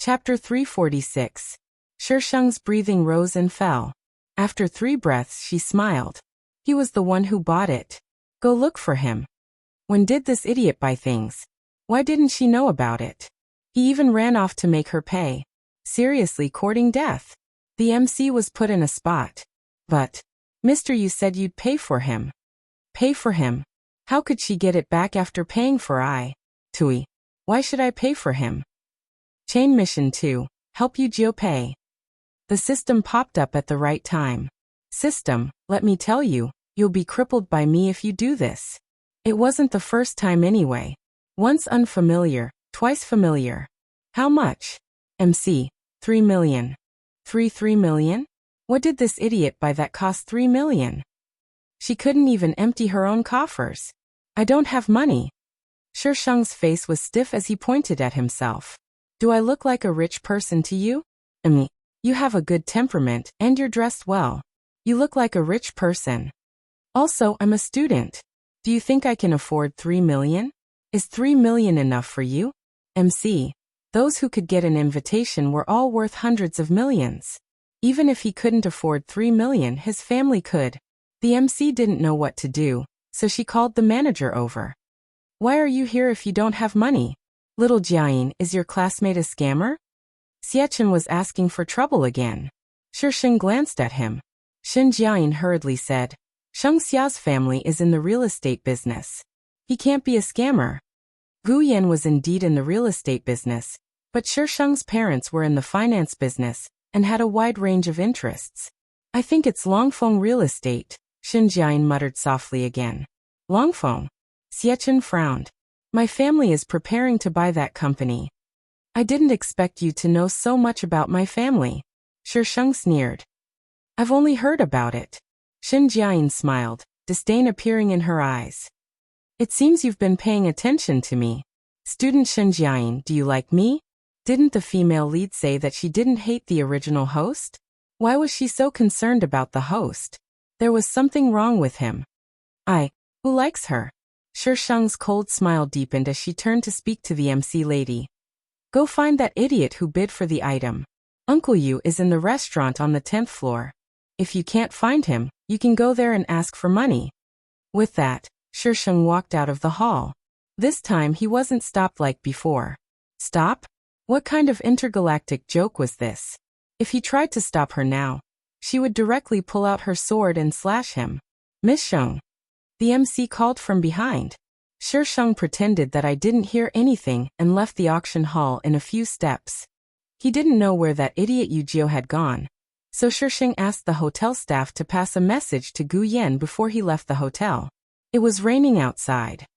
Chapter 346. Shisheng's breathing rose and fell. After 3 breaths she smiled. He was the one who bought it. Go look for him. When did this idiot buy things? Why didn't she know about it? He even ran off to make her pay. Seriously, courting death. The MC was put in a spot. But, mister, you said you'd pay for him. Pay for him? How could she get it back after paying for I? Tui. Why should I pay for him? Chain mission 2. Help you Geo pay. The system popped up at the right time. System, let me tell you, you'll be crippled by me if you do this. It wasn't the first time anyway. Once unfamiliar, twice familiar. How much? MC, 3 million. 3 million? What did this idiot buy that cost 3 million? She couldn't even empty her own coffers. I don't have money. Shisheng's face was stiff as he pointed at himself. Do I look like a rich person to you? You have a good temperament and you're dressed well. You look like a rich person. Also, I'm a student. Do you think I can afford 3 million? Is 3 million enough for you? MC. Those who could get an invitation were all worth hundreds of millions. Even if he couldn't afford 3 million, his family could. The MC didn't know what to do, so she called the manager over. Why are you here if you don't have money? Little Jiayin, is your classmate a scammer? Xiechen was asking for trouble again. Shisheng glanced at him. Shin Jiayin hurriedly said, Sheng Xia's family is in the real estate business. He can't be a scammer. Gu Yan was indeed in the real estate business, but Shisheng's parents were in the finance business and had a wide range of interests. I think it's Longfeng Real Estate, Shin Jiayin muttered softly again. Longfeng? Xiechen frowned. My family is preparing to buy that company. I didn't expect you to know so much about my family. Shisheng sneered. I've only heard about it. Shin Jiayin smiled, disdain appearing in her eyes. It seems you've been paying attention to me. Student Shin Jiayin, do you like me? Didn't the female lead say that she didn't hate the original host? Why was she so concerned about the host? There was something wrong with him. Who likes her? Shisheng's cold smile deepened as she turned to speak to the MC lady. Go find that idiot who bid for the item. Uncle Yu is in the restaurant on the 10th floor. If you can't find him, you can go there and ask for money. With that, Shisheng walked out of the hall. This time he wasn't stopped like before. Stop? What kind of intergalactic joke was this? If he tried to stop her now, she would directly pull out her sword and slash him. Miss Sheng. The MC called from behind. Shisheng pretended that I didn't hear anything and left the auction hall in a few steps. He didn't know where that idiot Yujio had gone, so Shisheng asked the hotel staff to pass a message to Gu Yan before he left the hotel. It was raining outside.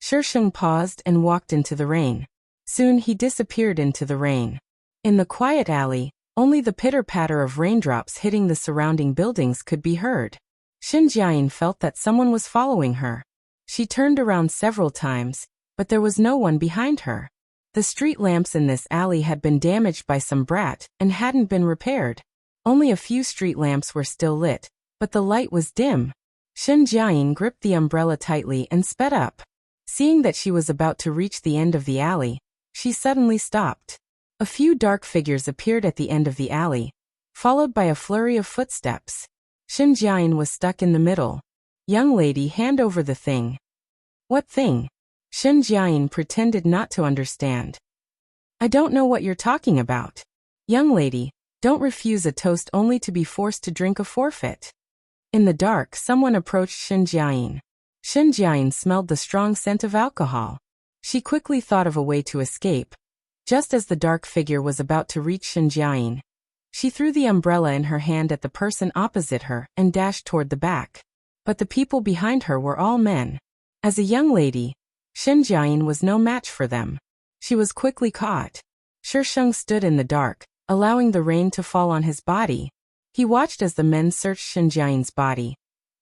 Shisheng paused and walked into the rain. Soon he disappeared into the rain. In the quiet alley, only the pitter-patter of raindrops hitting the surrounding buildings could be heard. Shin Jiayin felt that someone was following her. She turned around several times, but there was no one behind her. The street lamps in this alley had been damaged by some brat and hadn't been repaired. Only a few street lamps were still lit, but the light was dim. Shin Jiayin gripped the umbrella tightly and sped up. Seeing that she was about to reach the end of the alley, she suddenly stopped. A few dark figures appeared at the end of the alley, followed by a flurry of footsteps. Shin Jiayin was stuck in the middle. Young lady, hand over the thing. What thing? Shin Jiayin pretended not to understand. I don't know what you're talking about. Young lady, don't refuse a toast only to be forced to drink a forfeit. In the dark, someone approached Shin Jiayin. Shin Jiayin smelled the strong scent of alcohol. She quickly thought of a way to escape. Just as the dark figure was about to reach Shin Jiayin, she threw the umbrella in her hand at the person opposite her and dashed toward the back. But the people behind her were all men. As a young lady, Shin Jiayin was no match for them. She was quickly caught. Shisheng stood in the dark, allowing the rain to fall on his body. He watched as the men searched Shin Jiayin's body,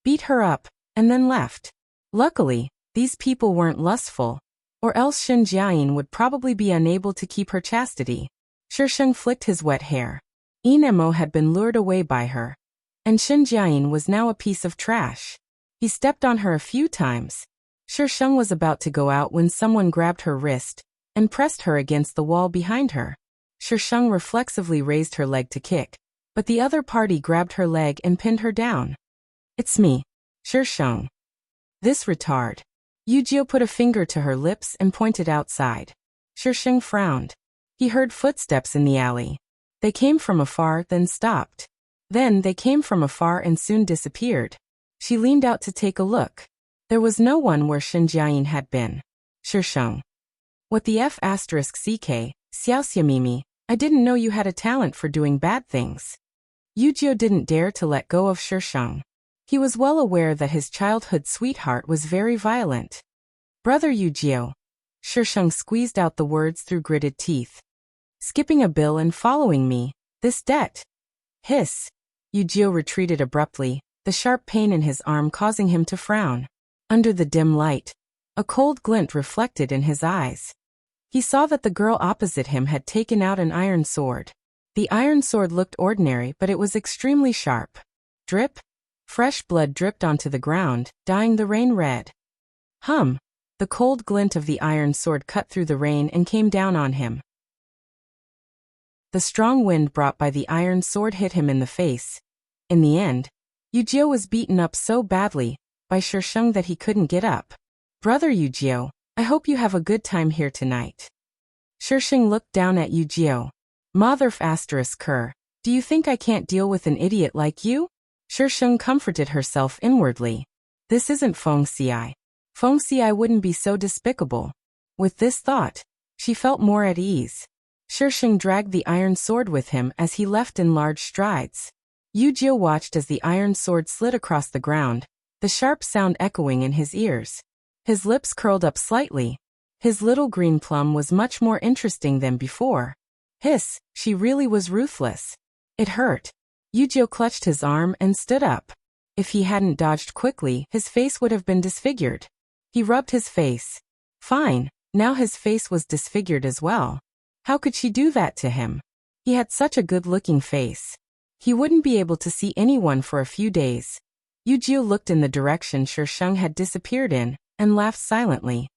beat her up, and then left. Luckily, these people weren't lustful, or else Shin Jiayin would probably be unable to keep her chastity. Shisheng flicked his wet hair. Inemo had been lured away by her, and Shin Jiayin was now a piece of trash. He stepped on her a few times. Shisheng was about to go out when someone grabbed her wrist and pressed her against the wall behind her. Shisheng reflexively raised her leg to kick, but the other party grabbed her leg and pinned her down. "It's me, Shisheng. This retard." Yujio put a finger to her lips and pointed outside. Shisheng frowned. He heard footsteps in the alley. They came from afar, then stopped. Then they came from afar and soon disappeared. She leaned out to take a look. There was no one where Shinjiayin had been. Shisheng. "What the F***, CK, Xiaoxiamimi, I didn't know you had a talent for doing bad things." Yujio didn't dare to let go of Shisheng. He was well aware that his childhood sweetheart was very violent. "Brother Yujio." Shisheng squeezed out the words through gritted teeth. "Skipping a bill and following me, this debt." Hiss. Yujio retreated abruptly, the sharp pain in his arm causing him to frown. Under the dim light, a cold glint reflected in his eyes. He saw that the girl opposite him had taken out an iron sword. The iron sword looked ordinary, but it was extremely sharp. Drip. Fresh blood dripped onto the ground, dyeing the rain red. The cold glint of the iron sword cut through the rain and came down on him. The strong wind brought by the iron sword hit him in the face. In the end, Yujio was beaten up so badly by Shisheng that he couldn't get up. "Brother Yujio, I hope you have a good time here tonight." Shisheng looked down at Yujio. "Motherf***, do you think I can't deal with an idiot like you?" Shisheng comforted herself inwardly. "This isn't Feng Xi. Feng Xi wouldn't be so despicable." With this thought, she felt more at ease. Shisheng dragged the iron sword with him as he left in large strides. Yujio watched as the iron sword slid across the ground, the sharp sound echoing in his ears. His lips curled up slightly. His little green plum was much more interesting than before. Hiss, she really was ruthless. It hurt. Yujio clutched his arm and stood up. If he hadn't dodged quickly, his face would have been disfigured. He rubbed his face. Fine, now his face was disfigured as well. How could she do that to him? He had such a good-looking face. He wouldn't be able to see anyone for a few days. Yujio looked in the direction Shisheng had disappeared in, and laughed silently.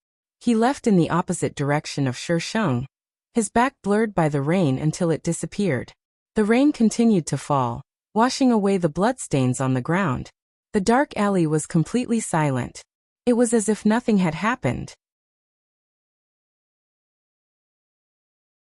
He left in the opposite direction of Shisheng, his back blurred by the rain until it disappeared. The rain continued to fall, washing away the bloodstains on the ground. The dark alley was completely silent. It was as if nothing had happened.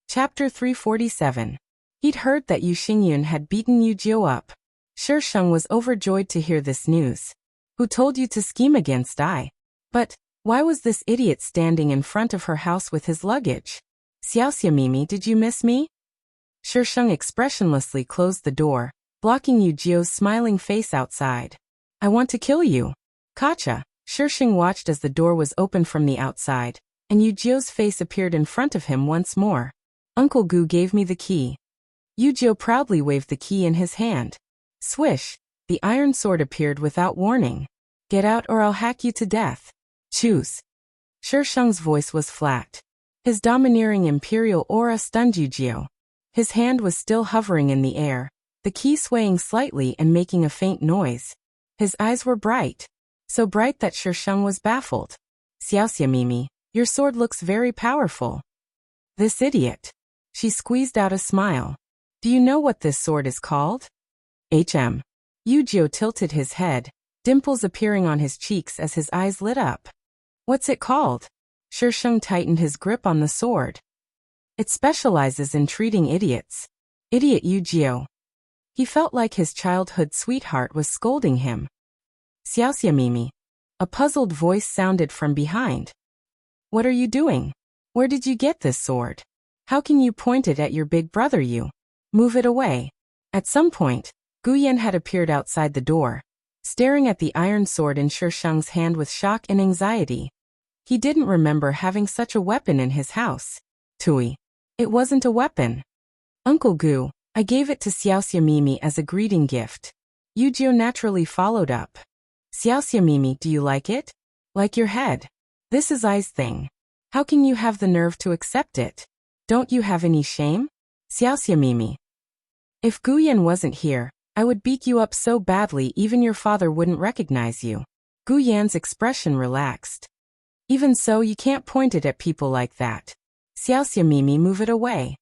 Chapter 347. He'd heard that Yu Xingyun had beaten Yujio up. Shisheng was overjoyed to hear this news. "Who told you to scheme against I? But why was this idiot standing in front of her house with his luggage? Xiaoxiamimi, did you miss me?" Shisheng expressionlessly closed the door, blocking Yujio's smiling face outside. "I want to kill you. Kacha." Shisheng watched as the door was opened from the outside, and Yujio's face appeared in front of him once more. "Uncle Gu gave me the key." Yujio proudly waved the key in his hand. Swish, the iron sword appeared without warning. "Get out or I'll hack you to death. Choose." Shisheng's voice was flat. His domineering imperial aura stunned Yujio. His hand was still hovering in the air, the key swaying slightly and making a faint noise. His eyes were bright. So bright that Shisheng was baffled. "Xiaoxiamimi, your sword looks very powerful." "This idiot." She squeezed out a smile. "Do you know what this sword is called?" Yujio tilted his head, dimples appearing on his cheeks as his eyes lit up. "What's it called?" Shisheng tightened his grip on the sword. "It specializes in treating idiots." Idiot Yujio. He felt like his childhood sweetheart was scolding him. "Xiaoxiamimi." A puzzled voice sounded from behind. "What are you doing? Where did you get this sword? How can you point it at your big brother? You move it away." At some point, Guyan had appeared outside the door, staring at the iron sword in Shisheng's hand with shock and anxiety. He didn't remember having such a weapon in his house. "Tui. It wasn't a weapon." "Uncle Gu, I gave it to Xiaoxiamimi as a greeting gift." Yujio naturally followed up. "Xiaoxiamimi, do you like it? Like your head? This is I's thing. How can you have the nerve to accept it? Don't you have any shame? Xiaoxiamimi. If Guyan wasn't here, I would beat you up so badly even your father wouldn't recognize you." Guyan's expression relaxed. "Even so, you can't point it at people like that. Xiaoxia Mimi, move it away.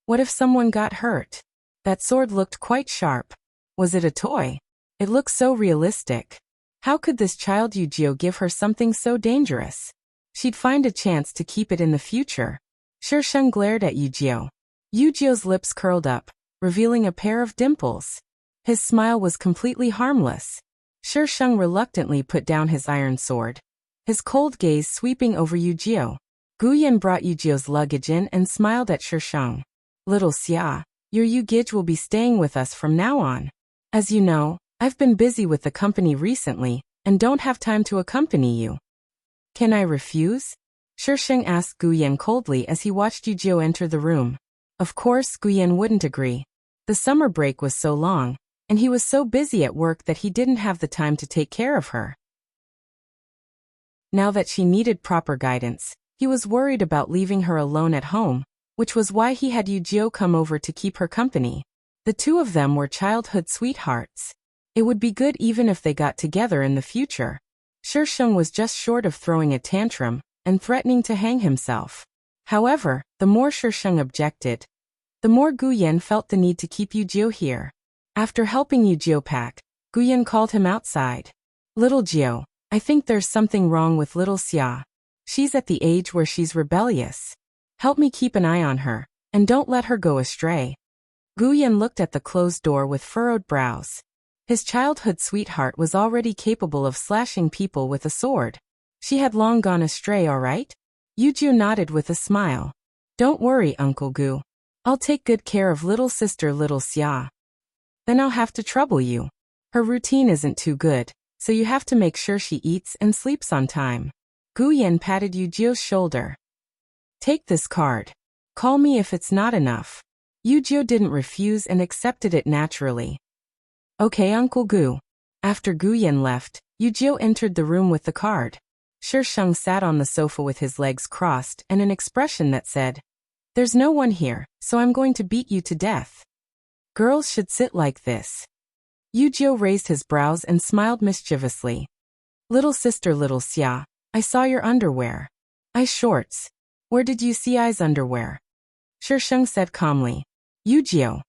What if someone got hurt? That sword looked quite sharp. Was it a toy? It looked so realistic. How could this child Yujio give her something so dangerous? She'd find a chance to keep it in the future. Shisheng glared at Yujio. Yujio's lips curled up, revealing a pair of dimples. His smile was completely harmless. Shisheng reluctantly put down his iron sword, his cold gaze sweeping over Yujio. Guyan brought Yujio's luggage in and smiled at Shisheng. Little Xia, your Yugij will be staying with us from now on. As you know, I've been busy with the company recently, and don't have time to accompany you. Can I refuse? Shisheng asked Guyan coldly as he watched Yujio enter the room. Of course, Guyan wouldn't agree. The summer break was so long, and he was so busy at work that he didn't have the time to take care of her. Now that she needed proper guidance, he was worried about leaving her alone at home, which was why he had Yujio come over to keep her company. The two of them were childhood sweethearts. It would be good even if they got together in the future. Shisheng was just short of throwing a tantrum and threatening to hang himself. However, the more Shisheng objected, the more Guyan felt the need to keep Yujio here. After helping Yujio pack, Guyan called him outside. Little Jio, I think there's something wrong with little Xia. She's at the age where she's rebellious. Help me keep an eye on her, and don't let her go astray. Guyan looked at the closed door with furrowed brows. His childhood sweetheart was already capable of slashing people with a sword. She had long gone astray, all right? Yujio nodded with a smile. Don't worry, Uncle Gu. I'll take good care of little sister little Xia. Then I'll have to trouble you. Her routine isn't too good, so you have to make sure she eats and sleeps on time. Guyan patted Yujio's shoulder. Take this card. Call me if it's not enough. Yujio didn't refuse and accepted it naturally. Okay, Uncle Gu. After Guyan left, Yujio entered the room with the card. Shisheng sat on the sofa with his legs crossed and an expression that said, There's no one here, so I'm going to beat you to death. Girls should sit like this. Yujio raised his brows and smiled mischievously. Little sister little Xia, I saw your underwear. I's shorts. Where did you see I's underwear? Shisheng said calmly. Yujio.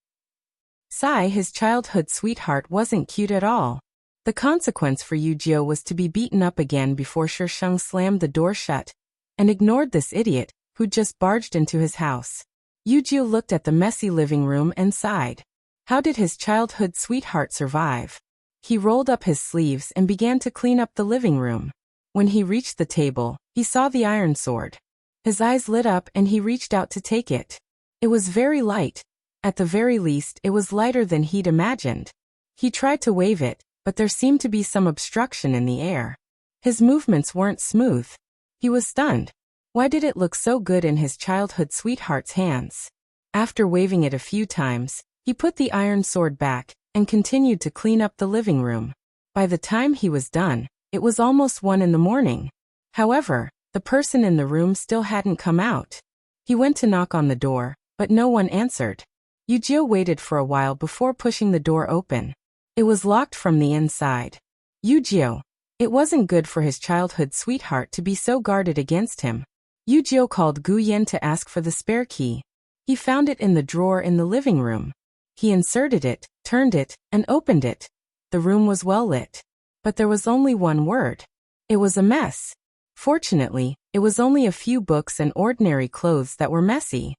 Sai, his childhood sweetheart, wasn't cute at all. The consequence for Yujio was to be beaten up again before Shisheng slammed the door shut and ignored this idiot who just barged into his house. Yujio looked at the messy living room and sighed. How did his childhood sweetheart survive? He rolled up his sleeves and began to clean up the living room. When he reached the table, he saw the iron sword. His eyes lit up and he reached out to take it. It was very light. At the very least, it was lighter than he'd imagined. He tried to wave it, but there seemed to be some obstruction in the air. His movements weren't smooth. He was stunned. Why did it look so good in his childhood sweetheart's hands? After waving it a few times, he put the iron sword back and continued to clean up the living room. By the time he was done, it was almost 1 a.m. However, the person in the room still hadn't come out. He went to knock on the door, but no one answered. Yujio waited for a while before pushing the door open. It was locked from the inside. Yujio. It wasn't good for his childhood sweetheart to be so guarded against him. Yujio called Guyan to ask for the spare key. He found it in the drawer in the living room. He inserted it, turned it, and opened it. The room was well lit. But there was only one word. It was a mess. Fortunately, it was only a few books and ordinary clothes that were messy.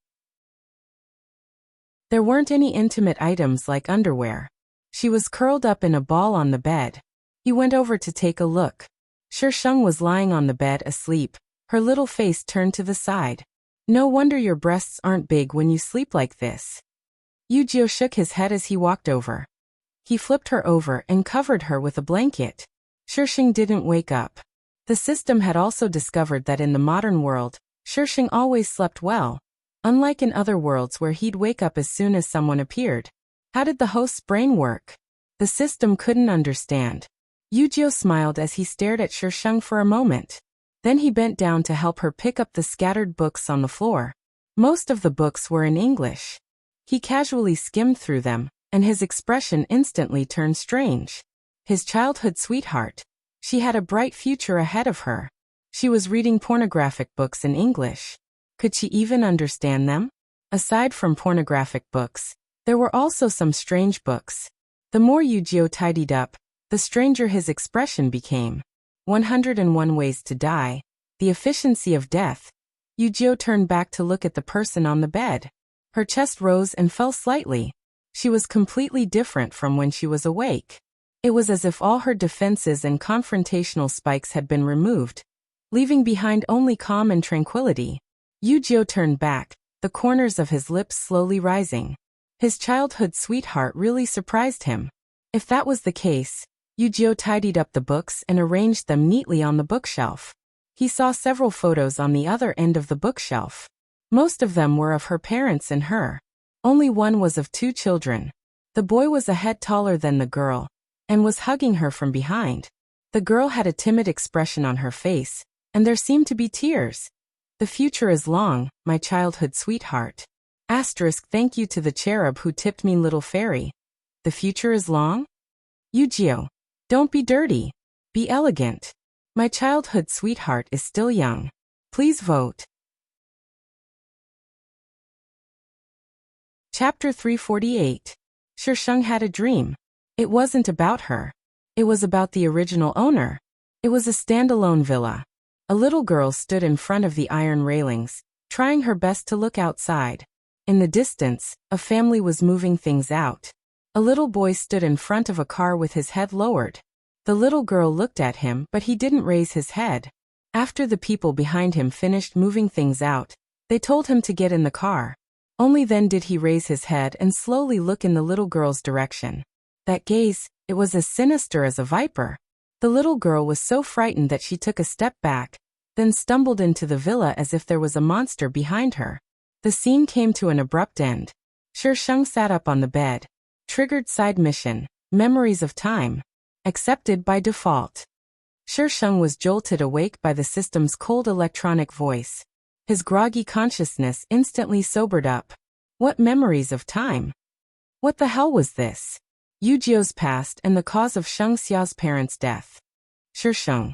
There weren't any intimate items like underwear. She was curled up in a ball on the bed. He went over to take a look. Shisheng was lying on the bed asleep, her little face turned to the side. No wonder your breasts aren't big when you sleep like this. Yujio shook his head as he walked over. He flipped her over and covered her with a blanket. Shisheng didn't wake up. The system had also discovered that in the modern world, Shisheng always slept well, unlike in other worlds where he'd wake up as soon as someone appeared. How did the host's brain work? The system couldn't understand. Yujio smiled as he stared at Shisheng for a moment. Then he bent down to help her pick up the scattered books on the floor. Most of the books were in English. He casually skimmed through them, and his expression instantly turned strange. His childhood sweetheart. She had a bright future ahead of her. She was reading pornographic books in English. Could she even understand them? Aside from pornographic books, there were also some strange books. The more Yu-Gi-Oh tidied up, the stranger his expression became. 101 Ways to Die, The Efficiency of Death. Yu-Gi-Oh turned back to look at the person on the bed. Her chest rose and fell slightly. She was completely different from when she was awake. It was as if all her defenses and confrontational spikes had been removed, leaving behind only calm and tranquility. Yu-Gi-Oh turned back, the corners of his lips slowly rising. His childhood sweetheart really surprised him. If that was the case, Yu-Gi-Oh tidied up the books and arranged them neatly on the bookshelf. He saw several photos on the other end of the bookshelf. Most of them were of her parents and her. Only one was of two children. The boy was a head taller than the girl, and was hugging her from behind. The girl had a timid expression on her face, and there seemed to be tears. The future is long, my childhood sweetheart. Asterisk thank you to the cherub who tipped me little fairy. The future is long? Yu-Gi-Oh! Don't be dirty. Be elegant. My childhood sweetheart is still young. Please vote. Chapter 348. Shisheng had a dream. It wasn't about her. It was about the original owner. It was a standalone villa. A little girl stood in front of the iron railings, trying her best to look outside. In the distance, a family was moving things out. A little boy stood in front of a car with his head lowered. The little girl looked at him, but he didn't raise his head. After the people behind him finished moving things out, they told him to get in the car. Only then did he raise his head and slowly look in the little girl's direction. That gaze, it was as sinister as a viper. The little girl was so frightened that she took a step back, then stumbled into the villa as if there was a monster behind her. The scene came to an abrupt end. Shisheng sat up on the bed. Triggered side mission, Memories of Time. Accepted by default. Shisheng was jolted awake by the system's cold electronic voice. His groggy consciousness instantly sobered up. What memories of time? What the hell was this? Yu-Gi-Oh's past and the cause of Sheng Xiao's parents' death. Shisheng.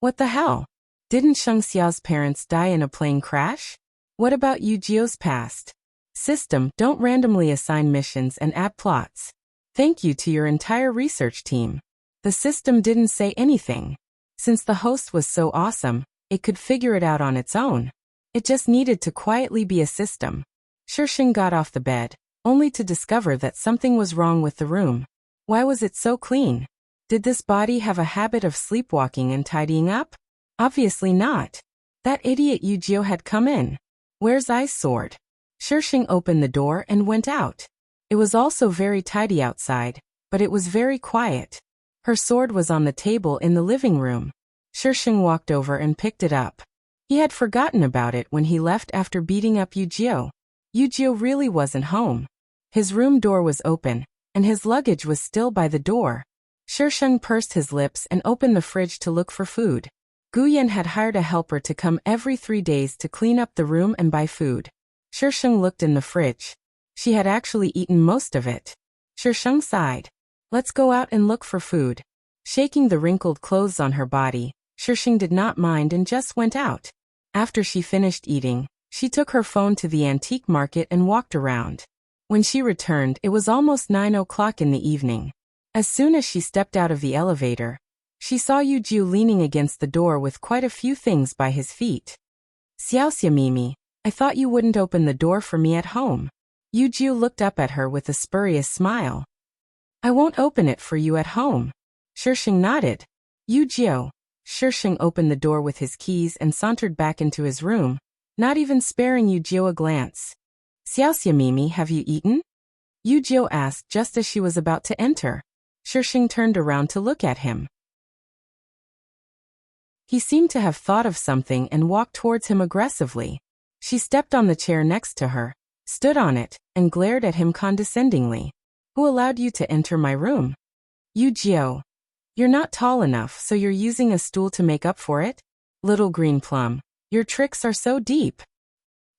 What the hell? Didn't Sheng Xiao's parents die in a plane crash? What about Yu-Gi-Oh's past? System, don't randomly assign missions and add plots. Thank you to your entire research team. The system didn't say anything. Since the host was so awesome, it could figure it out on its own. It just needed to quietly be a system. Shisheng got off the bed, only to discover that something was wrong with the room. Why was it so clean? Did this body have a habit of sleepwalking and tidying up? Obviously not. That idiot Yu-Gi-Oh had come in. Where's Ice Sword? Shisheng opened the door and went out. It was also very tidy outside, but it was very quiet. Her sword was on the table in the living room. Shisheng walked over and picked it up. He had forgotten about it when he left after beating up Yu-Gi-Oh. Yu-Gi-Oh really wasn't home. His room door was open, and his luggage was still by the door. Shisheng pursed his lips and opened the fridge to look for food. Guyan had hired a helper to come every 3 days to clean up the room and buy food. Shisheng looked in the fridge. She had actually eaten most of it. Shisheng sighed. Let's go out and look for food. Shaking the wrinkled clothes on her body, Shisheng did not mind and just went out. After she finished eating, she took her phone to the antique market and walked around. When she returned, it was almost 9 o'clock in the evening. As soon as she stepped out of the elevator, she saw Yu-Gi-Oh leaning against the door with quite a few things by his feet. Xiaoxia Mimi, I thought you wouldn't open the door for me at home. Yu-Gi-Oh looked up at her with a spurious smile. I won't open it for you at home. Shisheng nodded. Yu-Gi-Oh. Shisheng opened the door with his keys and sauntered back into his room, not even sparing Yu-Gi-Oh a glance. Xiaoxia Mimi, have you eaten? Yu-Gi-Oh asked just as she was about to enter. Shisheng turned around to look at him. He seemed to have thought of something and walked towards him aggressively. She stepped on the chair next to her, stood on it, and glared at him condescendingly. Who allowed you to enter my room? Yu-Gi-Oh. You're not tall enough, so you're using a stool to make up for it? Little green plum, your tricks are so deep.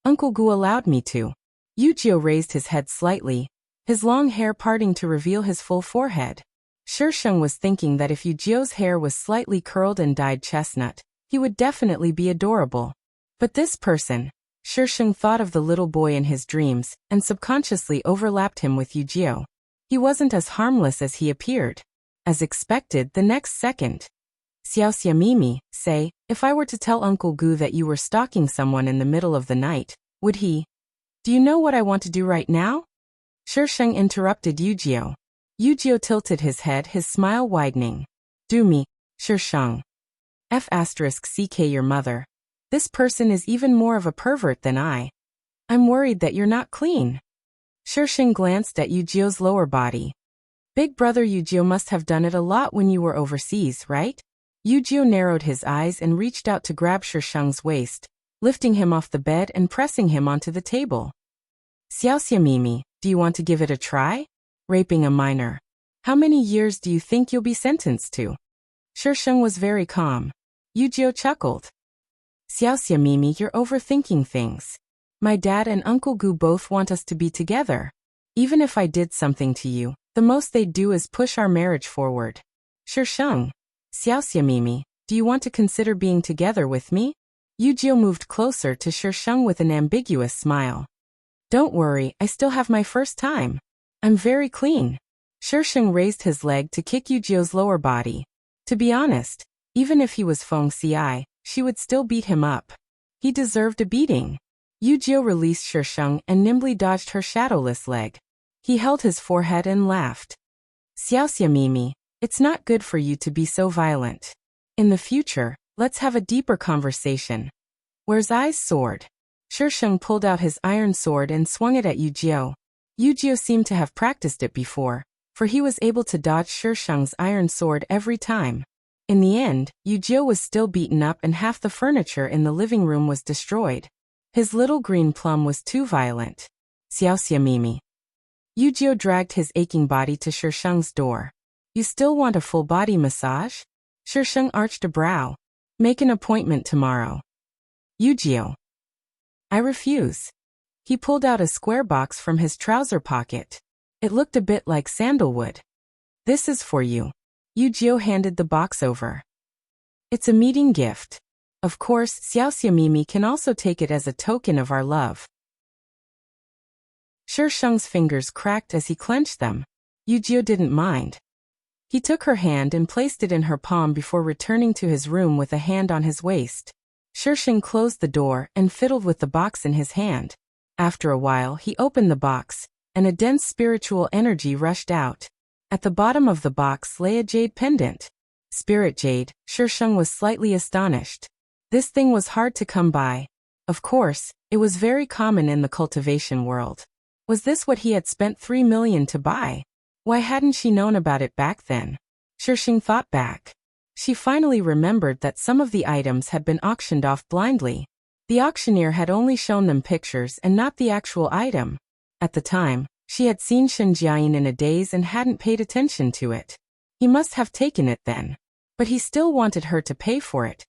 Uncle Gu allowed me to. Yu-Gi-Oh raised his head slightly, his long hair parting to reveal his full forehead. Shisheng was thinking that if Yu-Gi-Oh's hair was slightly curled and dyed chestnut, he would definitely be adorable. But this person, Shisheng thought of the little boy in his dreams and subconsciously overlapped him with Yujio. He wasn't as harmless as he appeared. As expected, the next second, Xiaoxia Mimi, say, if I were to tell Uncle Gu that you were stalking someone in the middle of the night, would he? Do you know what I want to do right now? Shisheng interrupted Yujio. Yujio tilted his head, his smile widening. Do me, Shisheng. F***ck your mother. This person is even more of a pervert than I. I'm worried that you're not clean. Shisheng glanced at Yujio's lower body. Big brother Yujio must have done it a lot when you were overseas, right? Yujio narrowed his eyes and reached out to grab Shisheng's waist, lifting him off the bed and pressing him onto the table. Xiaoxia Mimi, do you want to give it a try? Raping a minor. How many years do you think you'll be sentenced to? Shisheng was very calm. Yujio chuckled. Xiaoxia Mimi, you're overthinking things. My dad and Uncle Gu both want us to be together. Even if I did something to you, the most they'd do is push our marriage forward. Shisheng. Xiaoxia Mimi, do you want to consider being together with me? Yujio moved closer to Shisheng with an ambiguous smile. Don't worry, I still have my first time. I'm very clean. Shisheng raised his leg to kick Yujio's lower body. To be honest, even if he was Feng Ci, she would still beat him up. He deserved a beating. Yujio released Shisheng and nimbly dodged her shadowless leg. He held his forehead and laughed. Xiaoxia Mimi, it's not good for you to be so violent. In the future, let's have a deeper conversation. Where's Ai's sword? Shisheng pulled out his iron sword and swung it at Yujio. Yujio seemed to have practiced it before, for he was able to dodge Shisheng's iron sword every time. In the end, Yujio was still beaten up and half the furniture in the living room was destroyed. His little green plum was too violent. Xiaoxia Mimi. Yujio dragged his aching body to Shisheng's door. You still want a full body massage? Shisheng arched a brow. Make an appointment tomorrow. Yujio. I refuse. He pulled out a square box from his trouser pocket. It looked a bit like sandalwood. This is for you. Yujio handed the box over. It's a meeting gift. Of course, Xiaoxia Mimi can also take it as a token of our love. Shisheng's fingers cracked as he clenched them. Yujio didn't mind. He took her hand and placed it in her palm before returning to his room with a hand on his waist. Shisheng closed the door and fiddled with the box in his hand. After a while, he opened the box, and a dense spiritual energy rushed out. At the bottom of the box lay a jade pendant. Spirit jade, Shisheng was slightly astonished. This thing was hard to come by. Of course, it was very common in the cultivation world. Was this what he had spent 3 million to buy? Why hadn't she known about it back then? Shisheng thought back. She finally remembered that some of the items had been auctioned off blindly. The auctioneer had only shown them pictures and not the actual item. At the time, she had seen Shen Jiayin in a daze and hadn't paid attention to it. He must have taken it then. But he still wanted her to pay for it.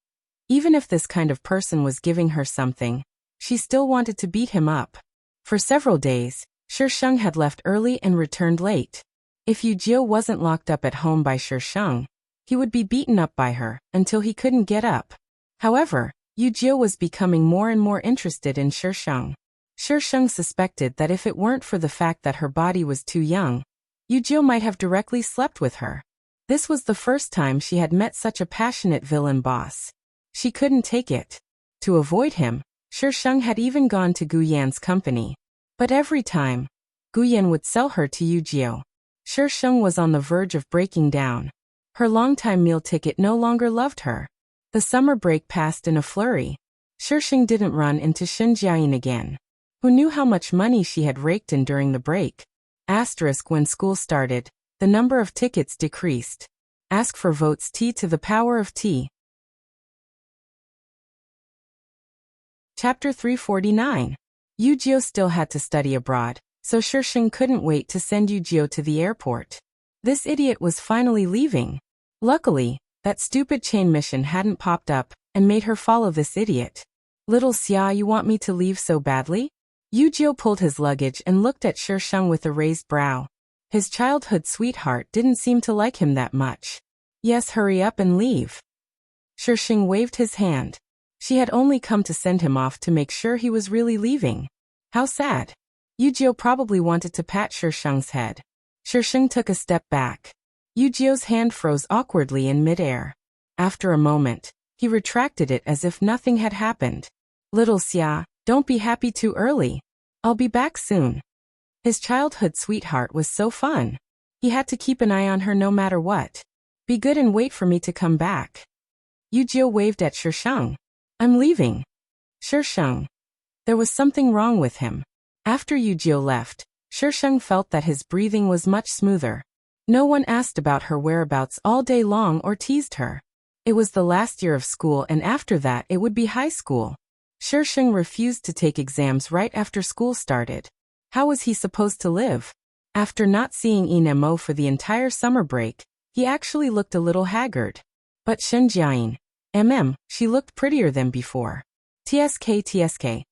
Even if this kind of person was giving her something, she still wanted to beat him up. For several days, Shisheng had left early and returned late. If Yujio wasn't locked up at home by Shisheng, he would be beaten up by her until he couldn't get up. However, Yujio was becoming more and more interested in Shisheng. Shisheng suspected that if it weren't for the fact that her body was too young, Yujio might have directly slept with her. This was the first time she had met such a passionate villain boss. She couldn't take it. To avoid him, Shisheng had even gone to Gu Yan's company. But every time, Gu Yan would sell her to Yujio. Shisheng was on the verge of breaking down. Her longtime meal ticket no longer loved her. The summer break passed in a flurry. Shisheng didn't run into Shen Jiayin again. Who knew how much money she had raked in during the break? When school started, the number of tickets decreased. Ask for votes T to the power of T. Chapter 349. Yujio still had to study abroad, so Shisheng couldn't wait to send Yujio to the airport. This idiot was finally leaving. Luckily, that stupid chain mission hadn't popped up and made her follow this idiot. Little Xia, you want me to leave so badly? Yujio pulled his luggage and looked at Shisheng with a raised brow. His childhood sweetheart didn't seem to like him that much. Yes, hurry up and leave. Shisheng waved his hand. She had only come to send him off to make sure he was really leaving. How sad. Yujio probably wanted to pat Shisheng's head. Shisheng took a step back. Yujio's hand froze awkwardly in midair. After a moment, he retracted it as if nothing had happened. Little Xia, don't be happy too early. I'll be back soon. His childhood sweetheart was so fun. He had to keep an eye on her no matter what. Be good and wait for me to come back. Yujio waved at Shisheng. I'm leaving. Shisheng. There was something wrong with him. After Yujio left, Shisheng felt that his breathing was much smoother. No one asked about her whereabouts all day long or teased her. It was the last year of school, and after that it would be high school. Shisheng refused to take exams right after school started. How was he supposed to live? After not seeing Inemo for the entire summer break, he actually looked a little haggard. But Shen Jiayin, she looked prettier than before. TSK.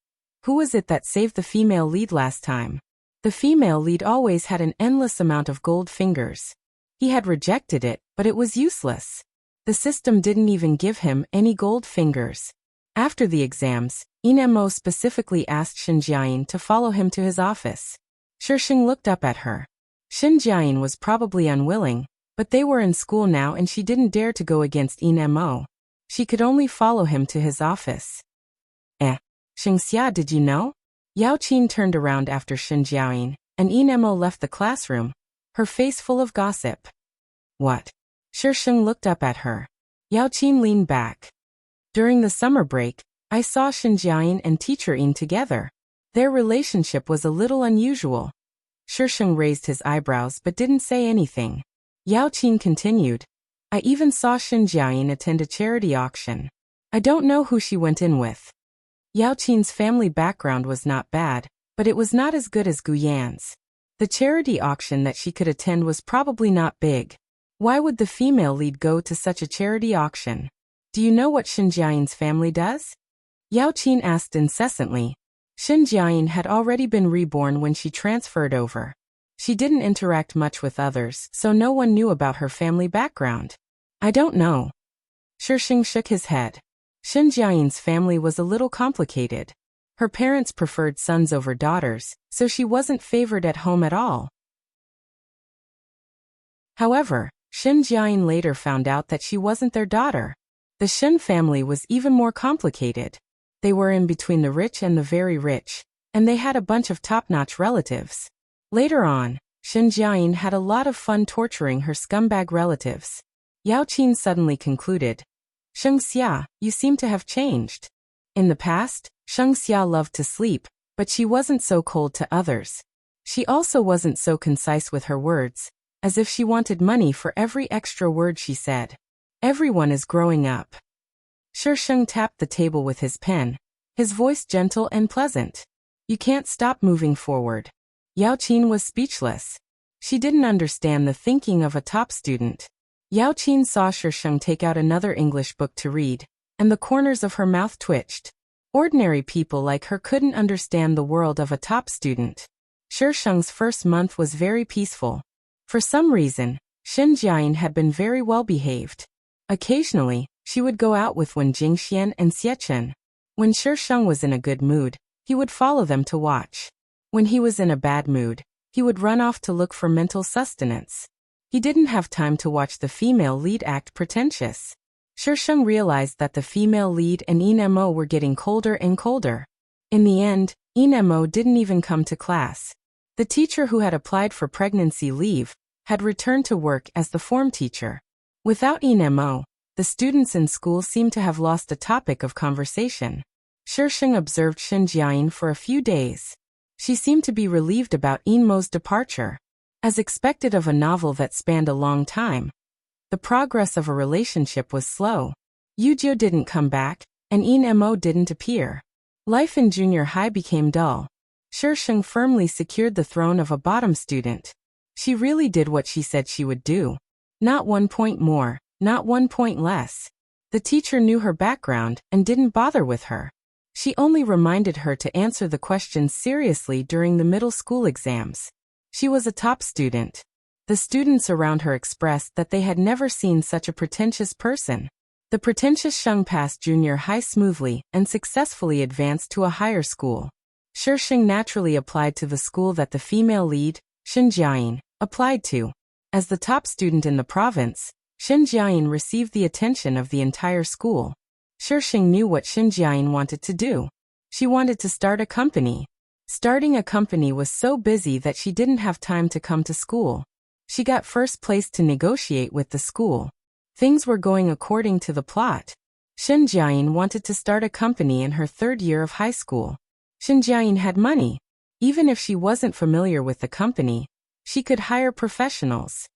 Who was it that saved the female lead last time? The female lead always had an endless amount of gold fingers. He had rejected it, but it was useless. The system didn't even give him any gold fingers. After the exams, Inemo specifically asked Shen Jiayin to follow him to his office. Shisheng looked up at her. Shen Jiayin was probably unwilling, but they were in school now and she didn't dare to go against Inemo. She could only follow him to his office. Xingxia, did you know? Yao Qin turned around after Shen Jiayin, and Inemo left the classroom, her face full of gossip. What? Shisheng looked up at her. Yao Qin leaned back. During the summer break, I saw Shen Jiayin and teacher Yin together. Their relationship was a little unusual. Shisheng raised his eyebrows but didn't say anything. Yao Qin continued. I even saw Shen Jiayin attend a charity auction. I don't know who she went in with. Yao Qin's family background was not bad, but it was not as good as Guyan's. The charity auction that she could attend was probably not big. Why would the female lead go to such a charity auction? Do you know what Shen Jiayin's family does? Yao Qin asked incessantly. Shen Jiayin had already been reborn when she transferred over. She didn't interact much with others, so no one knew about her family background. I don't know. Shisheng shook his head. Shen Jiayin's family was a little complicated. Her parents preferred sons over daughters, so she wasn't favored at home at all. However, Shen Jiayin later found out that she wasn't their daughter. The Shen family was even more complicated. They were in between the rich and the very rich, and they had a bunch of top-notch relatives. Later on, Shen Jiayin had a lot of fun torturing her scumbag relatives. Yao Qin suddenly concluded. Shengxia, you seem to have changed. In the past, Shengxia loved to sleep, but she wasn't so cold to others. She also wasn't so concise with her words, as if she wanted money for every extra word she said. Everyone is growing up. Shisheng tapped the table with his pen, his voice gentle and pleasant. You can't stop moving forward. Yao Qin was speechless. She didn't understand the thinking of a top student. Yao Qin saw Shisheng take out another English book to read, and the corners of her mouth twitched. Ordinary people like her couldn't understand the world of a top student. Shisheng's first month was very peaceful. For some reason, Shen Jiayin had been very well behaved. Occasionally, she would go out with Wen Jingxian and Xiechen. When Shisheng was in a good mood, he would follow them to watch. When he was in a bad mood, he would run off to look for mental sustenance. He didn't have time to watch the female lead act pretentious. Shisheng realized that the female lead and Inemo were getting colder and colder. In the end, Inemo didn't even come to class. The teacher who had applied for pregnancy leave had returned to work as the form teacher. Without Inemo, the students in school seemed to have lost a topic of conversation. Shisheng observed Shen Jiayin for a few days. She seemed to be relieved about Inemo's departure. As expected of a novel that spanned a long time, the progress of a relationship was slow. Yujio didn't come back, and Inemo didn't appear. Life in junior high became dull. Shisheng firmly secured the throne of a bottom student. She really did what she said she would do. Not 1 point more, not 1 point less. The teacher knew her background and didn't bother with her. She only reminded her to answer the questions seriously during the middle school exams. She was a top student. The students around her expressed that they had never seen such a pretentious person. The pretentious Sheng passed junior high smoothly and successfully advanced to a higher school. Sheng naturally applied to the school that the female lead, Shen Jiayin, applied to. As the top student in the province, Shen Jiayin received the attention of the entire school. Sheng knew what Shen Jiayin wanted to do. She wanted to start a company. Starting a company was so busy that she didn't have time to come to school. She got first place to negotiate with the school. Things were going according to the plot. Shen Jiayin wanted to start a company in her third year of high school. Shen Jiayin had money. Even if she wasn't familiar with the company, she could hire professionals.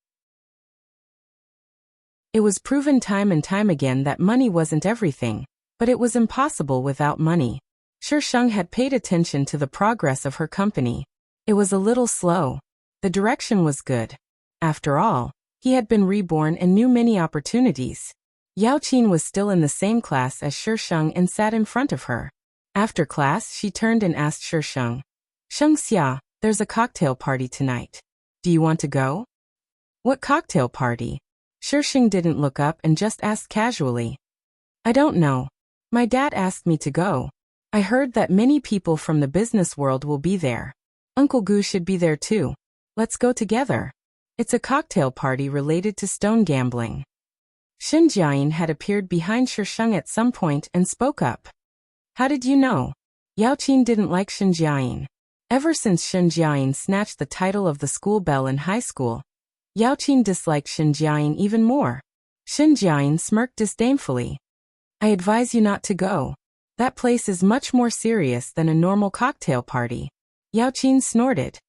It was proven time and time again that money wasn't everything, but it was impossible without money. Sheng had paid attention to the progress of her company. It was a little slow. The direction was good. After all, he had been reborn and knew many opportunities. Yao Qin was still in the same class as Sheng and sat in front of her. After class, she turned and asked Sheng, "Sheng Xia, there's a cocktail party tonight. Do you want to go?" "What cocktail party?" Sheng didn't look up and just asked casually. "I don't know. My dad asked me to go. I heard that many people from the business world will be there. Uncle Gu should be there too. Let's go together. It's a cocktail party related to stone gambling." Shen Jiayin had appeared behind Sheng at some point and spoke up. "How did you know?" Yao Qin didn't like Shen Jiayin. Ever since Shen Jiayin snatched the title of the school belle in high school, Yao Qin disliked Shen Jiayin even more. Shen Jiayin smirked disdainfully. "I advise you not to go. That place is much more serious than a normal cocktail party." Yao Qin snorted.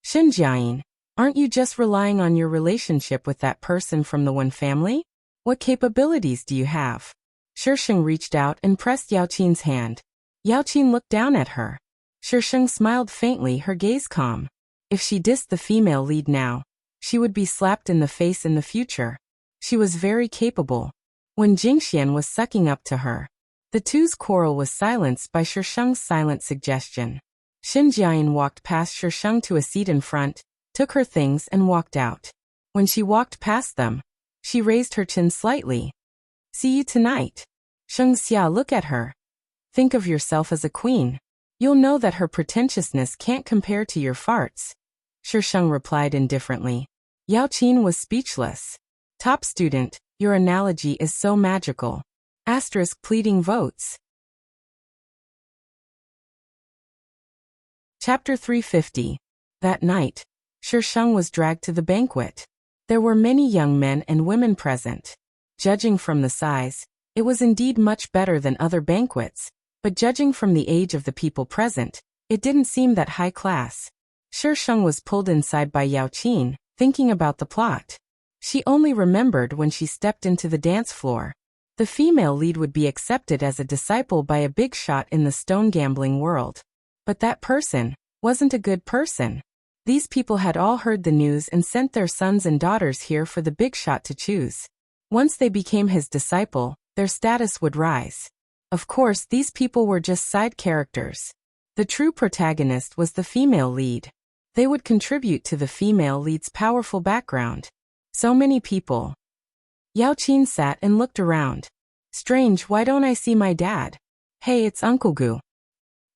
"Shen Jiayin, aren't you just relying on your relationship with that person from the one family? What capabilities do you have?" Sheng reached out and pressed Yao Qin's hand. Yao Qin looked down at her. Sheng smiled faintly, her gaze calm. If she dissed the female lead now, she would be slapped in the face in the future. She was very capable. When Jingxian was sucking up to her, the two's quarrel was silenced by Sheng's silent suggestion. Shen Jiayin walked past Sheng to a seat in front, took her things and walked out. When she walked past them, she raised her chin slightly. "See you tonight." Sheng Xia, look at her. Think of yourself as a queen. You'll know that her pretentiousness can't compare to your farts. Sheng replied indifferently. Yao Qin was speechless. "Top student, your analogy is so magical. Asterisk pleading votes." Chapter 350. That night, Sheng was dragged to the banquet. There were many young men and women present. Judging from the size, it was indeed much better than other banquets, but judging from the age of the people present, it didn't seem that high class. Sheng was pulled inside by Yao Qin, thinking about the plot. She only remembered when she stepped into the dance floor. The female lead would be accepted as a disciple by a big shot in the stone gambling world. But that person wasn't a good person. These people had all heard the news and sent their sons and daughters here for the big shot to choose. Once they became his disciple, their status would rise. Of course, these people were just side characters. The true protagonist was the female lead. They would contribute to the female lead's powerful background. So many people. Yao Qin sat and looked around. Strange, why don't I see my dad? Hey, it's Uncle Gu.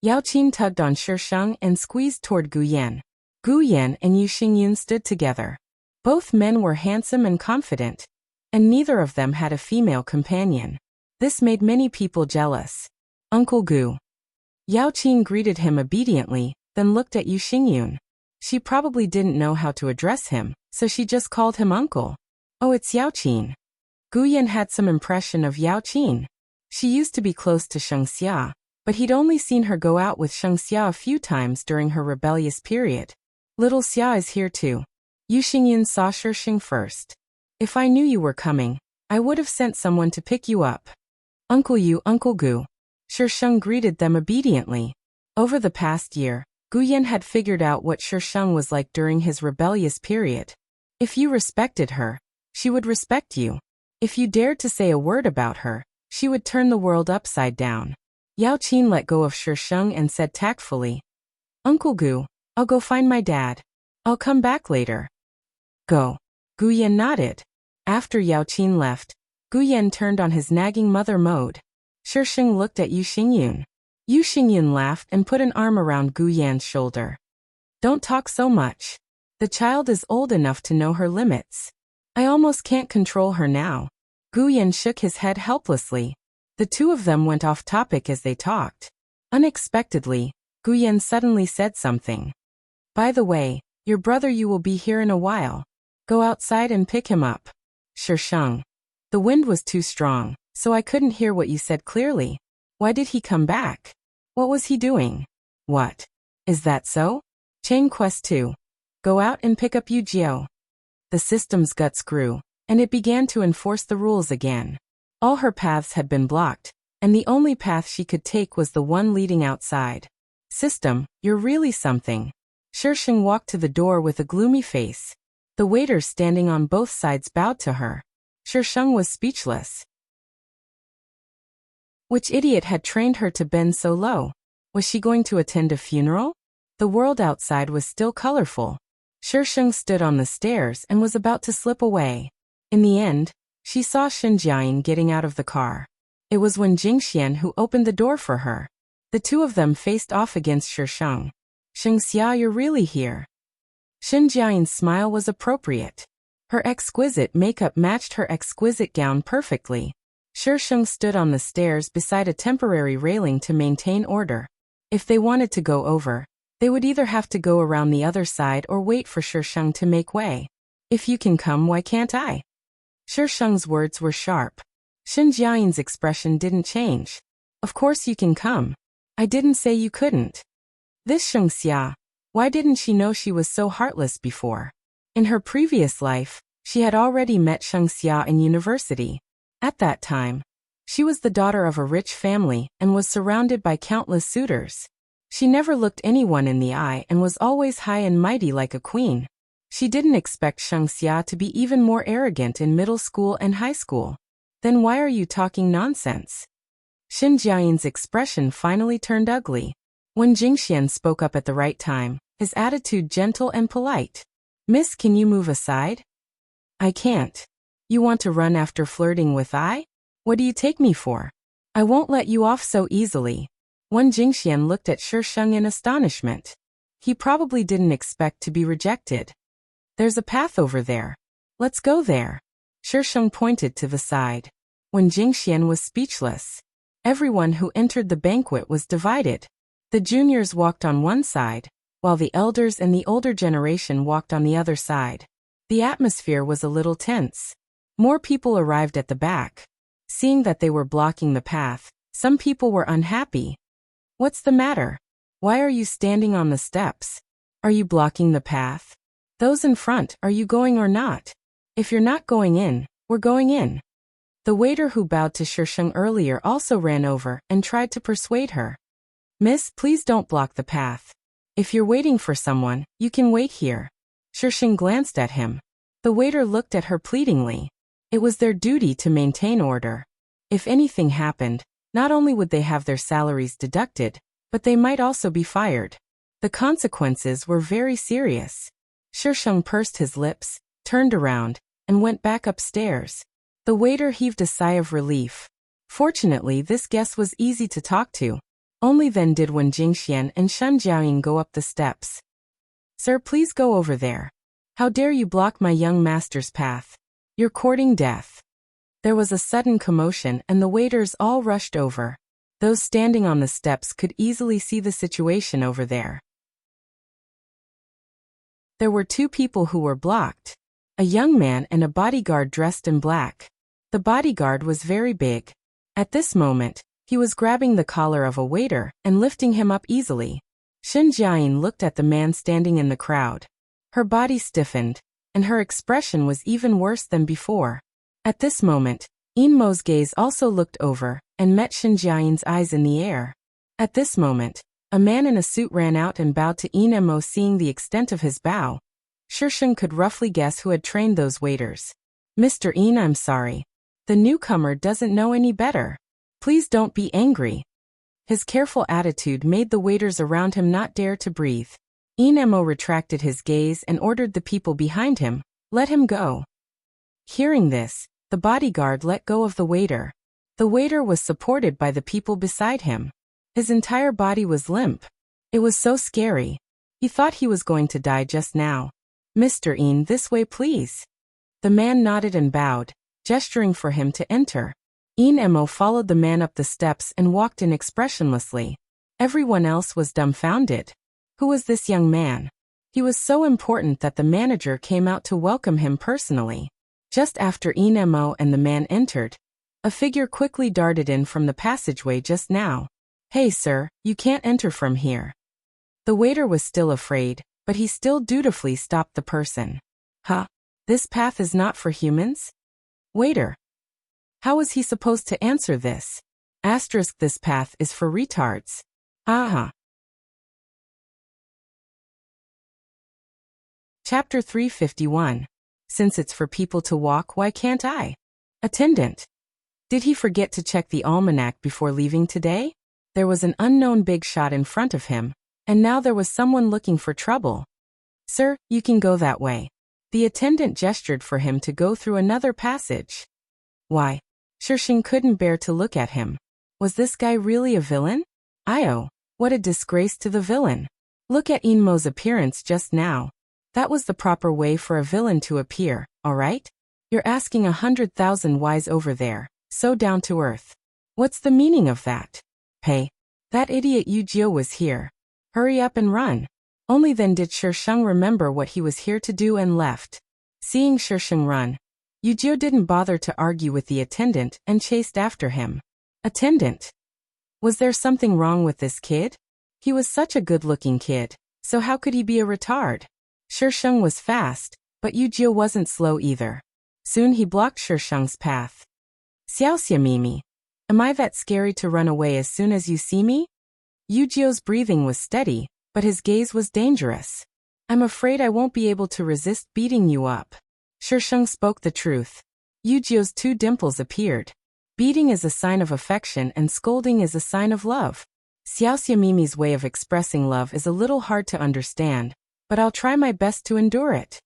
Yao Qin tugged on Sheng and squeezed toward Gu Yan. Gu Yan and Yu Xingyun stood together. Both men were handsome and confident, and neither of them had a female companion. This made many people jealous. Uncle Gu. Yao Qin greeted him obediently, then looked at Yu Xingyun. She probably didn't know how to address him, so she just called him uncle. Oh, it's Yao Qin. Gu Yan had some impression of Yao Qin. She used to be close to Sheng Xia, but he'd only seen her go out with Sheng Xia a few times during her rebellious period. Little Xia is here too. Yu Xingyun saw Sheng first. If I knew you were coming, I would have sent someone to pick you up. Uncle Yu, Uncle Gu. Sheng greeted them obediently. Over the past year, Gu Yan had figured out what Sheng was like during his rebellious period. If you respected her, she would respect you. If you dared to say a word about her, she would turn the world upside down. Yao Qin let go of Sheng and said tactfully, Uncle Gu, I'll go find my dad. I'll come back later. Go. Gu Yan nodded. After Yao Qin left, Gu Yan turned on his nagging mother mode. Shisheng looked at Yu Xingyun. Yu Xingyun laughed and put an arm around Gu Yan's shoulder. Don't talk so much. The child is old enough to know her limits. I almost can't control her now. Gu Yan shook his head helplessly. The two of them went off topic as they talked. Unexpectedly, Gu Yan suddenly said something. By the way, your brother Yu will be here in a while. Go outside and pick him up. Shisheng. The wind was too strong, so I couldn't hear what you said clearly. Why did he come back? What was he doing? What? Is that so? Chain Quest 2. Go out and pick up Yu Jiao. The system's guts grew, and it began to enforce the rules again. All her paths had been blocked, and the only path she could take was the one leading outside. System, you're really something. Shisheng walked to the door with a gloomy face. The waiters standing on both sides bowed to her. Shisheng was speechless. Which idiot had trained her to bend so low? Was she going to attend a funeral? The world outside was still colorful. Shisheng stood on the stairs and was about to slip away. In the end, she saw Xinjiang getting out of the car. It was when Jingxian who opened the door for her. The two of them faced off against Shisheng. Xingxia, you're really here. Xinjiang's smile was appropriate. Her exquisite makeup matched her exquisite gown perfectly. Shisheng stood on the stairs beside a temporary railing to maintain order. If they wanted to go over, they would either have to go around the other side or wait for Shisheng to make way. If you can come, why can't I? Shisheng's words were sharp. Xinjiang's expression didn't change. Of course you can come. I didn't say you couldn't. This Xingxia, why didn't she know she was so heartless before? In her previous life, she had already met Xingxia in university. At that time, she was the daughter of a rich family and was surrounded by countless suitors. She never looked anyone in the eye and was always high and mighty like a queen. She didn't expect Xingxia to be even more arrogant in middle school and high school. Then why are you talking nonsense? Xinjiang's expression finally turned ugly. When Jingxian spoke up at the right time, his attitude gentle and polite. Miss, can you move aside? I can't. You want to run after flirting with I? What do you take me for? I won't let you off so easily. When Jingxian looked at Shisheng in astonishment. He probably didn't expect to be rejected. There's a path over there. Let's go there. Shisheng pointed to the side. When Jingxian was speechless. Everyone who entered the banquet was divided. The juniors walked on one side, while the elders and the older generation walked on the other side. The atmosphere was a little tense. More people arrived at the back. Seeing that they were blocking the path, some people were unhappy. What's the matter? Why are you standing on the steps? Are you blocking the path? Those in front, are you going or not? If you're not going in, we're going in. The waiter who bowed to Shisheng earlier also ran over and tried to persuade her. Miss, please don't block the path. If you're waiting for someone, you can wait here. Shisheng glanced at him. The waiter looked at her pleadingly. It was their duty to maintain order. If anything happened, not only would they have their salaries deducted, but they might also be fired. The consequences were very serious. Shisheng pursed his lips, turned around, and went back upstairs. The waiter heaved a sigh of relief. Fortunately, this guest was easy to talk to. Only then did Wen Jingxian and Shen Jiaoying go up the steps. Sir, please go over there. How dare you block my young master's path? You're courting death. There was a sudden commotion and the waiters all rushed over. Those standing on the steps could easily see the situation over there. There were two people who were blocked. A young man and a bodyguard dressed in black. The bodyguard was very big. At this moment, he was grabbing the collar of a waiter and lifting him up easily. Shen Jiayin looked at the man standing in the crowd. Her body stiffened, and her expression was even worse than before. At this moment, Inmo's gaze also looked over and met Shen Jiayin's eyes in the air. At this moment, a man in a suit ran out and bowed to Inmo. Seeing the extent of his bow, Shisheng could roughly guess who had trained those waiters. Mr. In, I'm sorry. The newcomer doesn't know any better. Please don't be angry. His careful attitude made the waiters around him not dare to breathe. Inmo retracted his gaze and ordered the people behind him, let him go. Hearing this, The bodyguard let go of the waiter. The waiter was supported by the people beside him. His entire body was limp. It was so scary. He thought he was going to die just now. Mr. Een, this way please. The man nodded and bowed, gesturing for him to enter. Een Mo followed the man up the steps and walked in expressionlessly. Everyone else was dumbfounded. Who was this young man? He was so important that the manager came out to welcome him personally. Just after Een Mo and the man entered, a figure quickly darted in from the passageway just now. Hey sir, you can't enter from here. The waiter was still afraid, but he still dutifully stopped the person. Huh? This path is not for humans? Waiter. How was he supposed to answer this? Asterisk, this path is for retards. Aha. Chapter 351. Since it's for people to walk, why can't I? Attendant. Did he forget to check the almanac before leaving today? There was an unknown big shot in front of him, and now there was someone looking for trouble. Sir, you can go that way. The attendant gestured for him to go through another passage. Why? Shisheng couldn't bear to look at him. Was this guy really a villain? Io, what a disgrace to the villain. Look at Een Mo's appearance just now. That was the proper way for a villain to appear, alright? You're asking 100,000 whys over there, so down to earth. What's the meaning of that? Hey, that idiot Yu Jiu was here. Hurry up and run. Only then did Shisheng remember what he was here to do and left. Seeing Shisheng run, Yu Jiu didn't bother to argue with the attendant and chased after him. Attendant. Was there something wrong with this kid? He was such a good-looking kid, so how could he be a retard? Shisheng was fast, but Yu Jiu wasn't slow either. Soon he blocked Shisheng's path. Xiaoxia Mimi. Am I that scary to run away as soon as you see me? Yu Jiu's breathing was steady, but his gaze was dangerous. I'm afraid I won't be able to resist beating you up. Shisheng spoke the truth. Yu Jiu's two dimples appeared. Beating is a sign of affection and scolding is a sign of love. Xiaoxia Mimi's way of expressing love is a little hard to understand, but I'll try my best to endure it.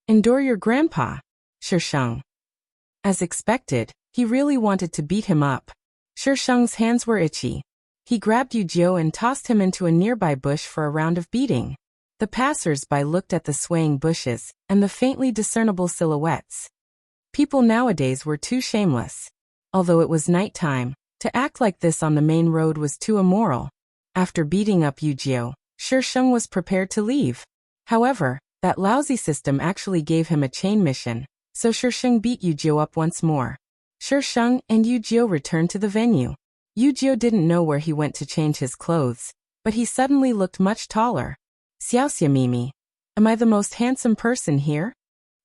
Endure your grandpa, Shisheng. As expected, he really wanted to beat him up. Shisheng's hands were itchy. He grabbed Yu Jiu and tossed him into a nearby bush for a round of beating. The passers-by looked at the swaying bushes and the faintly discernible silhouettes. People nowadays were too shameless. Although it was night time, to act like this on the main road was too immoral. After beating up Yu Jiu, Shisheng was prepared to leave. However, that lousy system actually gave him a chain mission, so Shisheng beat Yu Jiu up once more. Shisheng and Yu Jiu returned to the venue. Yu Jiu didn't know where he went to change his clothes, but he suddenly looked much taller. Xiaoxia Mimi. Am I the most handsome person here?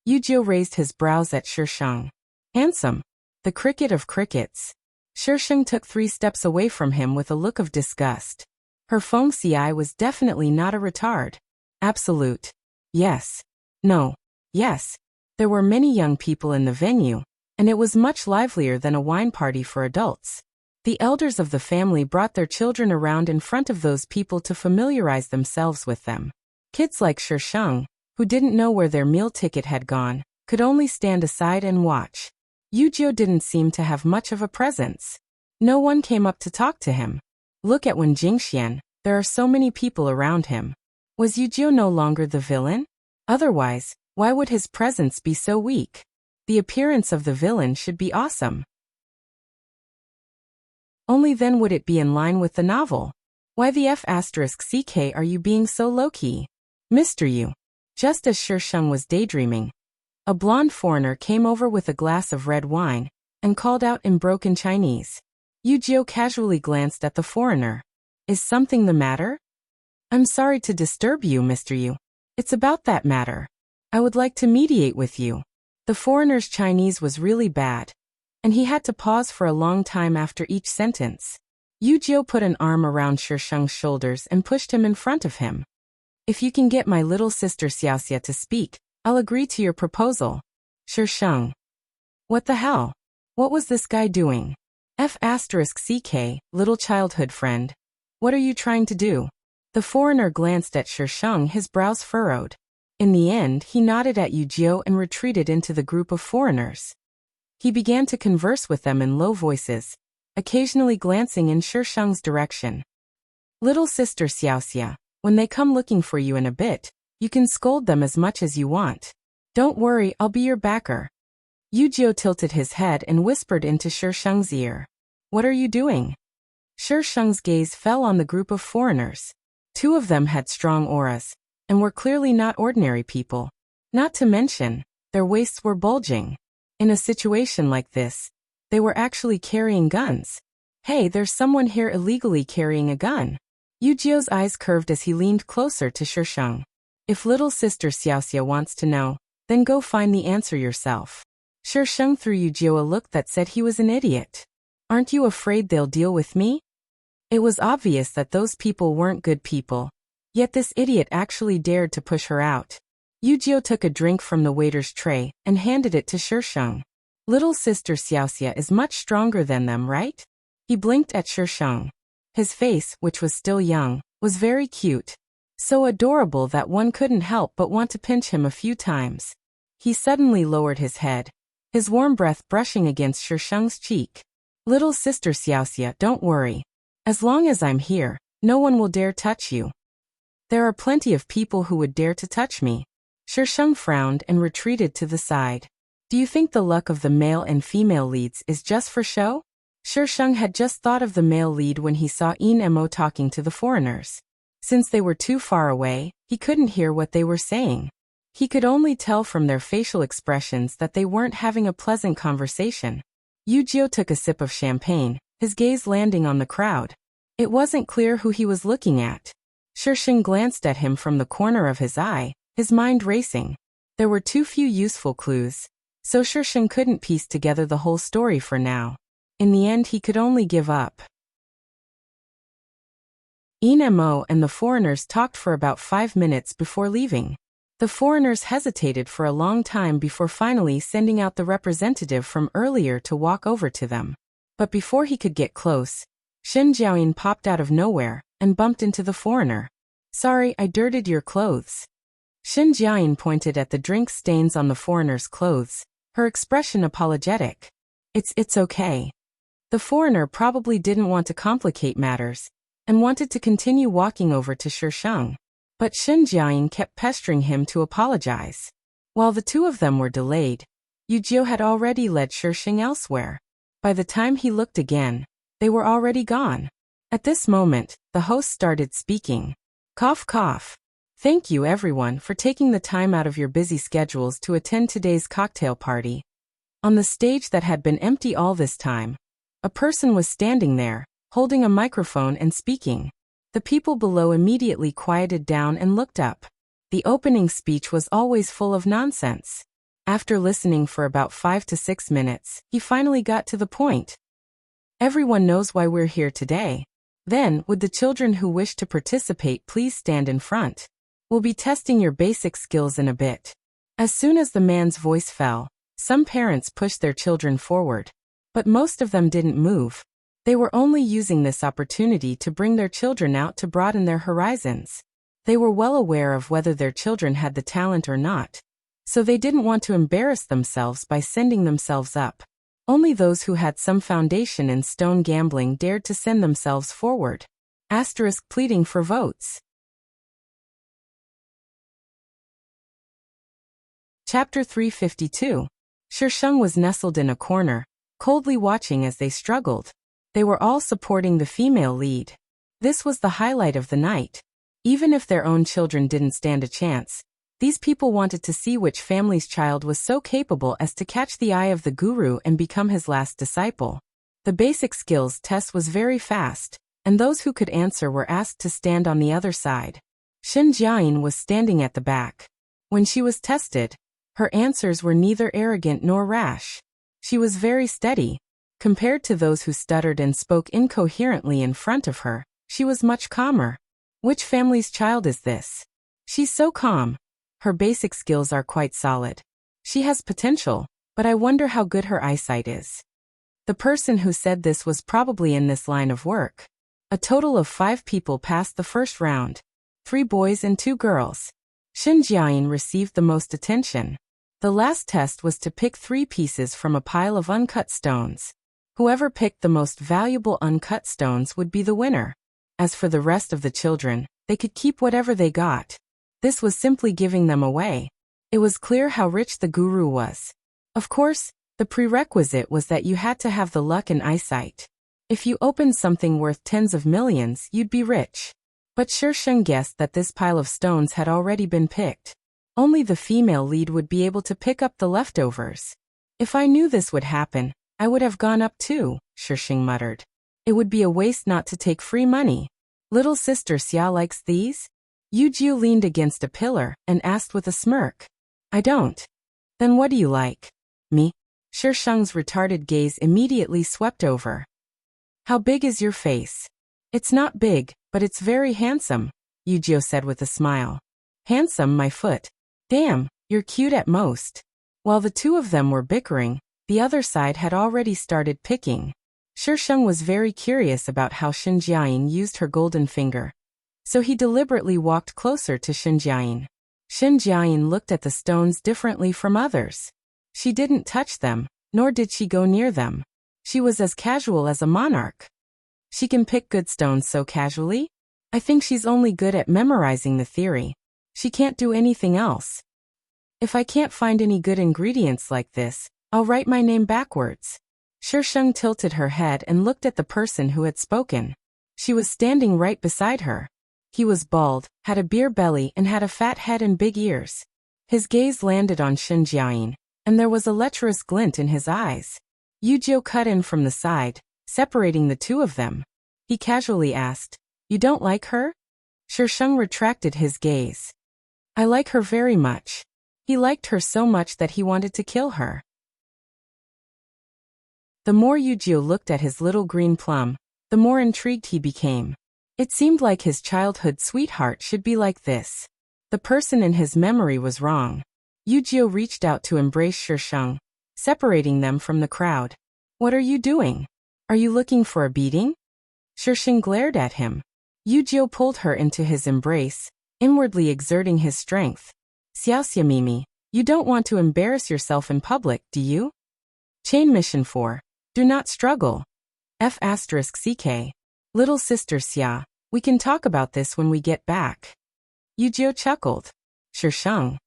Yu Jiu raised his brows at Shisheng. Handsome. The cricket of crickets. Shisheng took 3 steps away from him with a look of disgust. Her Feng Xi was definitely not a retard. Absolute. Yes. No. Yes. There were many young people in the venue, and it was much livelier than a wine party for adults. The elders of the family brought their children around in front of those people to familiarize themselves with them. Kids like Shisheng, who didn't know where their meal ticket had gone, could only stand aside and watch. Yu Jiu didn't seem to have much of a presence. No one came up to talk to him. Look at Wen Jingxian, there are so many people around him. Was Yu Jiu no longer the villain? Otherwise, why would his presence be so weak? The appearance of the villain should be awesome. Only then would it be in line with the novel. Why the F***ck are you being so low-key? Mr. Yu. Just as Shisheng was daydreaming, a blonde foreigner came over with a glass of red wine and called out in broken Chinese. Yu Jiu casually glanced at the foreigner. Is something the matter? I'm sorry to disturb you, Mr. Yu. It's about that matter. I would like to mediate with you. The foreigner's Chinese was really bad, and he had to pause for a long time after each sentence. Yu Jiu put an arm around Shisheng's shoulders and pushed him in front of him. If you can get my little sister Xiaoxia to speak, I'll agree to your proposal. Shisheng. What the hell? What was this guy doing? F***ck, little childhood friend. What are you trying to do? The foreigner glanced at Shisheng, his brows furrowed. In the end, he nodded at Yu Jiu and retreated into the group of foreigners. He began to converse with them in low voices, occasionally glancing in Shishang's direction. Little sister Xiaoxia, when they come looking for you in a bit, you can scold them as much as you want. Don't worry, I'll be your backer. Yujio tilted his head and whispered into Shishang's ear. What are you doing? Shishang's gaze fell on the group of foreigners. 2 of them had strong auras, and were clearly not ordinary people. Not to mention, their waists were bulging. In a situation like this, they were actually carrying guns. Hey, there's someone here illegally carrying a gun. Yujio's eyes curved as he leaned closer to Shishang. If little sister Xiaoxia wants to know, then go find the answer yourself. Shishang threw Yujio a look that said he was an idiot. Aren't you afraid they'll deal with me? It was obvious that those people weren't good people. Yet this idiot actually dared to push her out. Yujio took a drink from the waiter's tray and handed it to Shishang. Little sister Xiaoxia is much stronger than them, right? He blinked at Shishang. His face, which was still young, was very cute. So adorable that one couldn't help but want to pinch him a few times. He suddenly lowered his head, his warm breath brushing against Shishang's cheek. Little sister Xiaoxia, don't worry. As long as I'm here, no one will dare touch you. There are plenty of people who would dare to touch me. Shishang frowned and retreated to the side. Do you think the luck of the male and female leads is just for show? Shishang had just thought of the male lead when he saw Enmo talking to the foreigners. Since they were too far away, he couldn't hear what they were saying. He could only tell from their facial expressions that they weren't having a pleasant conversation. Yujio took a sip of champagne, his gaze landing on the crowd. It wasn't clear who he was looking at. Shishang glanced at him from the corner of his eye, his mind racing. There were too few useful clues, so Shishang couldn't piece together the whole story for now. In the end, he could only give up. Enmo and the foreigners talked for about 5 minutes before leaving. The foreigners hesitated for a long time before finally sending out the representative from earlier to walk over to them. But before he could get close, Shen Jiaoyin popped out of nowhere and bumped into the foreigner. Sorry, I dirtied your clothes. Shen Jiaoyin pointed at the drink stains on the foreigner's clothes, her expression apologetic. It's okay. The foreigner probably didn't want to complicate matters, and wanted to continue walking over to Shishang. But Shen Jiaoyin kept pestering him to apologize. While the 2 of them were delayed, Yujio had already led Shishang elsewhere. By the time he looked again, they were already gone. At this moment, the host started speaking. Cough cough. Thank you everyone for taking the time out of your busy schedules to attend today's cocktail party. On the stage that had been empty all this time, a person was standing there, holding a microphone and speaking. The people below immediately quieted down and looked up. The opening speech was always full of nonsense. After listening for about 5 to 6 minutes, he finally got to the point. Everyone knows why we're here today. Then, would the children who wish to participate please stand in front? We'll be testing your basic skills in a bit. As soon as the man's voice fell, some parents pushed their children forward. But most of them didn't move. They were only using this opportunity to bring their children out to broaden their horizons. They were well aware of whether their children had the talent or not. So they didn't want to embarrass themselves by sending themselves up. Only those who had some foundation in stone gambling dared to send themselves forward. Asterisk pleading for votes. Chapter 352. Shishang was nestled in a corner, coldly watching as they struggled. They were all supporting the female lead. This was the highlight of the night. Even if their own children didn't stand a chance, these people wanted to see which family's child was so capable as to catch the eye of the guru and become his last disciple. The basic skills test was very fast, and those who could answer were asked to stand on the other side. Shen Jiaoyin was standing at the back. When she was tested, her answers were neither arrogant nor rash. She was very steady. Compared to those who stuttered and spoke incoherently in front of her, she was much calmer. Which family's child is this? She's so calm. Her basic skills are quite solid. She has potential, but I wonder how good her eyesight is. The person who said this was probably in this line of work. A total of 5 people passed the first round. 3 boys and 2 girls. Shen Jiaoyin received the most attention. The last test was to pick 3 pieces from a pile of uncut stones. Whoever picked the most valuable uncut stones would be the winner. As for the rest of the children, they could keep whatever they got. This was simply giving them away. It was clear how rich the guru was. Of course, the prerequisite was that you had to have the luck and eyesight. If you opened something worth tens of millions, you'd be rich. But Shisheng guessed that this pile of stones had already been picked. Only the female lead would be able to pick up the leftovers. If I knew this would happen, I would have gone up too, Shisheng muttered. It would be a waste not to take free money. Little sister Xia likes these? Yujiu leaned against a pillar and asked with a smirk. I don't. Then what do you like? Me? Shisheng's retarded gaze immediately swept over. How big is your face? It's not big, but it's very handsome, Yujiu said with a smile. Handsome, my foot. Damn, you're cute at most. While the two of them were bickering, the other side had already started picking. Shisheng was very curious about how Xinjiang used her golden finger. So he deliberately walked closer to Xinjiang. Xinjiang looked at the stones differently from others. She didn't touch them, nor did she go near them. She was as casual as a monarch. She can pick good stones so casually? I think she's only good at memorizing the theory. She can't do anything else. If I can't find any good ingredients like this, I'll write my name backwards. Shisheng tilted her head and looked at the person who had spoken. She was standing right beside her. He was bald, had a beer belly and had a fat head and big ears. His gaze landed on Xinjiang, and there was a lecherous glint in his eyes. Yujiu cut in from the side, separating the two of them. He casually asked, "You don't like her?" Shisheng retracted his gaze. "I like her very much." He liked her so much that he wanted to kill her. The more Yujiu looked at his little green plum, the more intrigued he became. It seemed like his childhood sweetheart should be like this. The person in his memory was wrong. Yujiu reached out to embrace Shisheng, separating them from the crowd. "What are you doing? Are you looking for a beating?" Shisheng glared at him. Yujiu pulled her into his embrace, inwardly exerting his strength. "Xiaoxia Mimi, you don't want to embarrass yourself in public, do you?" Chain Mission 4. Do not struggle. F***CK. Little sister Xia, we can talk about this when we get back. Yujiu chuckled. Shisheng.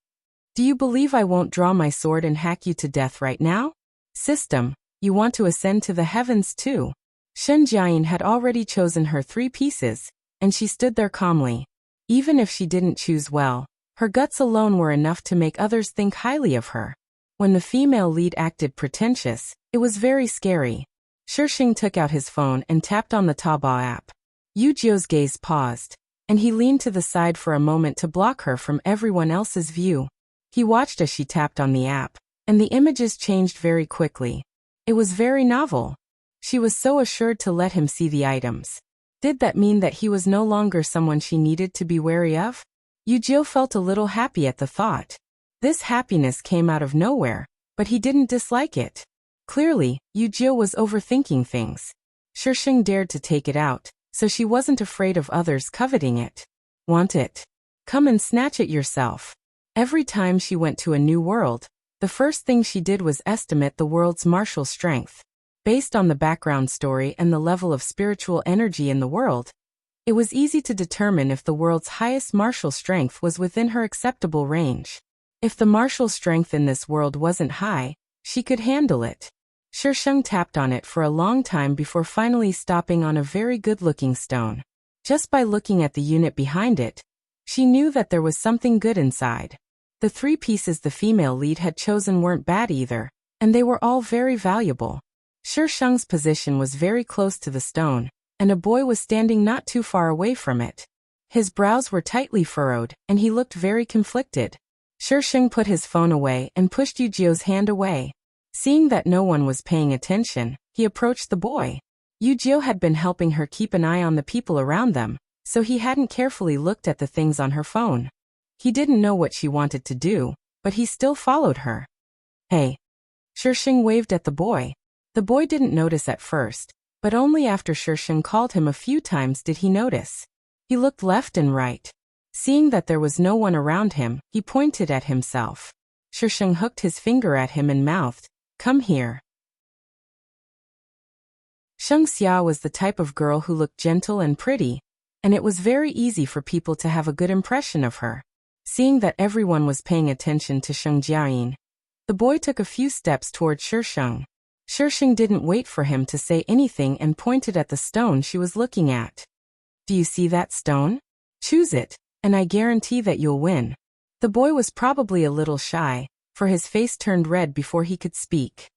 Do you believe I won't draw my sword and hack you to death right now? System, you want to ascend to the heavens too. Xinjiang had already chosen her 3 pieces, and she stood there calmly. Even if she didn't choose well, her guts alone were enough to make others think highly of her. When the female lead acted pretentious, it was very scary. Shisheng took out his phone and tapped on the Taobao app. Yujiu's gaze paused, and he leaned to the side for a moment to block her from everyone else's view. He watched as she tapped on the app, and the images changed very quickly. It was very novel. She was so assured to let him see the items. Did that mean that he was no longer someone she needed to be wary of? Yujiu felt a little happy at the thought. This happiness came out of nowhere, but he didn't dislike it. Clearly, Yujiu was overthinking things. Shisheng dared to take it out, so she wasn't afraid of others coveting it. Want it? Come and snatch it yourself. Every time she went to a new world, the first thing she did was estimate the world's martial strength. Based on the background story and the level of spiritual energy in the world, it was easy to determine if the world's highest martial strength was within her acceptable range. If the martial strength in this world wasn't high, she could handle it. Shisheng tapped on it for a long time before finally stopping on a very good-looking stone. Just by looking at the unit behind it, she knew that there was something good inside. The 3 pieces the female lead had chosen weren't bad either, and they were all very valuable. Shisheng's position was very close to the stone, and a boy was standing not too far away from it. His brows were tightly furrowed, and he looked very conflicted. Shisheng put his phone away and pushed Yujiu's hand away. Seeing that no one was paying attention, he approached the boy. Yujiu had been helping her keep an eye on the people around them, so he hadn't carefully looked at the things on her phone. He didn't know what she wanted to do, but he still followed her. "Hey." Shisheng waved at the boy. The boy didn't notice at first, but only after Shisheng called him a few times did he notice. He looked left and right. Seeing that there was no one around him, he pointed at himself. Shisheng hooked his finger at him and mouthed, "Come here." Sheng Xia was the type of girl who looked gentle and pretty, and it was very easy for people to have a good impression of her. Seeing that everyone was paying attention to Sheng Jiayin, the boy took a few steps toward Shisheng. Shisheng didn't wait for him to say anything and pointed at the stone she was looking at. "Do you see that stone? Choose it, and I guarantee that you'll win." The boy was probably a little shy, for his face turned red before he could speak.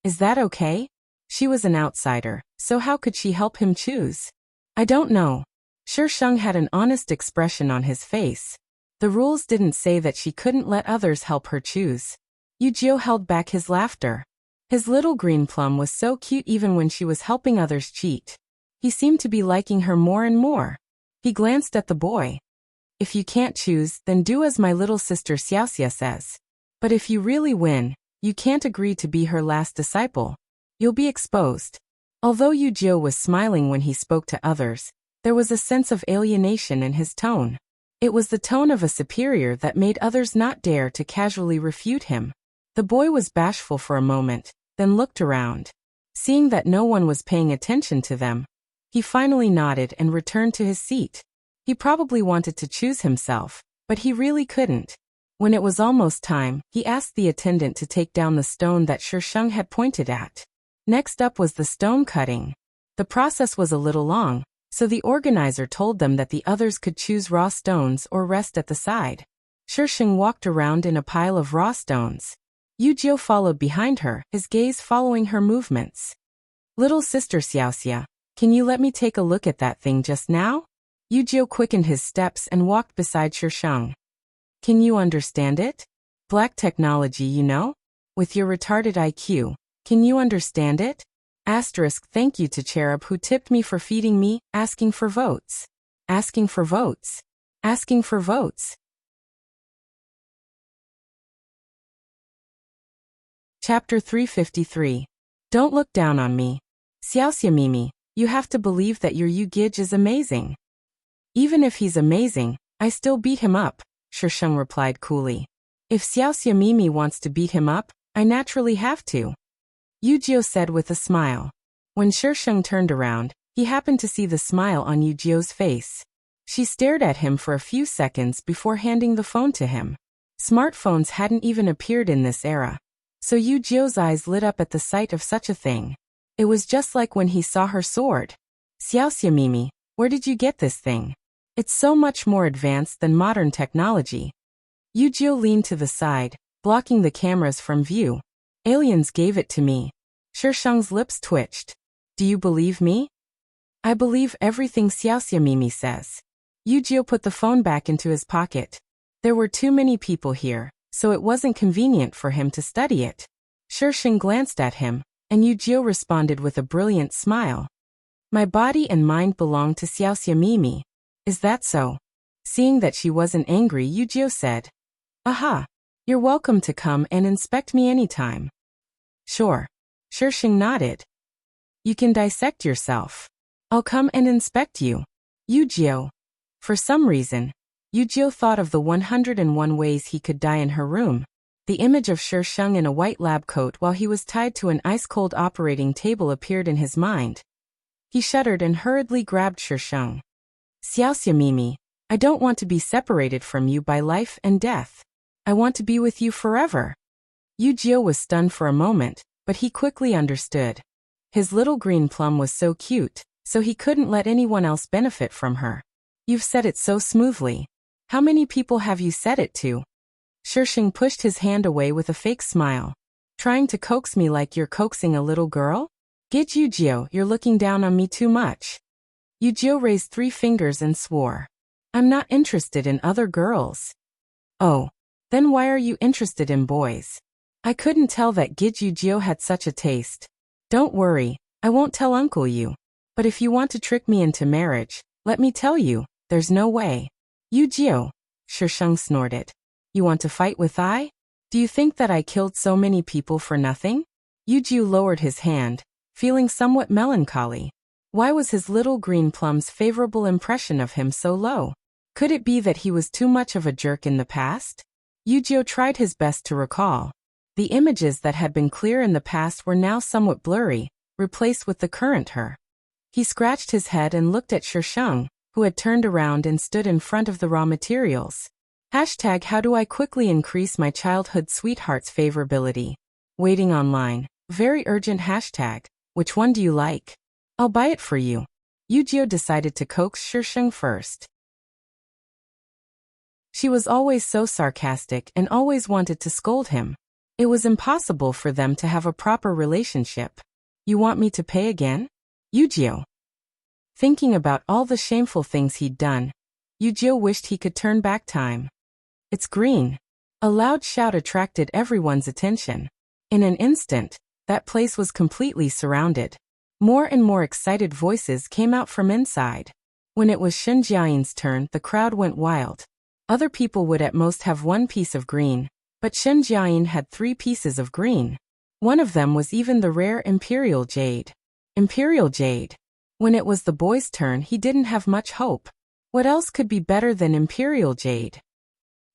"Is that okay?" She was an outsider, so how could she help him choose? "I don't know." Shisheng had an honest expression on his face. The rules didn't say that she couldn't let others help her choose. Yu Jiu held back his laughter. His little green plum was so cute even when she was helping others cheat. He seemed to be liking her more and more. He glanced at the boy. "If you can't choose, then do as my little sister Xiaoxia says. But if you really win, you can't agree to be her last disciple. You'll be exposed." Although Yu Jiu was smiling when he spoke to others, there was a sense of alienation in his tone. It was the tone of a superior that made others not dare to casually refute him. The boy was bashful for a moment, then looked around. Seeing that no one was paying attention to them, he finally nodded and returned to his seat. He probably wanted to choose himself, but he really couldn't. When it was almost time, he asked the attendant to take down the stone that Shisheng had pointed at. Next up was the stone cutting. The process was a little long, so the organizer told them that the others could choose raw stones or rest at the side. Shisheng walked around in a pile of raw stones. Yu Jiu followed behind her, his gaze following her movements. "Little sister Xiaoxia, can you let me take a look at that thing just now?" Yu Jiu quickened his steps and walked beside Shisheng. "Can you understand it? Black technology, you know? With your retarded IQ. Can you understand it? Asterisk thank you to Cherub who tipped me for feeding me, asking for votes. Asking for votes. Asking for votes." Chapter 353. Don't look down on me. Xiaoxia Mimi, you have to believe that your Yu Gij is amazing. "Even if he's amazing, I still beat him up," Shisheng replied coolly. "If Xiaoxia Mimi wants to beat him up, I naturally have to," Yu Jiu said with a smile. When Shisheng turned around, he happened to see the smile on Yu Jiu's face. She stared at him for a few seconds before handing the phone to him. Smartphones hadn't even appeared in this era, so Yu Jiu's eyes lit up at the sight of such a thing. It was just like when he saw her sword. "Xiaoxia Mimi, where did you get this thing? It's so much more advanced than modern technology." Yu Jiu leaned to the side, blocking the cameras from view. "Aliens gave it to me." Shisheng's lips twitched. "Do you believe me?" "I believe everything Xiaoxia Mimi says." Yu Jiu put the phone back into his pocket. There were too many people here, so it wasn't convenient for him to study it. Shisheng glanced at him, and Yu Jiu responded with a brilliant smile. "My body and mind belong to Xiaoxia Mimi. Is that so?" Seeing that she wasn't angry, Yu Jiu said, "Aha. You're welcome to come and inspect me anytime." "Sure." Shisheng nodded. "You can dissect yourself. I'll come and inspect you." Yu Jiu. For some reason, Yu Jiu thought of the 101 ways he could die in her room. The image of Shisheng in a white lab coat while he was tied to an ice-cold operating table appeared in his mind. He shuddered and hurriedly grabbed Shisheng. "Xiaoxia Mimi, I don't want to be separated from you by life and death. I want to be with you forever." Yu Jiu was stunned for a moment, but he quickly understood. His little green plum was so cute, so he couldn't let anyone else benefit from her. "You've said it so smoothly. How many people have you said it to?" Shisheng pushed his hand away with a fake smile. "Trying to coax me like you're coaxing a little girl? Git Yu Jiu, you're looking down on me too much." Yu Jiu raised 3 fingers and swore. "I'm not interested in other girls." "Oh. Then why are you interested in boys?" "I couldn't tell that Gid Yu Jiu had such a taste." "Don't worry, I won't tell Uncle Yu. But if you want to trick me into marriage, let me tell you, there's no way." "Yu Jiu," Shisheng snorted. "You want to fight with I? Do you think that I killed so many people for nothing?" Yu Jiu lowered his hand, feeling somewhat melancholy. Why was his little green plum's favorable impression of him so low? Could it be that he was too much of a jerk in the past? Yujio tried his best to recall. The images that had been clear in the past were now somewhat blurry, replaced with the current her. He scratched his head and looked at Shisheng, who had turned around and stood in front of the raw materials. Hashtag how do I quickly increase my childhood sweetheart's favorability? Waiting online. Very urgent hashtag. Which one do you like? I'll buy it for you. Yujio decided to coax Shisheng first. She was always so sarcastic and always wanted to scold him. It was impossible for them to have a proper relationship. You want me to pay again? Yujio. Thinking about all the shameful things he'd done, Yujio wished he could turn back time. It's green. A loud shout attracted everyone's attention. In an instant, that place was completely surrounded. More and more excited voices came out from inside. When it was Shen Jiayin's turn, the crowd went wild. Other people would at most have one piece of green, but Shen Jiayin had 3 pieces of green. One of them was even the rare Imperial Jade. Imperial Jade. When it was the boy's turn, he didn't have much hope. What else could be better than Imperial Jade?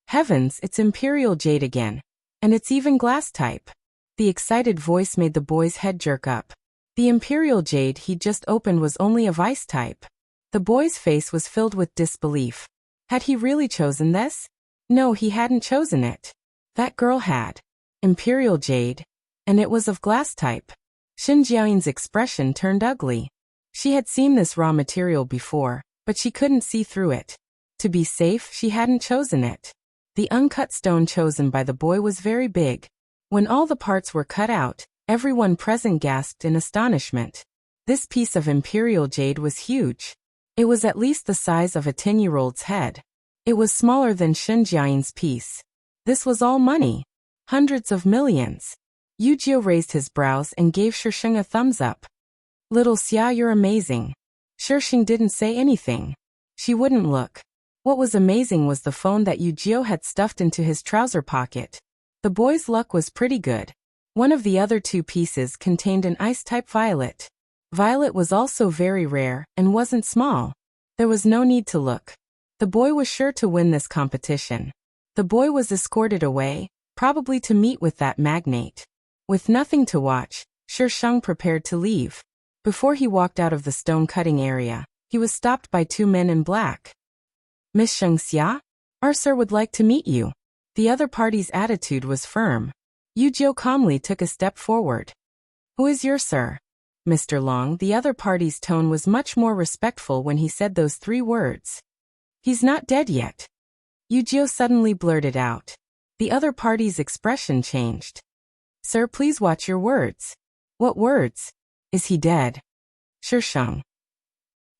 Heavens, it's Imperial Jade again. And it's even glass type. The excited voice made the boy's head jerk up. The Imperial Jade he'd just opened was only of ice type. The boy's face was filled with disbelief. Had he really chosen this? No, he hadn't chosen it. That girl had. Imperial Jade. And it was of glass type. Shen Jiayin's expression turned ugly. She had seen this raw material before, but she couldn't see through it. To be safe, she hadn't chosen it. The uncut stone chosen by the boy was very big. When all the parts were cut out, everyone present gasped in astonishment. This piece of Imperial Jade was huge. It was at least the size of a 10-year-old's head. It was smaller than Shen Jiayin's piece. This was all money. Hundreds of millions. Yujio raised his brows and gave Shisheng a thumbs up. Little Xia, you're amazing. Shisheng didn't say anything. She wouldn't look. What was amazing was the phone that Yujio had stuffed into his trouser pocket. The boy's luck was pretty good. One of the other 2 pieces contained an ice-type violet. Violet was also very rare and wasn't small. There was no need to look. The boy was sure to win this competition. The boy was escorted away, probably to meet with that magnate. With nothing to watch, Shisheng prepared to leave. Before he walked out of the stone-cutting area, he was stopped by 2 men in black. Miss Sheng Xia? Our sir would like to meet you. The other party's attitude was firm. Yujio calmly took a step forward. Who is your sir? Mr. Long. The other party's tone was much more respectful when he said those 3 words. He's not dead yet. Yujio suddenly blurted out. The other party's expression changed. Sir, please watch your words. What words? Is he dead? Shisheng.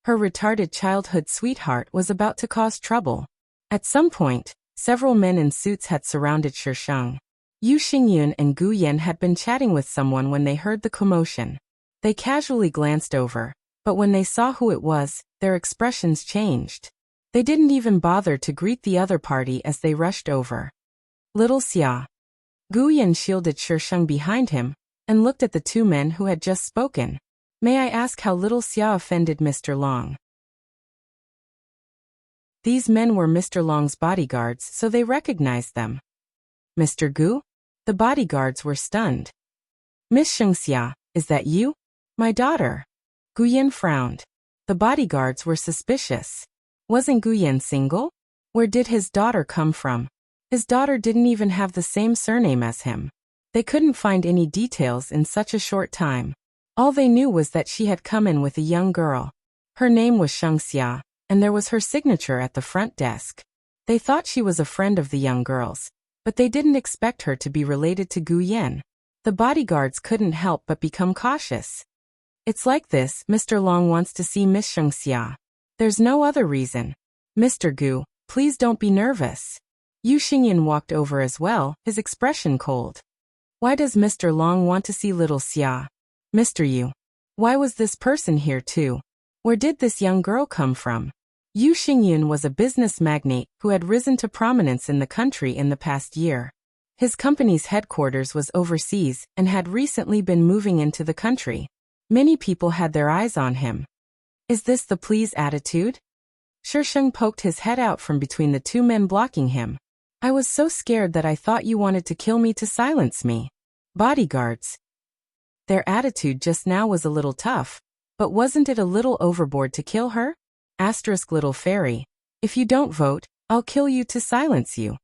Her retarded childhood sweetheart was about to cause trouble. At some point, several men in suits had surrounded Shisheng. Yu Xingyun and Gu Yan had been chatting with someone when they heard the commotion. They casually glanced over, but when they saw who it was, their expressions changed. They didn't even bother to greet the other party as they rushed over. Little Xia. Gu Yan shielded Shisheng behind him and looked at the 2 men who had just spoken. May I ask how little Xia offended Mr. Long? These men were Mr. Long's bodyguards, so they recognized them. Mr. Gu? The bodyguards were stunned. Miss Sheng Xia, is that you? My daughter. Gu Yan frowned. The bodyguards were suspicious. Wasn't Gu Yan single? Where did his daughter come from? His daughter didn't even have the same surname as him. They couldn't find any details in such a short time. All they knew was that she had come in with a young girl. Her name was Sheng Xia, and there was her signature at the front desk. They thought she was a friend of the young girl's, but they didn't expect her to be related to Gu Yan. The bodyguards couldn't help but become cautious. It's like this, Mr. Long wants to see Miss Sheng Xia. There's no other reason. Mr. Gu, please don't be nervous. Yu Xingyan walked over as well, his expression cold. Why does Mr. Long want to see little Xia? Mr. Yu. Why was this person here too? Where did this young girl come from? Yu Xingyun was a business magnate who had risen to prominence in the country in the past year. His company's headquarters was overseas and had recently been moving into the country. Many people had their eyes on him. Is this the please attitude? Shisheng poked his head out from between the 2 men blocking him. I was so scared that I thought you wanted to kill me to silence me. Bodyguards. Their attitude just now was a little tough, but wasn't it a little overboard to kill her? Asterisk little fairy. If you don't vote, I'll kill you to silence you.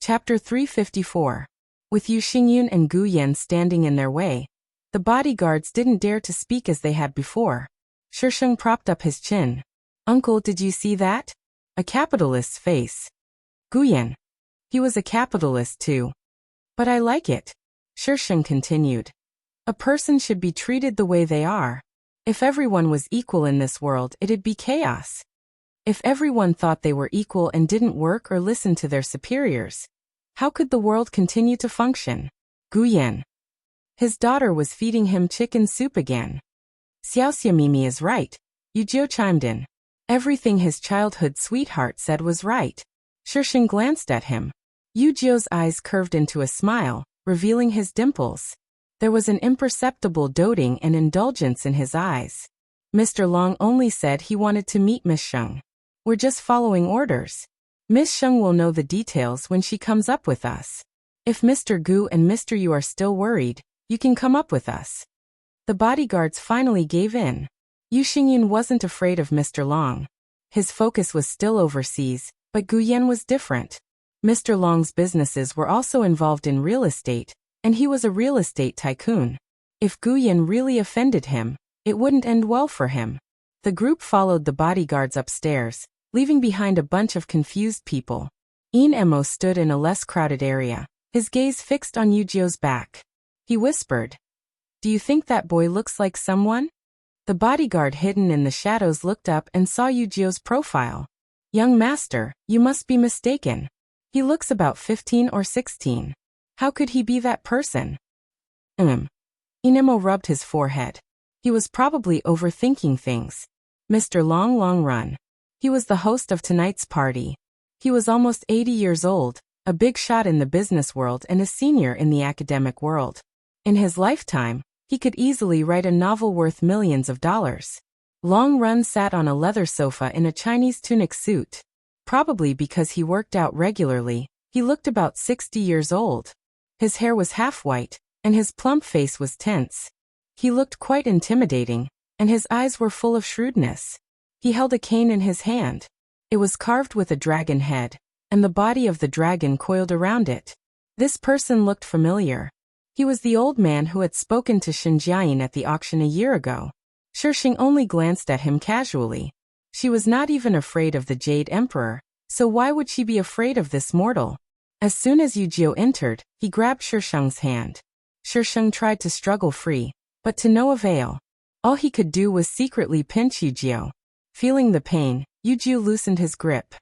Chapter 354. With Yu Xingyun and Gu Yan standing in their way, the bodyguards didn't dare to speak as they had before. Shisheng propped up his chin. Uncle, did you see that? A capitalist's face. Gu Yan. He was a capitalist too. But I like it. Shisheng continued. A person should be treated the way they are. If everyone was equal in this world, it'd be chaos. If everyone thought they were equal and didn't work or listen to their superiors, how could the world continue to function? Gu Yan. His daughter was feeding him chicken soup again. Xiaoxia Mimi is right. Yu Jiu chimed in. Everything his childhood sweetheart said was right. Shisheng glanced at him. Yu Jiu's eyes curved into a smile, revealing his dimples. There was an imperceptible doting and indulgence in his eyes. Mr. Long only said he wanted to meet Miss Sheng. We're just following orders. Miss Sheng will know the details when she comes up with us. If Mr. Gu and Mr. Yu are still worried, you can come up with us. The bodyguards finally gave in. Yu Xingyun wasn't afraid of Mr. Long. His focus was still overseas, but Gu Yan was different. Mr. Long's businesses were also involved in real estate, and he was a real estate tycoon. If Gu Yan really offended him, it wouldn't end well for him. The group followed the bodyguards upstairs, leaving behind a bunch of confused people. Yin Emo stood in a less crowded area, his gaze fixed on Yu Jiu's back. He whispered, Do you think that boy looks like someone? The bodyguard hidden in the shadows looked up and saw Yu Jiu's profile. Young master, you must be mistaken. He looks about 15 or 16. How could he be that person? Inemo rubbed his forehead. He was probably overthinking things. Mr. Long Run. He was the host of tonight's party. He was almost 80 years old, a big shot in the business world and a senior in the academic world. In his lifetime, he could easily write a novel worth millions of dollars. Long Run sat on a leather sofa in a Chinese tunic suit. Probably because he worked out regularly, he looked about 60 years old. His hair was half white, and his plump face was tense. He looked quite intimidating, and his eyes were full of shrewdness. He held a cane in his hand. It was carved with a dragon head, and the body of the dragon coiled around it. This person looked familiar. He was the old man who had spoken to Shinjiayin at the auction a year ago. Shisheng only glanced at him casually. She was not even afraid of the Jade Emperor, so why would she be afraid of this mortal? As soon as Yu Jiu entered, he grabbed Shisheng's hand. Shisheng tried to struggle free, but to no avail. All he could do was secretly pinch Yu Jiu. Feeling the pain, Yu Jiu loosened his grip.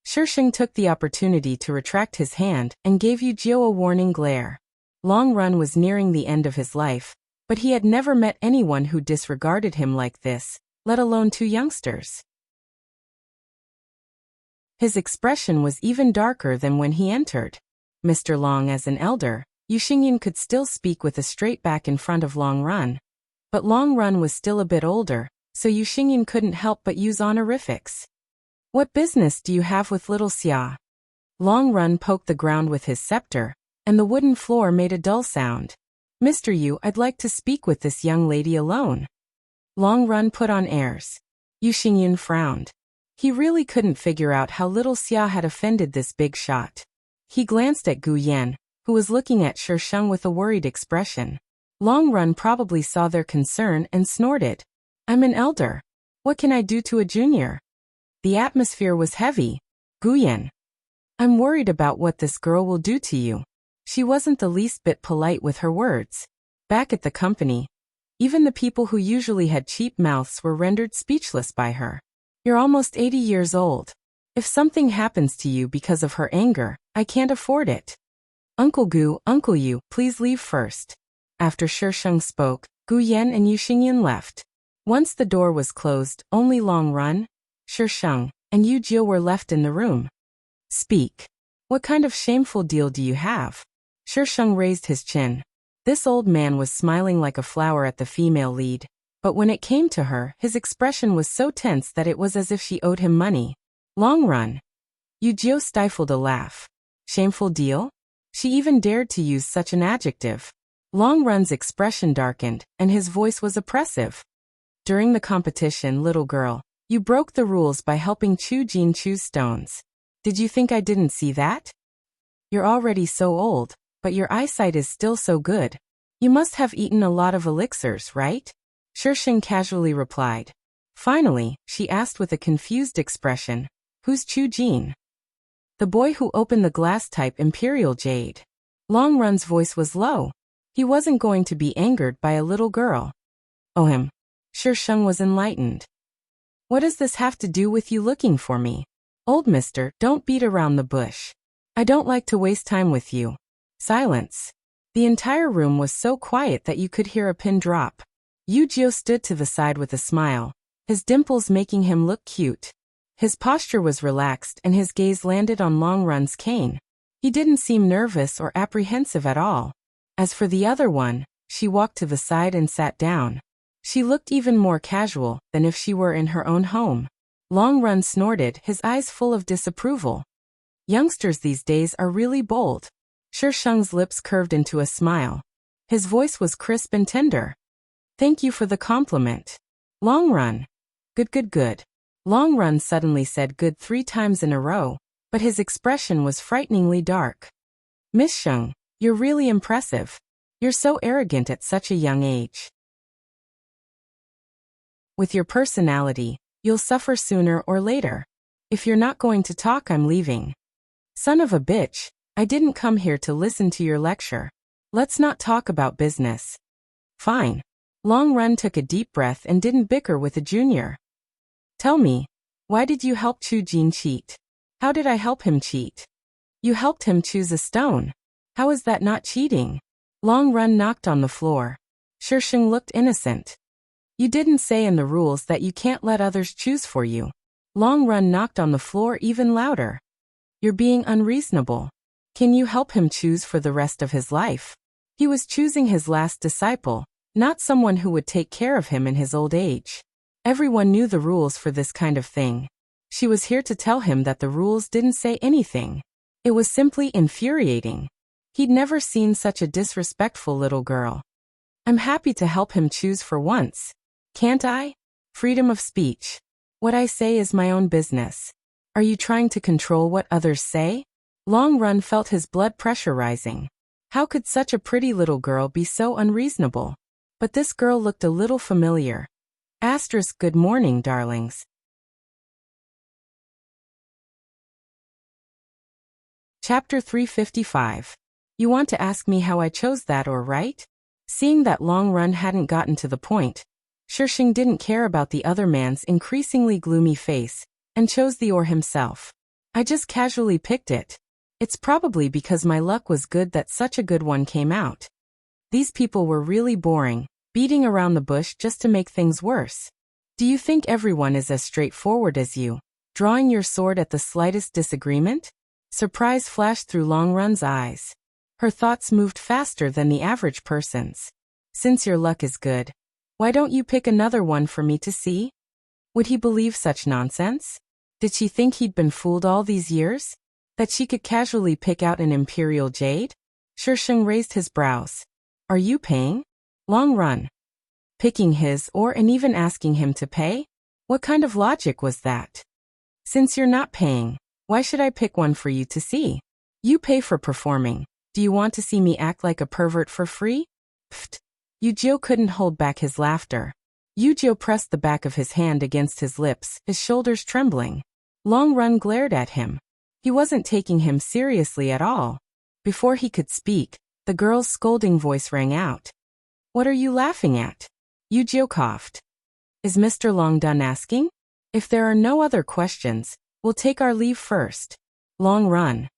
Shisheng took the opportunity to retract his hand and gave Yu Jiu a warning glare. Long Run was nearing the end of his life, but he had never met anyone who disregarded him like this, let alone two youngsters. His expression was even darker than when he entered. Mr. Long as an elder, Yu Xingyun could still speak with a straight back in front of Long Run. But Long Run was still a bit older, so Yu Xingyun couldn't help but use honorifics. What business do you have with little Xia? Long Run poked the ground with his scepter, and the wooden floor made a dull sound. Mr. Yu, I'd like to speak with this young lady alone. Long Run put on airs. Yu Xingyun frowned. He really couldn't figure out how little Xia had offended this big shot. He glanced at Gu Yan, who was looking at Shisheng with a worried expression. Long Run probably saw their concern and snorted. I'm an elder. What can I do to a junior? The atmosphere was heavy. Gu Yan. I'm worried about what this girl will do to you. She wasn't the least bit polite with her words. Back at the company, even the people who usually had cheap mouths were rendered speechless by her. You're almost 80 years old. If something happens to you because of her anger, I can't afford it. Uncle Gu, Uncle Yu, please leave first. After Shisheng spoke, Gu Yan and Yu Xingyun left. Once the door was closed, only Long Run, Shisheng, and Yu Jiu were left in the room. Speak. What kind of shameful deal do you have? Shisheng raised his chin. This old man was smiling like a flower at the female lead. But when it came to her, his expression was so tense that it was as if she owed him money. Long run. Yu stifled a laugh. Shameful deal? She even dared to use such an adjective. Long run's expression darkened, and his voice was oppressive. During the competition, little girl, you broke the rules by helping Chu-jin choose stones. Did you think I didn't see that? You're already so old, but your eyesight is still so good. You must have eaten a lot of elixirs, right? Shisheng casually replied. Finally, she asked with a confused expression, who's Chu-jin? The boy who opened the glass-type Imperial Jade. Long run's voice was low. He wasn't going to be angered by a little girl. Oh him. Shisheng was enlightened. What does this have to do with you looking for me? Old mister, don't beat around the bush. I don't like to waste time with you. Silence. The entire room was so quiet that you could hear a pin drop. Yu stood to the side with a smile, his dimples making him look cute. His posture was relaxed and his gaze landed on Long Run's cane. He didn't seem nervous or apprehensive at all. As for the other one, she walked to the side and sat down. She looked even more casual than if she were in her own home. Long Run snorted, his eyes full of disapproval. Youngsters these days are really bold. Shisheng's lips curved into a smile. His voice was crisp and tender. Thank you for the compliment. Long Run. Good. Long Run suddenly said good 3 times in a row, but his expression was frighteningly dark. Miss Sheng, you're really impressive. You're so arrogant at such a young age. With your personality, you'll suffer sooner or later. If you're not going to talk, I'm leaving. Son of a bitch, I didn't come here to listen to your lecture. Let's not talk about business. Fine. Long Run took a deep breath and didn't bicker with a junior. Tell me, why did you help Chu-jin cheat? How did I help him cheat? You helped him choose a stone. How is that not cheating? Long Run knocked on the floor. Shisheng looked innocent. You didn't say in the rules that you can't let others choose for you. Long Run knocked on the floor even louder. You're being unreasonable. Can you help him choose for the rest of his life? He was choosing his last disciple, not someone who would take care of him in his old age. Everyone knew the rules for this kind of thing. She was here to tell him that the rules didn't say anything. It was simply infuriating. He'd never seen such a disrespectful little girl. I'm happy to help him choose for once. Can't I? Freedom of speech. What I say is my own business. Are you trying to control what others say? Long Run felt his blood pressure rising. How could such a pretty little girl be so unreasonable? But this girl looked a little familiar. Good morning, darlings. Chapter 355. You want to ask me how I chose that or right? Seeing that Long Run hadn't gotten to the point, Shisheng didn't care about the other man's increasingly gloomy face, and chose the or himself. I just casually picked it. It's probably because my luck was good that such a good one came out. These people were really boring, beating around the bush just to make things worse. Do you think everyone is as straightforward as you, drawing your sword at the slightest disagreement? Surprise flashed through Long Run's eyes. Her thoughts moved faster than the average person's. Since your luck is good, why don't you pick another one for me to see? Would he believe such nonsense? Did she think he'd been fooled all these years? That she could casually pick out an Imperial Jade? Shisheng raised his brows. Are you paying? Long Run. Picking his or and even asking him to pay? What kind of logic was that? Since you're not paying, why should I pick one for you to see? You pay for performing. Do you want to see me act like a pervert for free? Pfft. Yu couldn't hold back his laughter. Yu pressed the back of his hand against his lips, his shoulders trembling. Long Run glared at him. He wasn't taking him seriously at all. Before he could speak, the girl's scolding voice rang out. What are you laughing at? Yu coughed. Is Mr. Long done asking? If there are no other questions, we'll take our leave first. Long Run.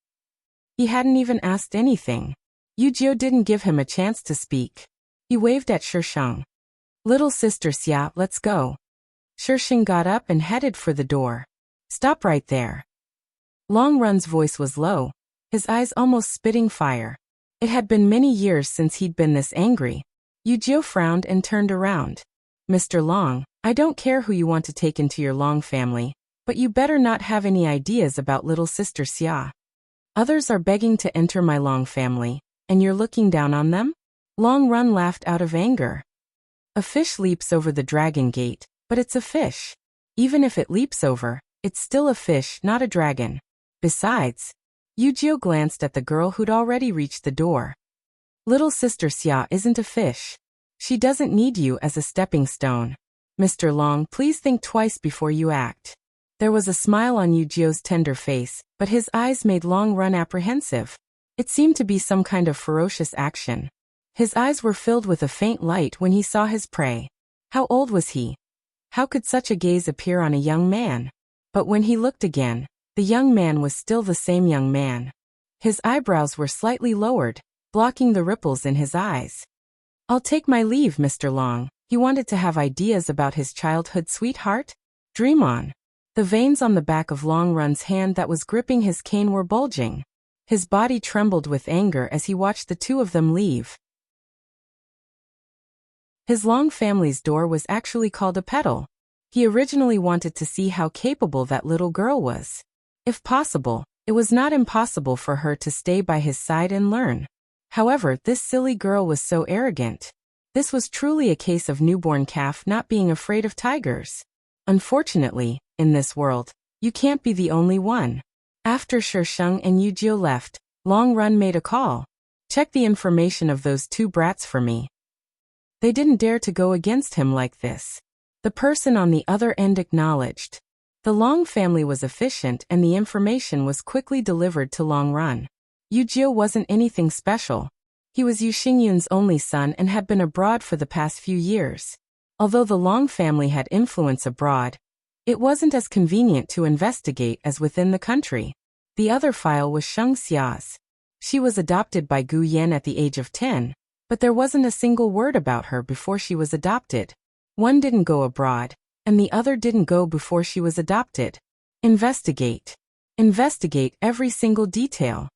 He hadn't even asked anything. Yu didn't give him a chance to speak. He waved at Shisheng. Little sister Xia, let's go. Shisheng got up and headed for the door. Stop right there. Long Run's voice was low, his eyes almost spitting fire. It had been many years since he'd been this angry. Yu frowned and turned around. Mr. Long, I don't care who you want to take into your Long family, but you better not have any ideas about little sister Xia. Others are begging to enter my Long family, and you're looking down on them? Long Run laughed out of anger. A fish leaps over the dragon gate, but it's a fish. Even if it leaps over, it's still a fish, not a dragon. Besides, Yujio glanced at the girl who'd already reached the door. Little sister Xia isn't a fish. She doesn't need you as a stepping stone. Mr. Long, please think twice before you act. There was a smile on Yujio's tender face, but his eyes made Long Run apprehensive. It seemed to be some kind of ferocious action. His eyes were filled with a faint light when he saw his prey. How old was he? How could such a gaze appear on a young man? But when he looked again, the young man was still the same young man. His eyebrows were slightly lowered, blocking the ripples in his eyes. I'll take my leave, Mr. Long. He wanted to have ideas about his childhood sweetheart? Dream on. The veins on the back of Long Run's hand that was gripping his cane were bulging. His body trembled with anger as he watched the two of them leave. His Long family's door was actually called a petal. He originally wanted to see how capable that little girl was. If possible, it was not impossible for her to stay by his side and learn. However, this silly girl was so arrogant. This was truly a case of newborn calf not being afraid of tigers. Unfortunately, in this world, you can't be the only one. After Shisheng and Yujio left, Long Run made a call. Check the information of those two brats for me. They didn't dare to go against him like this. The person on the other end acknowledged. The Long family was efficient and the information was quickly delivered to Long Run. Yujio wasn't anything special. He was Yu Xingyun's only son and had been abroad for the past few years. Although the Long family had influence abroad, it wasn't as convenient to investigate as within the country. The other file was Sheng Xia's. She was adopted by Gu Yan at the age of 10, but there wasn't a single word about her before she was adopted. One didn't go abroad, and the other didn't go before she was adopted. Investigate. Investigate every single detail.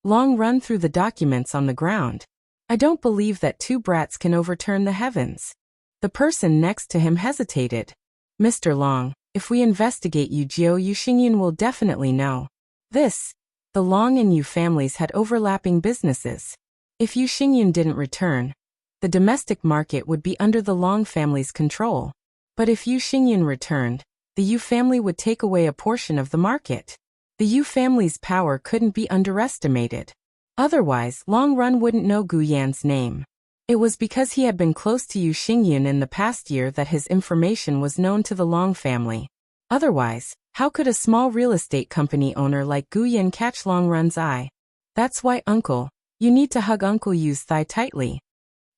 Long Run through the documents on the ground. I don't believe that two brats can overturn the heavens. The person next to him hesitated. Mr. Long, if we investigate Yujio, Yu Xingyun will definitely know. The Long and Yu families had overlapping businesses. If Yu Xingyun didn't return, the domestic market would be under the Long family's control. But if Yu Xingyun returned, the Yu family would take away a portion of the market. The Yu family's power couldn't be underestimated. Otherwise, Long Run wouldn't know Gu Yan's name. It was because he had been close to Yu Xingyun in the past year that his information was known to the Long family. Otherwise, how could a small real estate company owner like Gu Yan catch Long Run's eye? That's why, Uncle, you need to hug Uncle Yu's thigh tightly.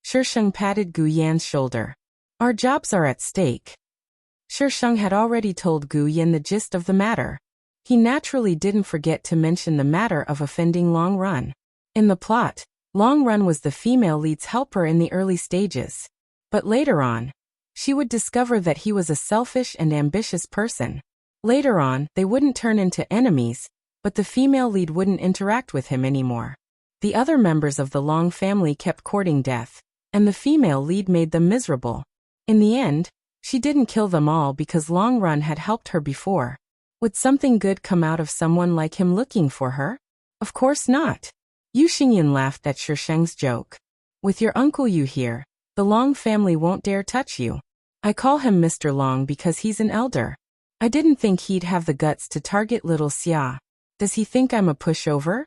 Shisheng patted Gu Yan's shoulder. Our jobs are at stake. Shisheng had already told Gu Yan the gist of the matter. He naturally didn't forget to mention the matter of offending Long Run. In the plot, Long Run was the female lead's helper in the early stages. But later on, she would discover that he was a selfish and ambitious person. Later on, they wouldn't turn into enemies, but the female lead wouldn't interact with him anymore. The other members of the Long family kept courting death, and the female lead made them miserable. In the end, she didn't kill them all because Long Run had helped her before. Would something good come out of someone like him looking for her? Of course not. Yu Xingyun laughed at Shisheng's joke. With your Uncle Yu here, the Long family won't dare touch you. I call him Mr. Long because he's an elder. I didn't think he'd have the guts to target little Xia. Does he think I'm a pushover?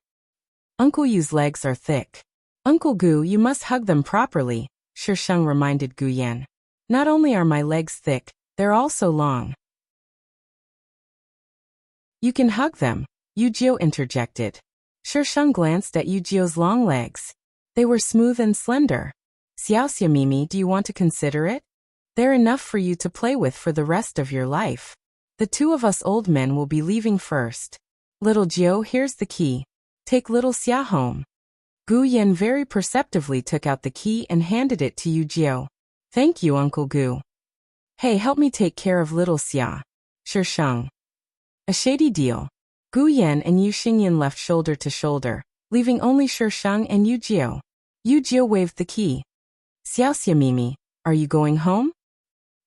Uncle Yu's legs are thick. Uncle Gu, you must hug them properly, Shisheng reminded Gu Yan. Not only are my legs thick, they're also long. You can hug them, Yujio interjected. Shisheng glanced at Yujio's long legs. They were smooth and slender. Xiaoxia Mimi, do you want to consider it? They're enough for you to play with for the rest of your life. The two of us old men will be leaving first. Little Jiu, here's the key. Take little Xia home. Gu Yan very perceptively took out the key and handed it to Yujio. Thank you, Uncle Gu. Hey, help me take care of little Xia. Shisheng. A shady deal. Gu Yan and Yu Xingyun left shoulder to shoulder, leaving only Shisheng and Yujio. Yujio waved the key. Xiaoxia Mimi, are you going home?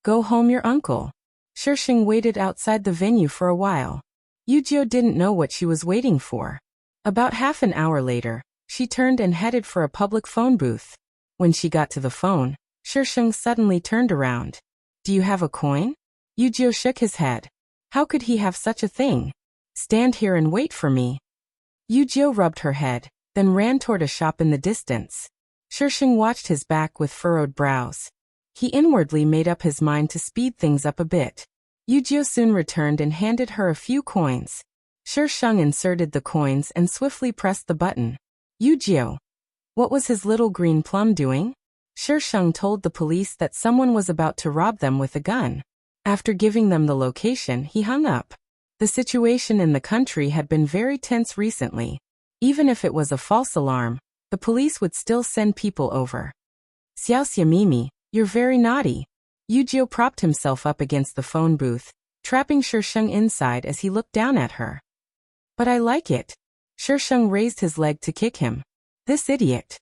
Go home, your uncle. Shisheng waited outside the venue for a while. Yujio didn't know what she was waiting for. About half an hour later, she turned and headed for a public phone booth. When she got to the phone, Shisheng suddenly turned around. Do you have a coin? Yujio shook his head. How could he have such a thing? Stand here and wait for me. Yujio rubbed her head, then ran toward a shop in the distance. Shisheng watched his back with furrowed brows. He inwardly made up his mind to speed things up a bit. Yujio soon returned and handed her a few coins. Shisheng inserted the coins and swiftly pressed the button. Yujio. What was his little green plum doing? Shisheng told the police that someone was about to rob them with a gun. After giving them the location, he hung up. The situation in the country had been very tense recently. Even if it was a false alarm, the police would still send people over. Xiaoxia Mimi, you're very naughty. Yujio propped himself up against the phone booth, trapping Shisheng inside as he looked down at her. But I like it. Shisheng raised his leg to kick him. This idiot.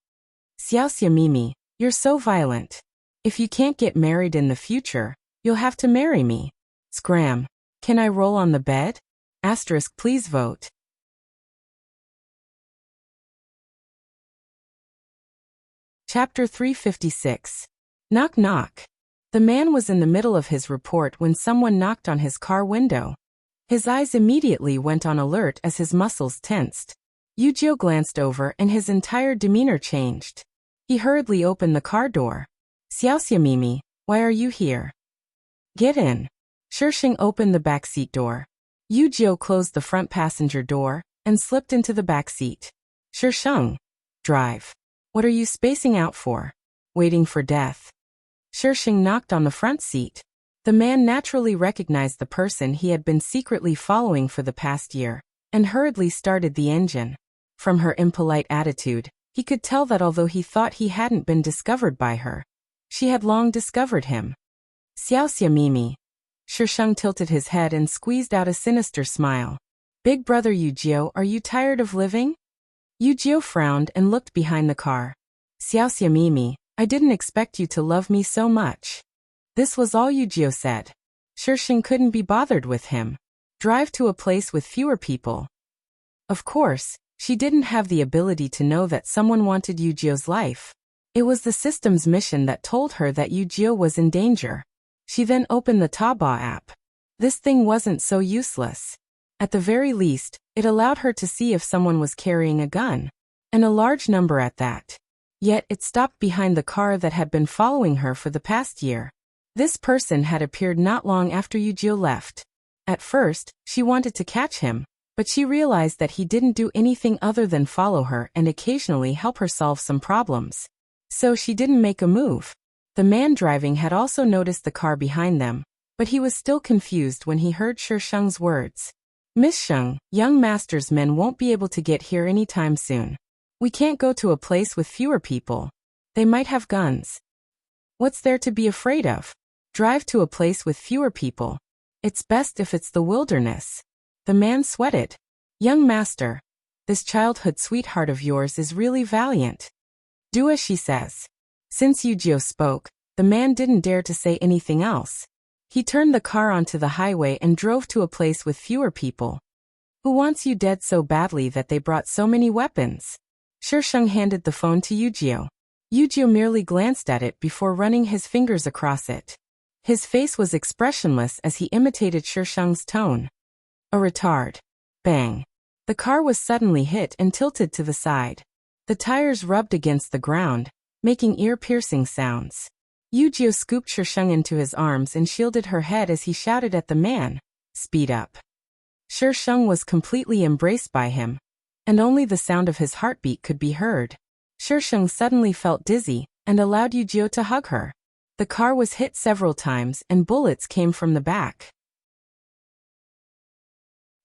Xiaoxia Mimi, you're so violent. If you can't get married in the future, you'll have to marry me. Scram. Can I roll on the bed? Asterisk, please vote. Chapter 356. Knock knock. The man was in the middle of his report when someone knocked on his car window. His eyes immediately went on alert as his muscles tensed. Yujio glanced over and his entire demeanor changed. He hurriedly opened the car door. Xiaoxia Mimi, why are you here? Get in. Shisheng opened the backseat door. Yujio closed the front passenger door and slipped into the back seat. Shisheng. Drive. What are you spacing out for? Waiting for death. Shisheng knocked on the front seat. The man naturally recognized the person he had been secretly following for the past year, and hurriedly started the engine. From her impolite attitude, he could tell that although he thought he hadn't been discovered by her, she had long discovered him. Xiaoxia Mimi. Shisheng tilted his head and squeezed out a sinister smile. Big brother Yujio, are you tired of living? Yujio frowned and looked behind the car. Xiaoxia Mimi, I didn't expect you to love me so much. This was all Yujio said. Shisheng couldn't be bothered with him. Drive to a place with fewer people. Of course, she didn't have the ability to know that someone wanted Yujio's life. It was the system's mission that told her that Yujio was in danger. She then opened the Taobao app. This thing wasn't so useless. At the very least, it allowed her to see if someone was carrying a gun. And a large number at that. Yet it stopped behind the car that had been following her for the past year. This person had appeared not long after Yujio left. At first, she wanted to catch him, but she realized that he didn't do anything other than follow her and occasionally help her solve some problems. So she didn't make a move. The man driving had also noticed the car behind them, but he was still confused when he heard Shisheng's words. Miss Sheng, young master's men won't be able to get here anytime soon. We can't go to a place with fewer people. They might have guns. What's there to be afraid of? Drive to a place with fewer people. It's best if it's the wilderness. The man sweated. Young master, this childhood sweetheart of yours is really valiant. Do as she says. Since Yujio spoke, the man didn't dare to say anything else. He turned the car onto the highway and drove to a place with fewer people. Who wants you dead so badly that they brought so many weapons? Shisheng handed the phone to Yujio. Yujio merely glanced at it before running his fingers across it. His face was expressionless as he imitated Shisheng's tone. A retard. Bang. The car was suddenly hit and tilted to the side. The tires rubbed against the ground, making ear-piercing sounds. Yujio scooped Shisheng into his arms and shielded her head as he shouted at the man, "Speed up." Shisheng was completely embraced by him, and only the sound of his heartbeat could be heard. Shisheng suddenly felt dizzy and allowed Yujio to hug her. The car was hit several times and bullets came from the back.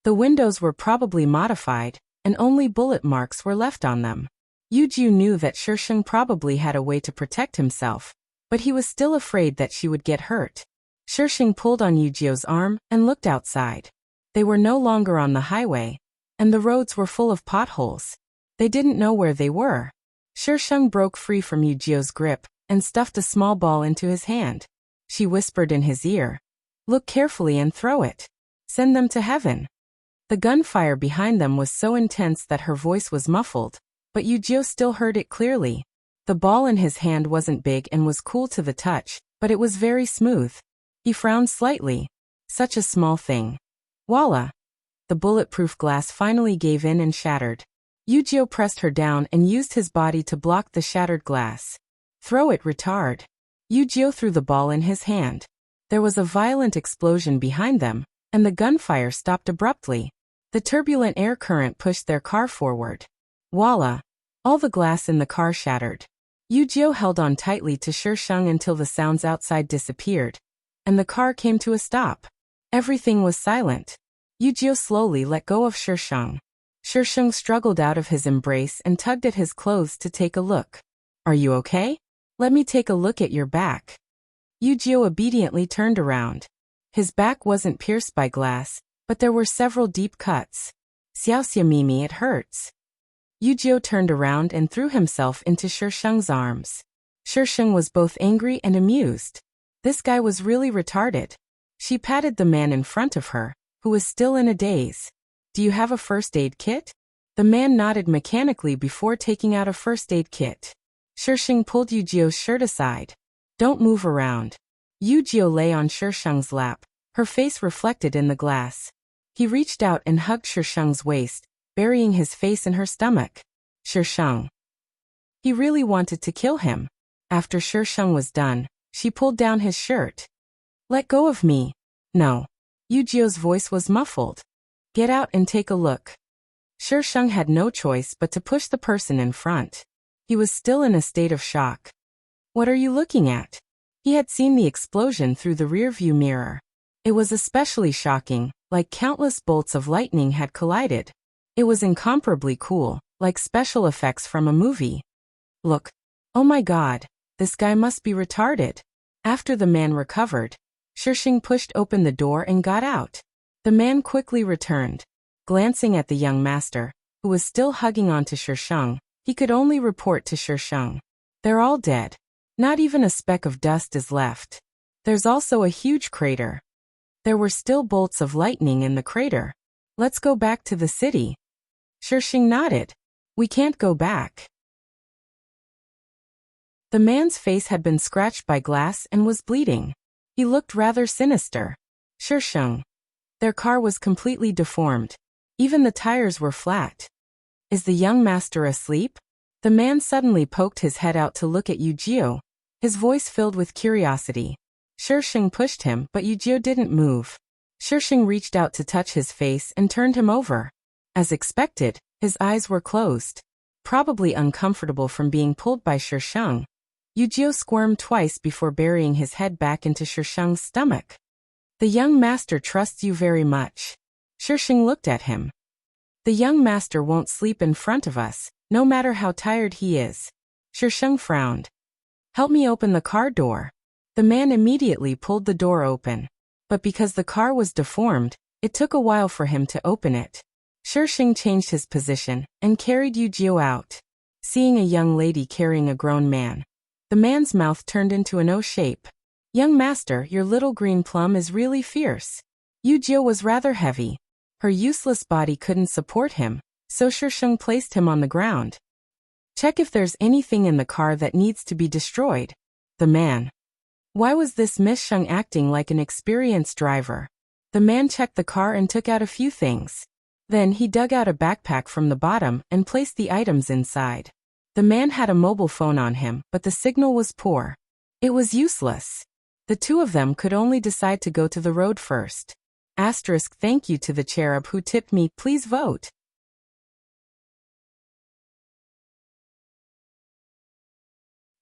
The windows were probably modified, and only bullet marks were left on them. Yujio knew that Shisheng probably had a way to protect himself, but he was still afraid that she would get hurt. Shisheng pulled on Yujio's arm and looked outside. They were no longer on the highway, and the roads were full of potholes. They didn't know where they were. Shisheng broke free from Yujio's grip and stuffed a small ball into his hand. She whispered in his ear. Look carefully and throw it. Send them to heaven. The gunfire behind them was so intense that her voice was muffled, but Yujio still heard it clearly. The ball in his hand wasn't big and was cool to the touch, but it was very smooth. He frowned slightly. Such a small thing. Voila! The bulletproof glass finally gave in and shattered. Yujio pressed her down and used his body to block the shattered glass. Throw it, retard. Yujio threw the ball in his hand. There was a violent explosion behind them, and the gunfire stopped abruptly. The turbulent air current pushed their car forward. Voila! All the glass in the car shattered. Yujio held on tightly to Shisheng until the sounds outside disappeared, and the car came to a stop. Everything was silent. Yujio slowly let go of Shisheng. Shisheng struggled out of his embrace and tugged at his clothes to take a look. Are you okay? Let me take a look at your back. Yujio obediently turned around. His back wasn't pierced by glass, but there were several deep cuts. Xiaoxia Mimi, it hurts. Yujio turned around and threw himself into Shisheng's arms. Shisheng was both angry and amused. This guy was really retarded. She patted the man in front of her, who was still in a daze. Do you have a first aid kit? The man nodded mechanically before taking out a first aid kit. Shisheng pulled Yujio's shirt aside. Don't move around. Yujio lay on Shisheng's lap, her face reflected in the glass. He reached out and hugged Shisheng's waist, burying his face in her stomach. Shisheng. He really wanted to kill him. After Shisheng was done, she pulled down his shirt. Let go of me. No. Yujio's voice was muffled. Get out and take a look. Shisheng had no choice but to push the person in front. He was still in a state of shock. What are you looking at? He had seen the explosion through the rearview mirror. It was especially shocking, like countless bolts of lightning had collided. It was incomparably cool, like special effects from a movie. Look. Oh my god, this guy must be retarded. After the man recovered, Shisheng pushed open the door and got out. The man quickly returned. Glancing at the young master, who was still hugging onto Shisheng, he could only report to Shisheng. They're all dead. Not even a speck of dust is left. There's also a huge crater. There were still bolts of lightning in the crater. Let's go back to the city. Shisheng nodded. We can't go back. The man's face had been scratched by glass and was bleeding. He looked rather sinister. Shisheng. Their car was completely deformed. Even the tires were flat. Is the young master asleep? The man suddenly poked his head out to look at Yujio, his voice filled with curiosity. Shisheng pushed him, but Yujio didn't move. Shisheng reached out to touch his face and turned him over. As expected, his eyes were closed. Probably uncomfortable from being pulled by Shisheng, Yujio squirmed twice before burying his head back into Shisheng's stomach. The young master trusts you very much. Shisheng looked at him. The young master won't sleep in front of us, no matter how tired he is. Shisheng frowned. Help me open the car door. The man immediately pulled the door open. But because the car was deformed, it took a while for him to open it. Shisheng changed his position and carried Yujio out. Seeing a young lady carrying a grown man, the man's mouth turned into an O shape. Young master, your little green plum is really fierce. Yujio was rather heavy. Her useless body couldn't support him, so Shisheng placed him on the ground. Check if there's anything in the car that needs to be destroyed. The man. Why was this Miss Sheng acting like an experienced driver? The man checked the car and took out a few things. Then he dug out a backpack from the bottom and placed the items inside. The man had a mobile phone on him, but the signal was poor. It was useless. The two of them could only decide to go to the road first. Asterisk thank you to the cherub who tipped me, please vote.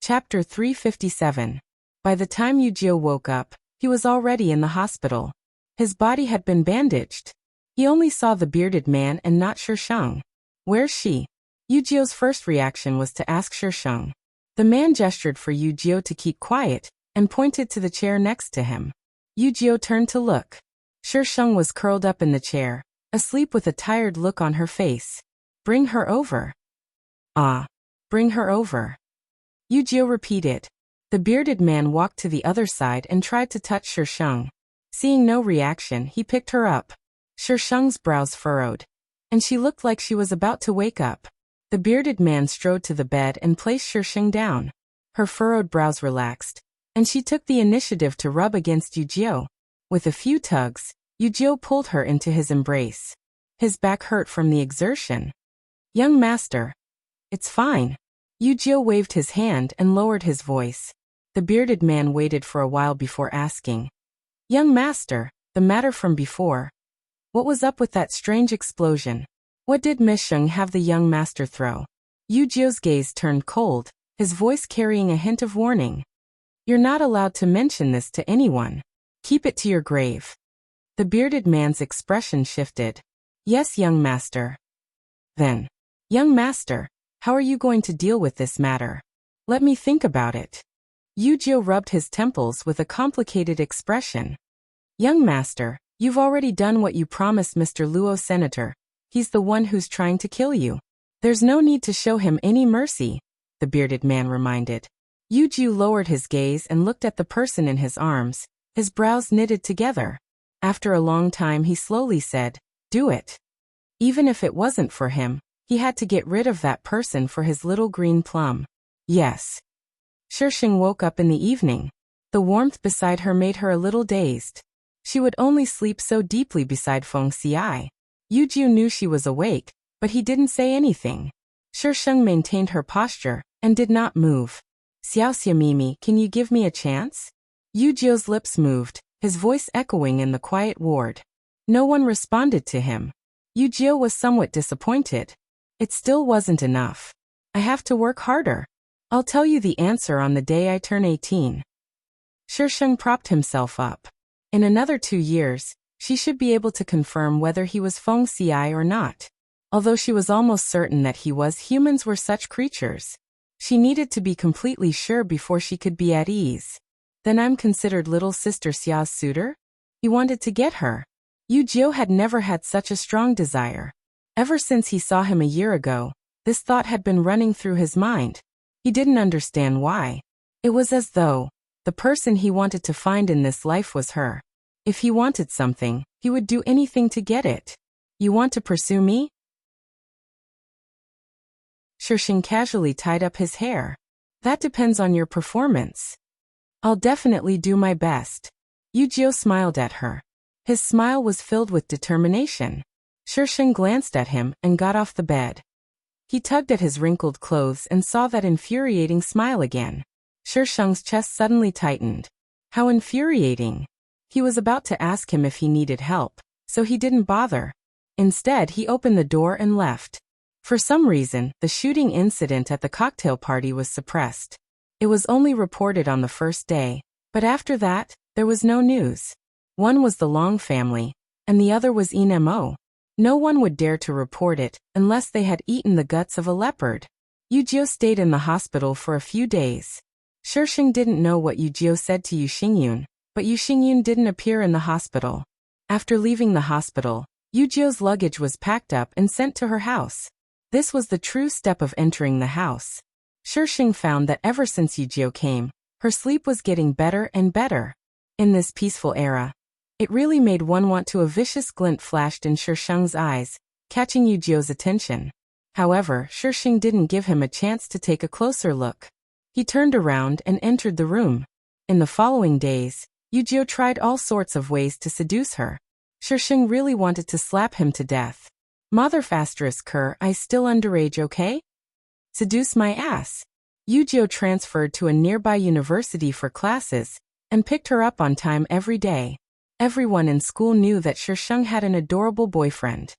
Chapter 357. By the time Yujio woke up, he was already in the hospital. His body had been bandaged. He only saw the bearded man and not Shisheng. Where's she? Yujio's first reaction was to ask Shisheng. The man gestured for Yujio to keep quiet, and pointed to the chair next to him. Yujio turned to look. Shisheng was curled up in the chair, asleep with a tired look on her face. Bring her over. Ah. Bring her over. Yujio repeated. The bearded man walked to the other side and tried to touch Shisheng. Seeing no reaction, he picked her up. Shisheng's brows furrowed, and she looked like she was about to wake up. The bearded man strode to the bed and placed Shisheng down. Her furrowed brows relaxed, and she took the initiative to rub against Yujio. With a few tugs, Yujio pulled her into his embrace. His back hurt from the exertion. "Young master." "It's fine." Yujio waved his hand and lowered his voice. The bearded man waited for a while before asking, "Young master, the matter from before. What was up with that strange explosion? What did Miss Sheng have the young master throw?" Yujio's gaze turned cold, his voice carrying a hint of warning. "You're not allowed to mention this to anyone. Keep it to your grave." The bearded man's expression shifted. "Yes, young master." "Then, young master, how are you going to deal with this matter? Let me think about it." Yujio rubbed his temples with a complicated expression. "Young master, you've already done what you promised Mr. Luo Senator. He's the one who's trying to kill you. There's no need to show him any mercy," the bearded man reminded. Yujio lowered his gaze and looked at the person in his arms, his brows knitted together. After a long time he slowly said, "Do it." Even if it wasn't for him, he had to get rid of that person for his little green plum. "Yes." Shisheng woke up in the evening. The warmth beside her made her a little dazed. She would only sleep so deeply beside Feng Xiai. Yujio knew she was awake, but he didn't say anything. Shisheng maintained her posture and did not move. "Xiaoxia Mimi, can you give me a chance?" Yujio's lips moved, his voice echoing in the quiet ward. No one responded to him. Yujio was somewhat disappointed. It still wasn't enough. "I have to work harder. I'll tell you the answer on the day I turn 18. Shisheng propped himself up. In another 2 years, she should be able to confirm whether he was Feng Xiai or not. Although she was almost certain that he was, humans were such creatures. She needed to be completely sure before she could be at ease. "Then I'm considered little sister Xiao's suitor?" He wanted to get her. Yujio had never had such a strong desire. Ever since he saw him a year ago, this thought had been running through his mind. He didn't understand why. It was as though the person he wanted to find in this life was her. If he wanted something, he would do anything to get it. "You want to pursue me?" Shisheng casually tied up his hair. "That depends on your performance." "I'll definitely do my best." Yujio smiled at her. His smile was filled with determination. Shisheng glanced at him and got off the bed. He tugged at his wrinkled clothes and saw that infuriating smile again. Shisheng's chest suddenly tightened. How infuriating. He was about to ask him if he needed help, so he didn't bother. Instead, he opened the door and left. For some reason, the shooting incident at the cocktail party was suppressed. It was only reported on the first day, but after that, there was no news. One was the Long family, and the other was Mo. No one would dare to report it unless they had eaten the guts of a leopard. Yujio stayed in the hospital for a few days. Shisheng didn't know what Yujio said to Yu Xingyun, but Yu Xingyun didn't appear in the hospital. After leaving the hospital, Yujio's luggage was packed up and sent to her house. This was the true step of entering the house. Shisheng found that ever since Yujio came, her sleep was getting better and better. In this peaceful era, it really made one want to. A vicious glint flashed in Shisheng's eyes, catching Yujio's attention. However, Shisheng didn't give him a chance to take a closer look. He turned around and entered the room. In the following days, Yujio tried all sorts of ways to seduce her. Shisheng really wanted to slap him to death. "Mother ***, I still underage, okay? Seduce my ass." Yujio transferred to a nearby university for classes and picked her up on time every day. Everyone in school knew that Shisheng had an adorable boyfriend.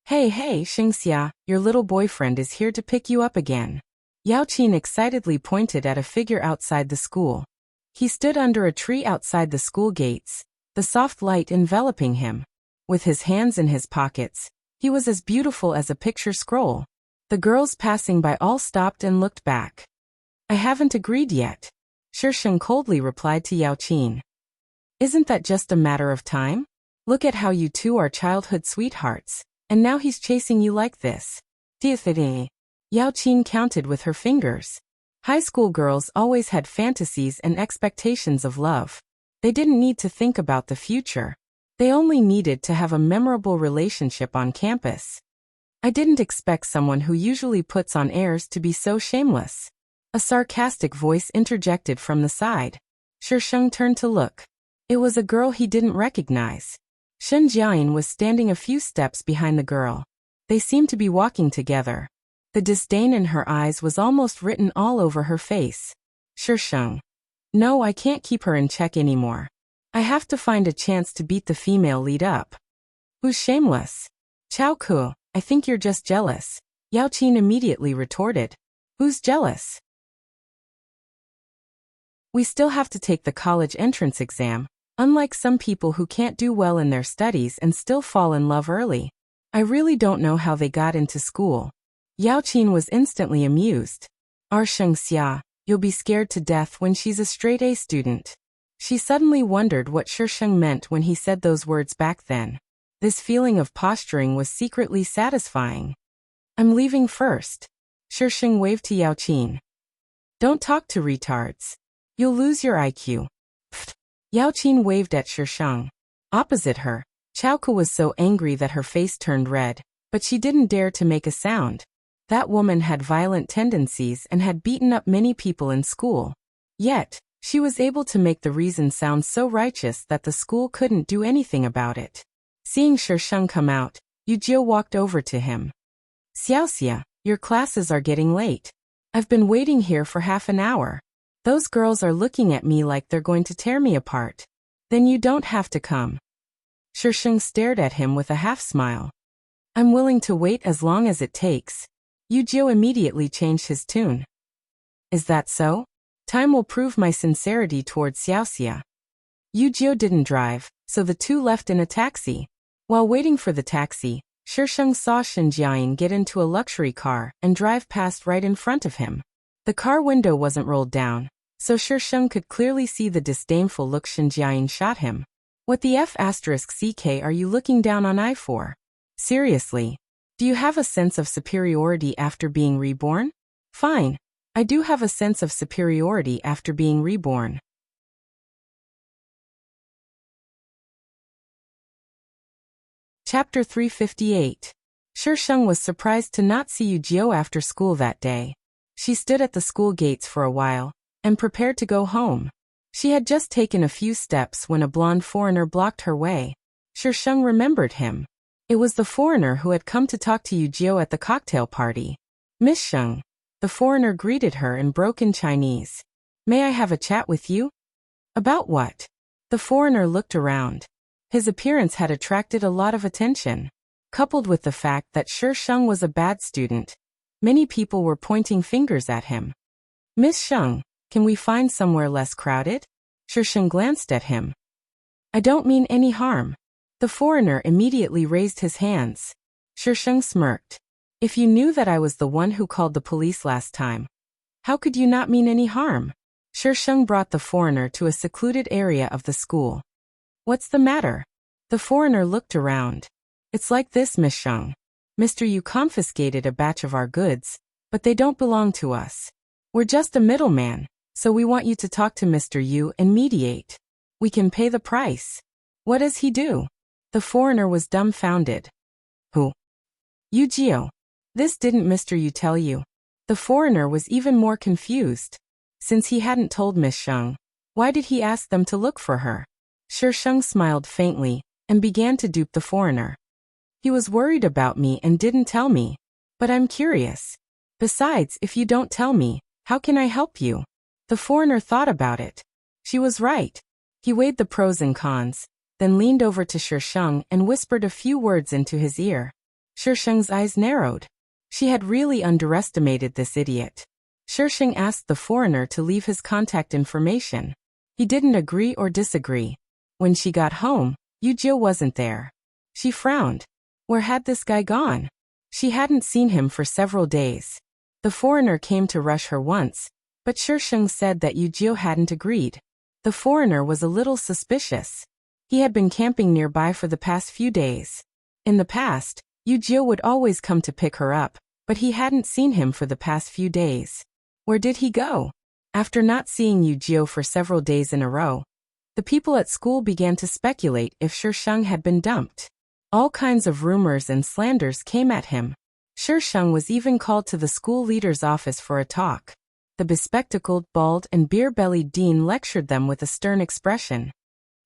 Hey, Xingxia, your little boyfriend is here to pick you up again." Yao Qin excitedly pointed at a figure outside the school. He stood under a tree outside the school gates, the soft light enveloping him. With his hands in his pockets, he was as beautiful as a picture scroll. The girls passing by all stopped and looked back. "I haven't agreed yet," Shisheng coldly replied to Yao Qin. "Isn't that just a matter of time? Look at how you two are childhood sweethearts, and now he's chasing you like this." Yao Qin counted with her fingers. High school girls always had fantasies and expectations of love. They didn't need to think about the future. They only needed to have a memorable relationship on campus. I didn't expect someone who usually puts on airs to be so shameless. A sarcastic voice interjected from the side. Shisheng turned to look. It was a girl he didn't recognize. Shen Jiayin was standing a few steps behind the girl. They seemed to be walking together. The disdain in her eyes was almost written all over her face. Shisheng. No, I can't keep her in check anymore. I have to find a chance to beat the female lead up. Who's shameless? Chao Ku, I think you're just jealous. Yao Qin immediately retorted. Who's jealous? We still have to take the college entrance exam, unlike some people who can't do well in their studies and still fall in love early. I really don't know how they got into school. Yao Qin was instantly amused. Sheng Xia, you'll be scared to death when she's a straight-A student. She suddenly wondered what Shisheng meant when he said those words back then. This feeling of posturing was secretly satisfying. I'm leaving first. Shisheng waved to Yao Qin. Don't talk to retards. You'll lose your IQ. Pfft. Yao Qin waved at Shisheng. Opposite her, Chao Ku was so angry that her face turned red, but she didn't dare to make a sound. That woman had violent tendencies and had beaten up many people in school. Yet, she was able to make the reason sound so righteous that the school couldn't do anything about it. Seeing Shisheng come out, Yu Jiu walked over to him. Xiaoxia, your classes are getting late. I've been waiting here for half an hour. Those girls are looking at me like they're going to tear me apart. Then you don't have to come. Shisheng stared at him with a half-smile. I'm willing to wait as long as it takes. Yu Jiu immediately changed his tune. Is that so? Time will prove my sincerity towards Xiaoxia. Yu Jiu didn't drive, so the two left in a taxi. While waiting for the taxi, Shisheng saw Shen Jiayin get into a luxury car and drive past right in front of him. The car window wasn't rolled down, so Shisheng could clearly see the disdainful look Shen Jiayin shot him. What the F***ck are you looking down on I for? Seriously? Do you have a sense of superiority after being reborn? Fine. I do have a sense of superiority after being reborn. Chapter 358. Shisheng was surprised to not see Yu Jiu after school that day. She stood at the school gates for a while, and prepared to go home. She had just taken a few steps when a blonde foreigner blocked her way. Shisheng remembered him. It was the foreigner who had come to talk to Yu Jiu at the cocktail party. Miss Sheng. The foreigner greeted her in broken Chinese. May I have a chat with you? About what? The foreigner looked around. His appearance had attracted a lot of attention. Coupled with the fact that Shisheng was a bad student, many people were pointing fingers at him. Miss Sheng, can we find somewhere less crowded? Shisheng glanced at him. I don't mean any harm. The foreigner immediately raised his hands. Shisheng smirked. If you knew that I was the one who called the police last time, how could you not mean any harm? Shisheng brought the foreigner to a secluded area of the school. What's the matter? The foreigner looked around. It's like this, Miss Sheng. Mr. Yu confiscated a batch of our goods, but they don't belong to us. We're just a middleman, so we want you to talk to Mr. Yu and mediate. We can pay the price. What does he do? The foreigner was dumbfounded. Who? Yu Jiu. This didn't Mr. Yu tell you? The foreigner was even more confused. Since he hadn't told Miss Sheng, why did he ask them to look for her? Shisheng smiled faintly and began to dupe the foreigner. He was worried about me and didn't tell me. But I'm curious. Besides, if you don't tell me, how can I help you? The foreigner thought about it. She was right. He weighed the pros and cons, then leaned over to Shisheng and whispered a few words into his ear. Shisheng's eyes narrowed. She had really underestimated this idiot. Shisheng asked the foreigner to leave his contact information. He didn't agree or disagree. When she got home, Yu Jiu wasn't there. She frowned. Where had this guy gone? She hadn't seen him for several days. The foreigner came to rush her once, but Shisheng said that Yu Jiu hadn't agreed. The foreigner was a little suspicious. He had been camping nearby for the past few days. In the past, Yu Jiu would always come to pick her up, but he hadn't seen him for the past few days. Where did he go? After not seeing Yu for several days in a row, the people at school began to speculate if Sheng had been dumped. All kinds of rumors and slanders came at him. Sheng was even called to the school leader's office for a talk. The bespectacled, bald, and beer-bellied dean lectured them with a stern expression.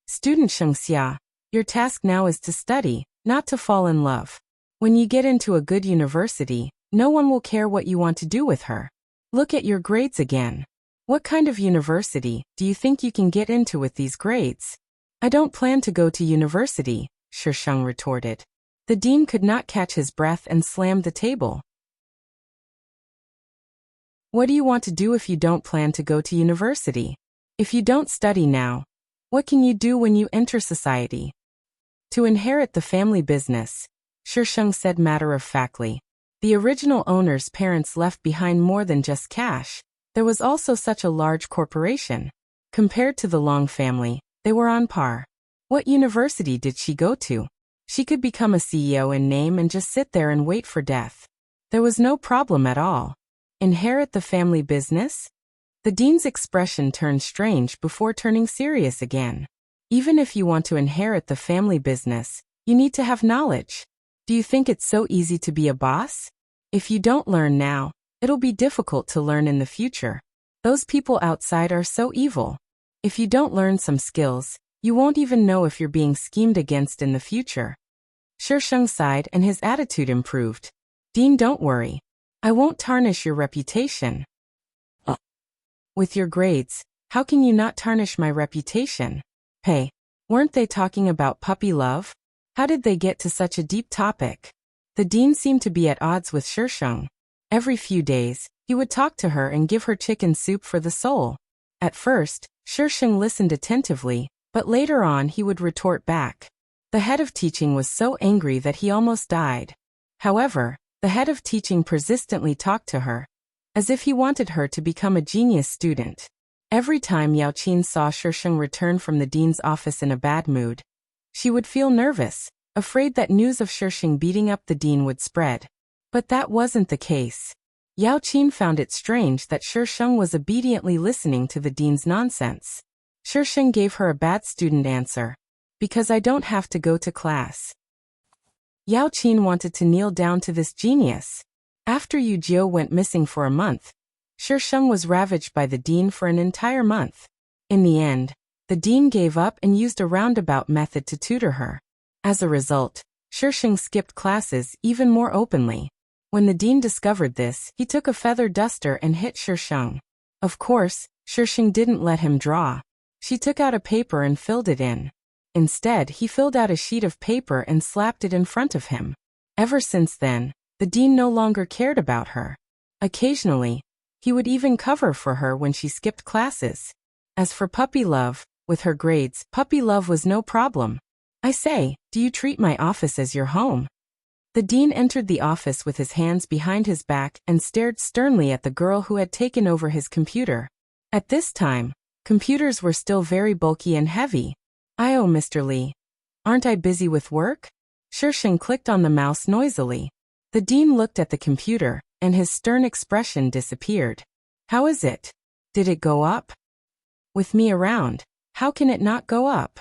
Student Sheng Xia, your task now is to study, not to fall in love. When you get into a good university, no one will care what you want to do with her. Look at your grades again. What kind of university do you think you can get into with these grades? I don't plan to go to university, Sheng retorted. The dean could not catch his breath and slammed the table. What do you want to do if you don't plan to go to university? If you don't study now, what can you do when you enter society? To inherit the family business, Sheng said matter-of-factly. The original owner's parents left behind more than just cash. There was also such a large corporation. Compared to the Long family, they were on par. What university did she go to? She could become a CEO in name and just sit there and wait for death. There was no problem at all. Inherit the family business? The dean's expression turned strange before turning serious again. Even if you want to inherit the family business, you need to have knowledge. Do you think it's so easy to be a boss? If you don't learn now, it'll be difficult to learn in the future. Those people outside are so evil. If you don't learn some skills, you won't even know if you're being schemed against in the future. Sheng sighed and his attitude improved. Dean, don't worry. I won't tarnish your reputation. With your grades, how can you not tarnish my reputation? Hey, weren't they talking about puppy love? How did they get to such a deep topic? The dean seemed to be at odds with Sheng. Every few days, he would talk to her and give her chicken soup for the soul. At first, Sheng listened attentively, but later on he would retort back. The head of teaching was so angry that he almost died. However, the head of teaching persistently talked to her, as if he wanted her to become a genius student. Every time Yao Qin saw Sheng return from the dean's office in a bad mood, she would feel nervous, afraid that news of Sheng beating up the dean would spread. But that wasn't the case. Yao Qin found it strange that Sheng was obediently listening to the dean's nonsense. Sheng gave her a bad student answer. Because I don't have to go to class. Yao Qin wanted to kneel down to this genius. After Yu Jiu went missing for a month, Sheng was ravaged by the dean for an entire month. In the end, the dean gave up and used a roundabout method to tutor her. As a result, Sheng skipped classes even more openly. When the dean discovered this, he took a feather duster and hit Sheng. Of course, Sheng didn't let him draw. She took out a paper and filled it in. Instead, he filled out a sheet of paper and slapped it in front of him. Ever since then, the dean no longer cared about her. Occasionally, he would even cover for her when she skipped classes. As for puppy love, with her grades, puppy love was no problem. I say, do you treat my office as your home? The dean entered the office with his hands behind his back and stared sternly at the girl who had taken over his computer. At this time, computers were still very bulky and heavy. Oh, Mr. Li. Aren't I busy with work? Sheng clicked on the mouse noisily. The dean looked at the computer, and his stern expression disappeared. How is it? Did it go up? With me around, how can it not go up?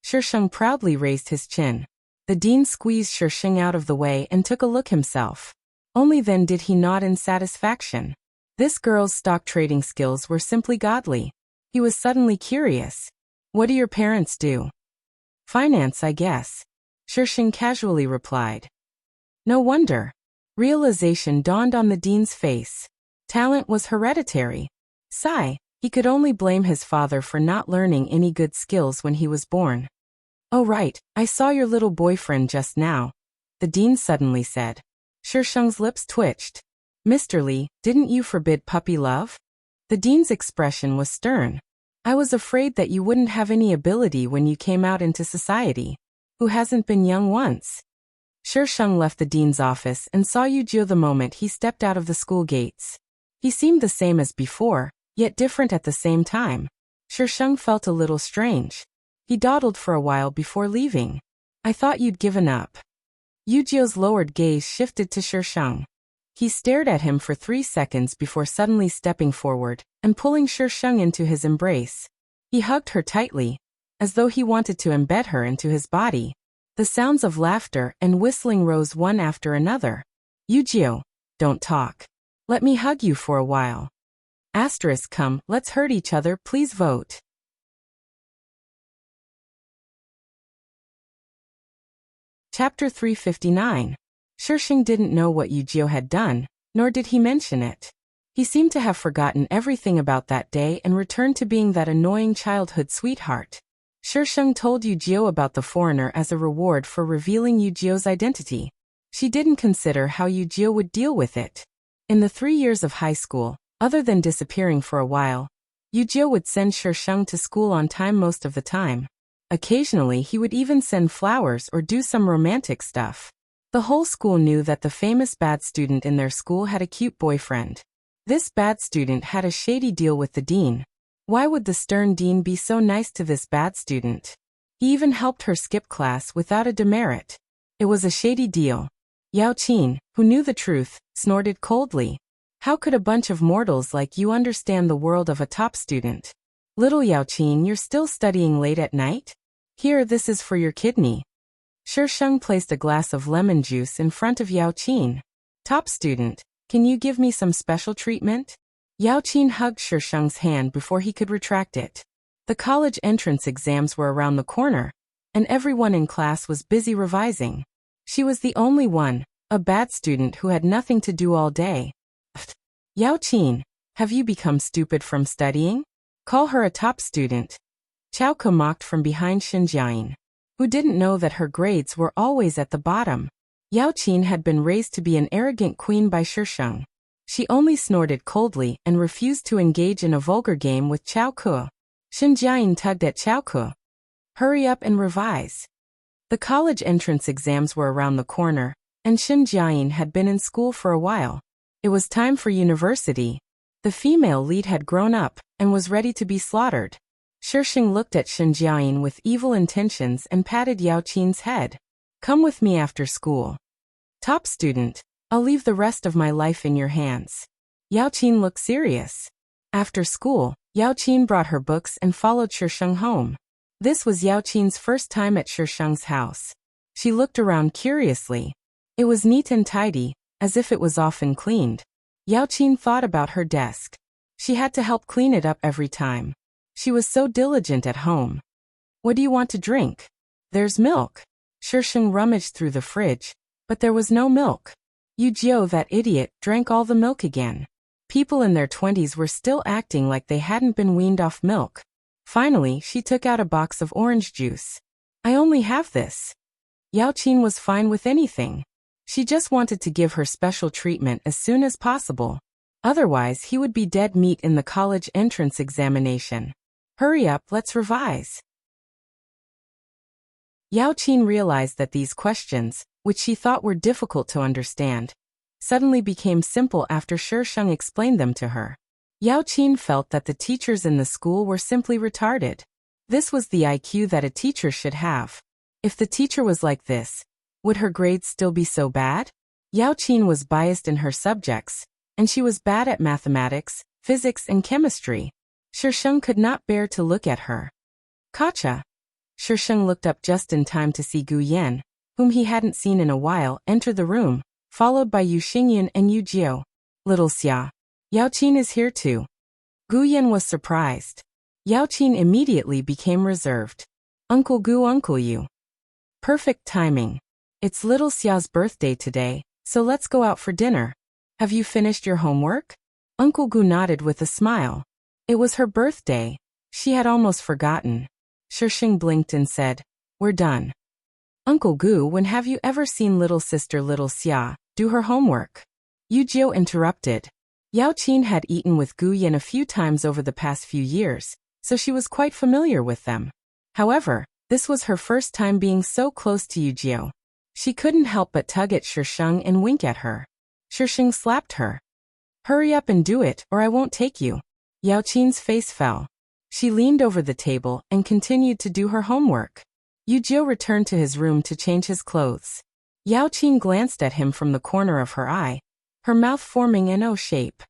Sheng proudly raised his chin. The dean squeezed Sheng out of the way and took a look himself. Only then did he nod in satisfaction. This girl's stock trading skills were simply godly. He was suddenly curious. What do your parents do? Finance, I guess. Sheng casually replied. No wonder. Realization dawned on the dean's face. Talent was hereditary. Sigh, he could only blame his father for not learning any good skills when he was born. Oh right, I saw your little boyfriend just now, the dean suddenly said. Sheng's lips twitched. Mr. Li, didn't you forbid puppy love? The dean's expression was stern. I was afraid that you wouldn't have any ability when you came out into society. Who hasn't been young once? Sheng left the dean's office and saw Yu Jiu the moment he stepped out of the school gates. He seemed the same as before, yet different at the same time. Sheng felt a little strange. He dawdled for a while before leaving. I thought you'd given up. Yu Jiu's lowered gaze shifted to Sheng. He stared at him for 3 seconds before suddenly stepping forward and pulling Shisheng into his embrace. He hugged her tightly, as though he wanted to embed her into his body. The sounds of laughter and whistling rose one after another. Yujio, don't talk. Let me hug you for a while. Asterisk come, let's hurt each other, please vote. Chapter 359. Shisheng didn't know what Yujio had done, nor did he mention it. He seemed to have forgotten everything about that day and returned to being that annoying childhood sweetheart. Shisheng told Yujio about the foreigner as a reward for revealing Yujio's identity. She didn't consider how Yujio would deal with it. In the 3 years of high school, other than disappearing for a while, Yujio would send Shisheng to school on time most of the time. Occasionally he would even send flowers or do some romantic stuff. The whole school knew that the famous bad student in their school had a cute boyfriend. This bad student had a shady deal with the dean. Why would the stern dean be so nice to this bad student? He even helped her skip class without a demerit. It was a shady deal. Yao Qin, who knew the truth, snorted coldly. How could a bunch of mortals like you understand the world of a top student? Little Yao Qin, you're still studying late at night? Here, this is for your kidney. Shisheng placed a glass of lemon juice in front of Yao Qin. Top student, can you give me some special treatment? Yao Qin hugged Shisheng's hand before he could retract it. The college entrance exams were around the corner, and everyone in class was busy revising. She was the only one, a bad student who had nothing to do all day. Yao Qin, have you become stupid from studying? Call her a top student. Chao Ke mocked from behind Xinjiang, who didn't know that her grades were always at the bottom. Yao Qin had been raised to be an arrogant queen by Shisheng. She only snorted coldly and refused to engage in a vulgar game with Chao Ke. Xinjiang tugged at Chao Ke. Hurry up and revise. The college entrance exams were around the corner, and Xinjiang had been in school for a while. It was time for university. The female lead had grown up and was ready to be slaughtered. Shisheng looked at Xinjiang with evil intentions and patted Yao Qin's head. Come with me after school. Top student, I'll leave the rest of my life in your hands. Yao Qin looked serious. After school, Yao Qin brought her books and followed Shisheng home. This was Yao Qin's first time at Shisheng's house. She looked around curiously. It was neat and tidy, as if it was often cleaned. Yao Qin thought about her desk. She had to help clean it up every time. She was so diligent at home. What do you want to drink? There's milk. Shisheng rummaged through the fridge, but there was no milk. Yujio, that idiot, drank all the milk again. People in their 20s were still acting like they hadn't been weaned off milk. Finally, she took out a box of orange juice. I only have this. Yao Qin was fine with anything. She just wanted to give her special treatment as soon as possible. Otherwise, he would be dead meat in the college entrance examination. Hurry up, let's revise. Yao Qin realized that these questions, which she thought were difficult to understand, suddenly became simple after Shisheng explained them to her. Yao Qin felt that the teachers in the school were simply retarded. This was the IQ that a teacher should have. If the teacher was like this, would her grades still be so bad? Yao Qin was biased in her subjects, and she was bad at mathematics, physics, and chemistry. Shisheng could not bear to look at her. Kacha. Shisheng looked up just in time to see Gu Yan, whom he hadn't seen in a while, enter the room, followed by Yu Xingyun and Yu Jiu. Little Xia. Yao Qin is here too. Gu Yan was surprised. Yao Qin immediately became reserved. Uncle Gu, Uncle Yu. Perfect timing. It's little Xia's birthday today, so let's go out for dinner. Have you finished your homework? Uncle Gu nodded with a smile. It was her birthday. She had almost forgotten. Shisheng blinked and said, We're done. Uncle Gu, when have you ever seen little sister little Xia do her homework? Yu Jiu interrupted. Yao Qin had eaten with Gu Yan a few times over the past few years, so she was quite familiar with them. However, this was her first time being so close to Yu Jiu. She couldn't help but tug at Shisheng and wink at her. Shisheng slapped her. Hurry up and do it, or I won't take you. Yao Qin's face fell. She leaned over the table and continued to do her homework. Yu Jiu returned to his room to change his clothes. Yao Qin glanced at him from the corner of her eye, her mouth forming an O shape.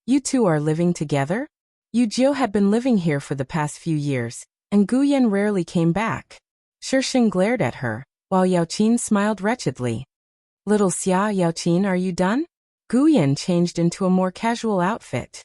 You two are living together? Yu Jiu had been living here for the past few years, and Gu Yan rarely came back. Shisheng glared at her, while Yao Qin smiled wretchedly. Little Xia, Yao Qin, are you done? Gu Yan changed into a more casual outfit.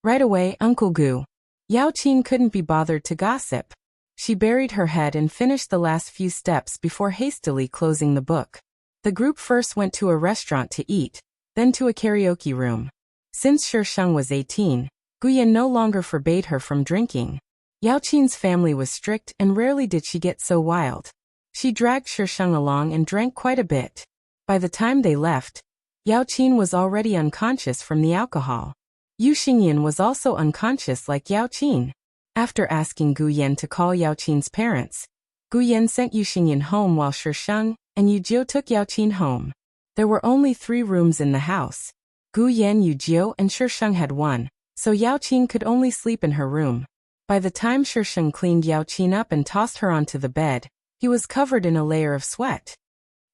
Right away, Uncle Gu. Yao Qin couldn't be bothered to gossip. She buried her head and finished the last few steps before hastily closing the book. The group first went to a restaurant to eat, then to a karaoke room. Since Shisheng was 18, Gu Yan no longer forbade her from drinking. Yao Qin's family was strict and rarely did she get so wild. She dragged Shisheng along and drank quite a bit. By the time they left, Yao Qin was already unconscious from the alcohol. Yu Xingyan was also unconscious like Yao Qin. After asking Gu Yan to call Yao Qin's parents, Gu Yan sent Yu Xingyan home while Shisheng and Yu Jiu took Yao Qin home. There were only 3 rooms in the house. Gu Yan, Yu Jiu, and Shisheng had one, so Yao Qin could only sleep in her room. By the time Shisheng cleaned Yao Qin up and tossed her onto the bed, he was covered in a layer of sweat.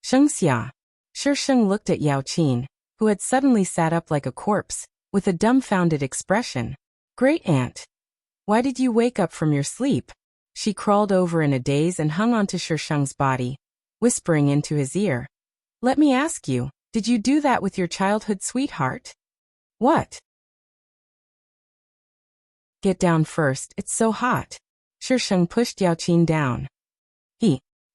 Shengxia. Shisheng looked at Yao Qin, who had suddenly sat up like a corpse, with a dumbfounded expression. Great aunt. Why did you wake up from your sleep? She crawled over in a daze and hung onto Shisheng's body, whispering into his ear. Let me ask you, did you do that with your childhood sweetheart? What? Get down first, it's so hot. Shisheng pushed Yao Qin down.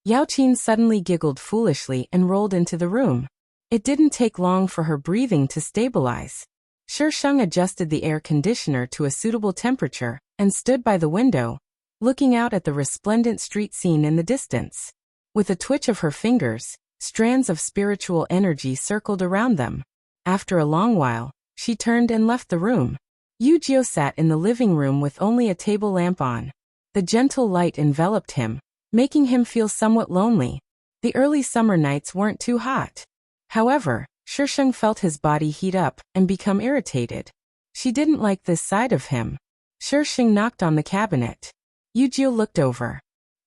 Yao Qin suddenly giggled foolishly and rolled into the room. It didn't take long for her breathing to stabilize. Shisheng adjusted the air conditioner to a suitable temperature and stood by the window, looking out at the resplendent street scene in the distance. With a twitch of her fingers, strands of spiritual energy circled around them. After a long while, she turned and left the room. Yu Jiu sat in the living room with only a table lamp on. The gentle light enveloped him, making him feel somewhat lonely. The early summer nights weren't too hot. However, Shisheng felt his body heat up and become irritated. She didn't like this side of him. Shisheng knocked on the cabinet. Yu Jiu looked over.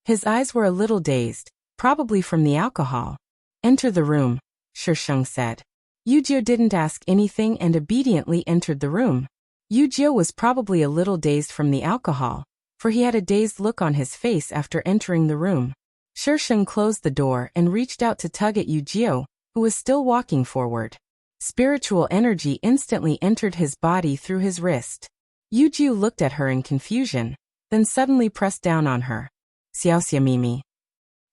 His eyes were a little dazed, probably from the alcohol. Enter the room, Shisheng said. Yu Jiu didn't ask anything and obediently entered the room. Yu Jiu was probably a little dazed from the alcohol, for he had a dazed look on his face after entering the room. Shisheng closed the door and reached out to tug at Yu Jiu, who was still walking forward. Spiritual energy instantly entered his body through his wrist. Yu Jiu looked at her in confusion, then suddenly pressed down on her. Xiaoxia Mimi.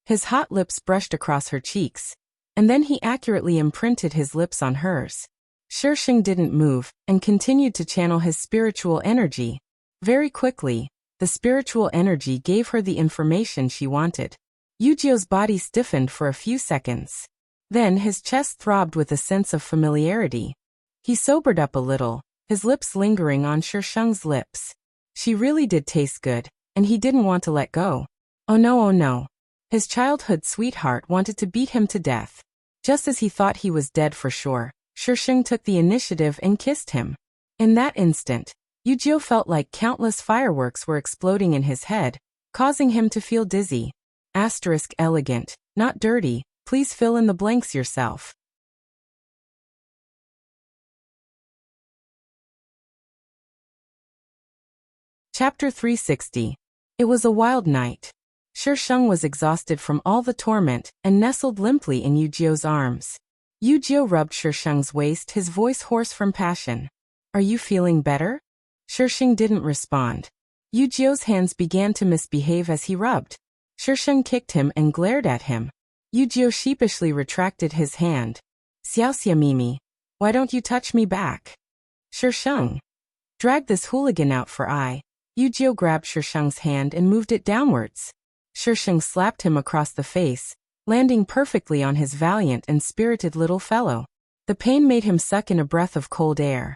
His hot lips brushed across her cheeks, and then he accurately imprinted his lips on hers. Shisheng didn't move and continued to channel his spiritual energy. Very quickly, the spiritual energy gave her the information she wanted. Yu Jiu's body stiffened for a few seconds. Then his chest throbbed with a sense of familiarity. He sobered up a little, his lips lingering on Shisheng's lips. She really did taste good, and he didn't want to let go. Oh no, oh no. His childhood sweetheart wanted to beat him to death. Just as he thought he was dead for sure, Shisheng took the initiative and kissed him. In that instant, Yu Jiu felt like countless fireworks were exploding in his head, causing him to feel dizzy. Asterisk elegant, not dirty, please fill in the blanks yourself. Chapter 360. It was a wild night. Shisheng was exhausted from all the torment and nestled limply in Yu Jiu's arms. Yu Jiu rubbed Shisheng's waist, his voice hoarse from passion. Are you feeling better? Shisheng didn't respond. Yu Jiu's hands began to misbehave as he rubbed. Shisheng kicked him and glared at him. Yu Jiu sheepishly retracted his hand. Xiaoxia Mimi, why don't you touch me back? Shisheng. Drag this hooligan out for I. Yu Jiu grabbed Shisheng's hand and moved it downwards. Shisheng slapped him across the face, landing perfectly on his valiant and spirited little fellow. The pain made him suck in a breath of cold air.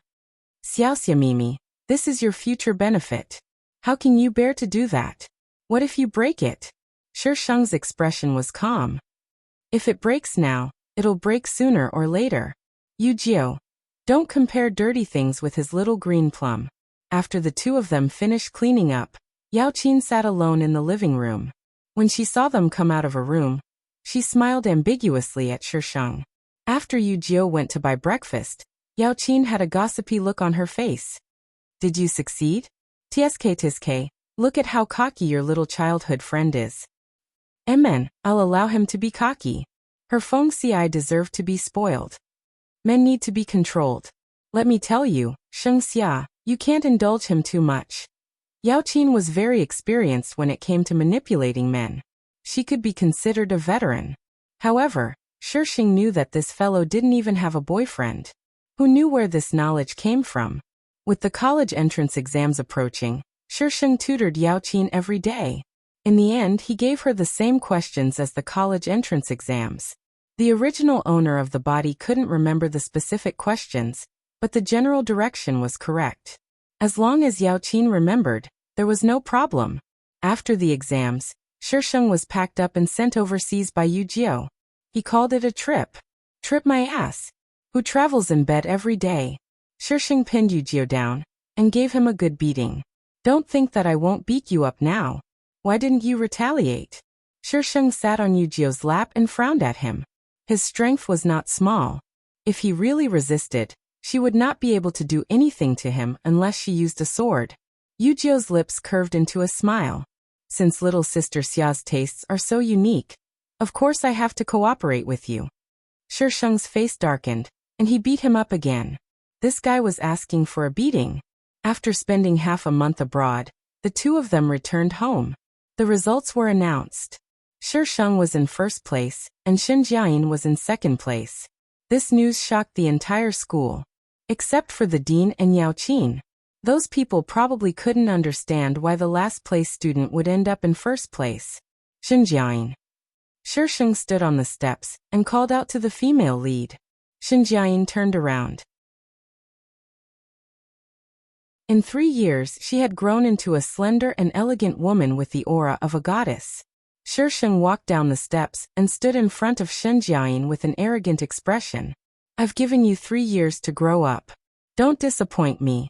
Xiaoxia Mimi, this is your future benefit. How can you bear to do that? What if you break it? Shisheng's expression was calm. If it breaks now, it'll break sooner or later. Yu Jiu. Don't compare dirty things with his little green plum. After the two of them finished cleaning up, Yao Qin sat alone in the living room. When she saw them come out of her room, she smiled ambiguously at Shisheng. After Yu Jiu went to buy breakfast, Yao Qin had a gossipy look on her face. Did you succeed? Tsk, look at how cocky your little childhood friend is. Amen, I'll allow him to be cocky. Her Feng Xi deserve to be spoiled. Men need to be controlled. Let me tell you, Sheng Xia, you can't indulge him too much. Yao Qin was very experienced when it came to manipulating men. She could be considered a veteran. However, Shisheng knew that this fellow didn't even have a boyfriend. Who knew where this knowledge came from? With the college entrance exams approaching, Shisheng tutored Yao Qin every day. In the end, he gave her the same questions as the college entrance exams. The original owner of the body couldn't remember the specific questions, but the general direction was correct. As long as Yao Qin remembered, there was no problem. After the exams, Shisheng was packed up and sent overseas by Yu Jiao. He called it a trip. Trip my ass. Who travels in bed every day? Shisheng pinned Yu Jiao down and gave him a good beating. Don't think that I won't beat you up now. Why didn't you retaliate? Shisheng sat on Yu Jiao's lap and frowned at him. His strength was not small. If he really resisted, she would not be able to do anything to him unless she used a sword. Yu Jiao's lips curved into a smile. Since little sister Xia's tastes are so unique, of course I have to cooperate with you. Shisheng's face darkened, and he beat him up again. This guy was asking for a beating. After spending half a month abroad, the two of them returned home. The results were announced. Shisheng was in first place, and Shen Jiayin was in second place. This news shocked the entire school. Except for the dean and Yao Qin. Those people probably couldn't understand why the last place student would end up in first place. Shen Jiayin. Shisheng stood on the steps and called out to the female lead. Shen Jiayin turned around. In 3 years she had grown into a slender and elegant woman with the aura of a goddess. Shisheng walked down the steps and stood in front of Shen Jiayin with an arrogant expression. I've given you 3 years to grow up. Don't disappoint me.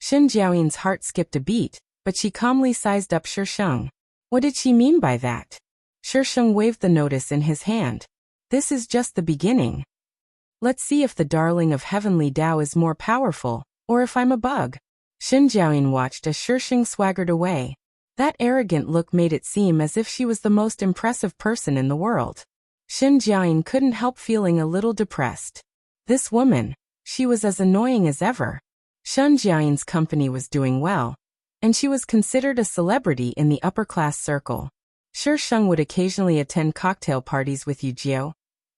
Shen Jiayin's heart skipped a beat, but she calmly sized up Shisheng. What did she mean by that? Shisheng waved the notice in his hand. This is just the beginning. Let's see if the darling of heavenly Tao is more powerful, or if I'm a bug. Shen Jiayin watched as Shisheng swaggered away. That arrogant look made it seem as if she was the most impressive person in the world. Shen Jiayin couldn't help feeling a little depressed. This woman, she was as annoying as ever. Shen Jiayin's company was doing well, and she was considered a celebrity in the upper-class circle. Shisheng would occasionally attend cocktail parties with Yu Jiao,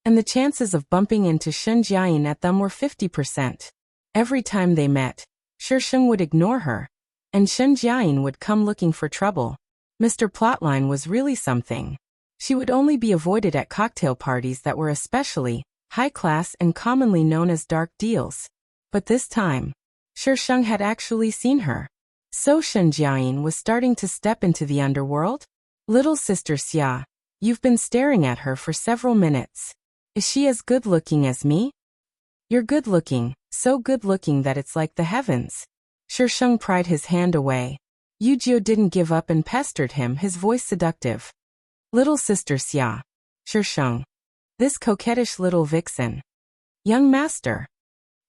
and the chances of bumping into Shen Jiayin at them were 50%. Every time they met, Shisheng would ignore her, and Shen Jiayin would come looking for trouble. Mr. Plotline was really something. She would only be avoided at cocktail parties that were especially high-class and commonly known as dark deals. But this time, Shisheng had actually seen her. So Shen Jiayin was starting to step into the underworld? Little sister Xia, you've been staring at her for several minutes. Is she as good-looking as me? You're good-looking, so good-looking that it's like the heavens. Shisheng pried his hand away. Yu Jiao didn't give up and pestered him, his voice seductive. Little sister Xia. Shisheng. This coquettish little vixen. Young master.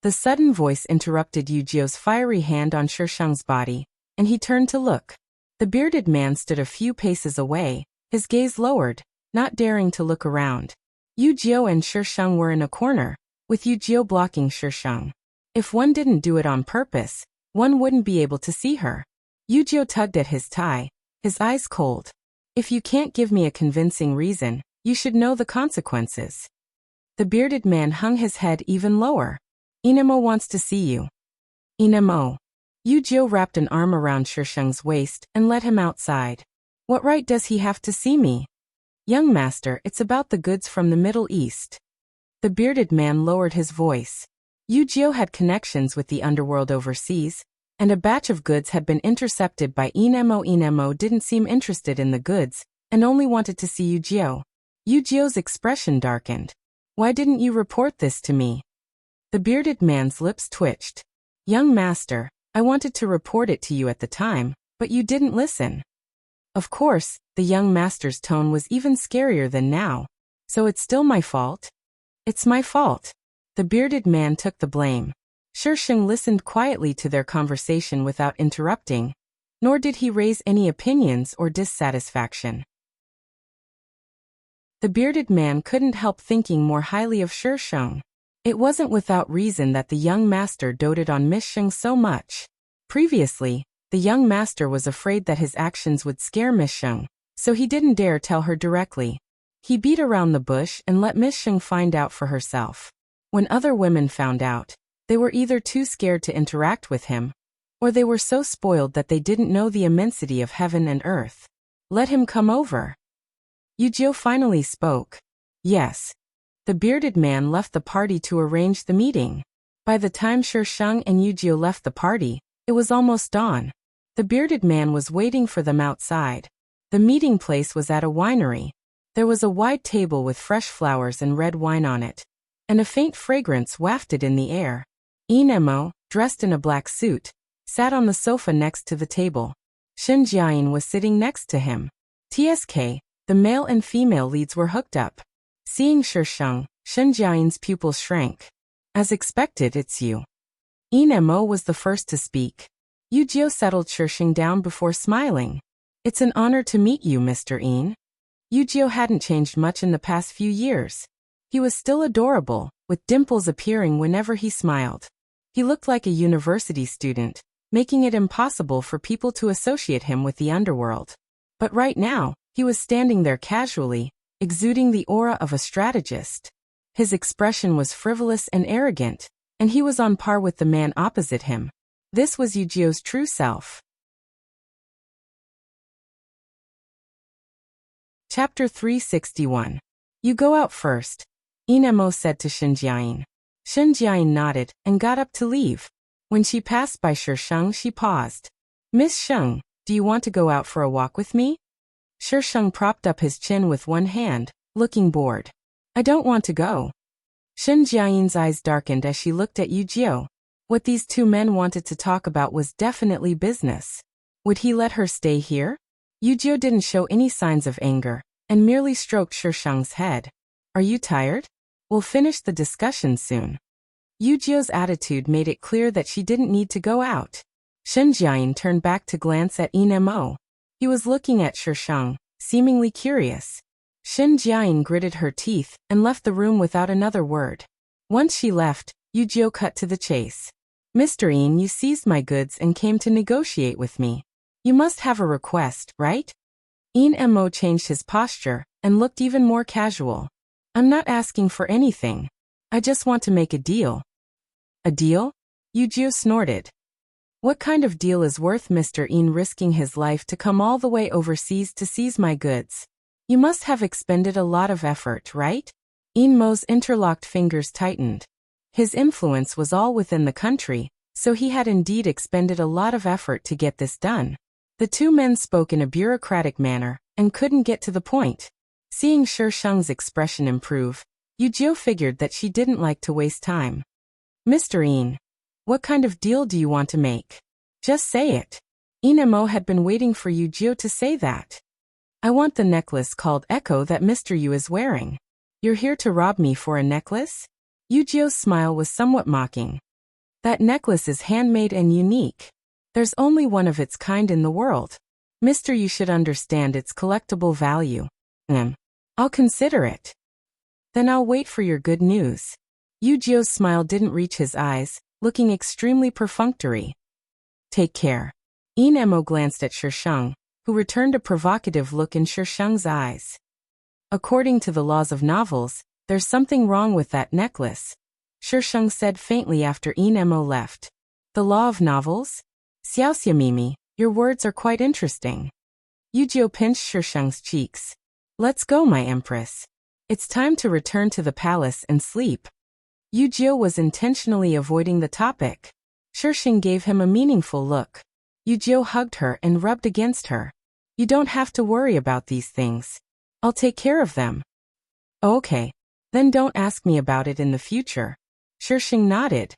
The sudden voice interrupted Yu Jiao's fiery hand on Shisheng's body, and he turned to look. The bearded man stood a few paces away, his gaze lowered, not daring to look around. Yu Jiao and Shisheng were in a corner, with Yu Jiao blocking Shisheng. If one didn't do it on purpose, one wouldn't be able to see her. Yu Jiao tugged at his tie, his eyes cold. If you can't give me a convincing reason, you should know the consequences. The bearded man hung his head even lower. Inemo wants to see you. Inemo. Yu Jiao wrapped an arm around Shisheng's waist and led him outside. What right does he have to see me? Young master, it's about the goods from the Middle East. The bearded man lowered his voice. Yu Jiao had connections with the underworld overseas, and a batch of goods had been intercepted by Inemo. Inemo didn't seem interested in the goods, and only wanted to see Yu Jiao. Yu Jiao's expression darkened. Why didn't you report this to me? The bearded man's lips twitched. Young master, I wanted to report it to you at the time, but you didn't listen. Of course, the young master's tone was even scarier than now. So it's still my fault? It's my fault. The bearded man took the blame. Shisheng listened quietly to their conversation without interrupting, nor did he raise any opinions or dissatisfaction. The bearded man couldn't help thinking more highly of Shisheng. It wasn't without reason that the young master doted on Miss Sheng so much. Previously, the young master was afraid that his actions would scare Miss Sheng, so he didn't dare tell her directly. He beat around the bush and let Miss Sheng find out for herself. When other women found out, they were either too scared to interact with him, or they were so spoiled that they didn't know the immensity of heaven and earth. Let him come over. Yujio finally spoke. Yes. The bearded man left the party to arrange the meeting. By the time Shisheng and Yujio left the party, it was almost dawn. The bearded man was waiting for them outside. The meeting place was at a winery. There was a wide table with fresh flowers and red wine on it, and a faint fragrance wafted in the air. Inemo, dressed in a black suit, sat on the sofa next to the table. Shen Jiayin was sitting next to him. TSK, the male and female leads were hooked up. Seeing Shisheng, Shen Jiayin's pupils shrank. As expected, it's you. Inemo was the first to speak. Yujio settled Shisheng down before smiling. It's an honor to meet you, Mr. In. Yujio hadn't changed much in the past few years. He was still adorable, with dimples appearing whenever he smiled. He looked like a university student, making it impossible for people to associate him with the underworld. But right now, he was standing there casually, exuding the aura of a strategist. His expression was frivolous and arrogant, and he was on par with the man opposite him. This was Yujio's true self. Chapter 361. You go out first, Inemo said to Shen Jiayin. Shen Jiayin nodded and got up to leave. When she passed by Shisheng, she paused. Miss Sheng, do you want to go out for a walk with me? Shisheng propped up his chin with one hand, looking bored. I don't want to go. Shen Jiayin's eyes darkened as she looked at Yujio. What these two men wanted to talk about was definitely business. Would he let her stay here? Yujio didn't show any signs of anger, and merely stroked Shisheng's head. Are you tired? We'll finish the discussion soon. Yujio's attitude made it clear that she didn't need to go out. Shen Jiayin turned back to glance at Inemo. He was looking at Shisheng, seemingly curious. Shen Jiayin gritted her teeth and left the room without another word. Once she left, Yujio cut to the chase. Mr. In, you seized my goods and came to negotiate with me. You must have a request, right? Inemo changed his posture and looked even more casual. I'm not asking for anything. I just want to make a deal. A deal? Yujio snorted. What kind of deal is worth Mr. In risking his life to come all the way overseas to seize my goods? You must have expended a lot of effort, right? Inmo's interlocked fingers tightened. His influence was all within the country, so he had indeed expended a lot of effort to get this done. The two men spoke in a bureaucratic manner and couldn't get to the point. Seeing Shisheng's expression improve, Yujio figured that she didn't like to waste time. Mr. In, what kind of deal do you want to make? Just say it. Inemo had been waiting for Yujio to say that. I want the necklace called Echo that Mr. Yu is wearing. You're here to rob me for a necklace? Yujio's smile was somewhat mocking. That necklace is handmade and unique. There's only one of its kind in the world. Mr. Yu should understand its collectible value. I'll consider it. Then I'll wait for your good news. Yujio's smile didn't reach his eyes, looking extremely perfunctory. Take care. Inemo glanced at Shisheng, who returned a provocative look in Shisheng's eyes. According to the laws of novels, there's something wrong with that necklace, Shisheng said faintly after Inemo left. The law of novels? Xiaoxiamimi, your words are quite interesting. Yujio pinched Shisheng's cheeks. Let's go, my empress. It's time to return to the palace and sleep. Yujio was intentionally avoiding the topic. Shisheng gave him a meaningful look. Yujio hugged her and rubbed against her. You don't have to worry about these things. I'll take care of them. Okay. Then don't ask me about it in the future. Shisheng nodded.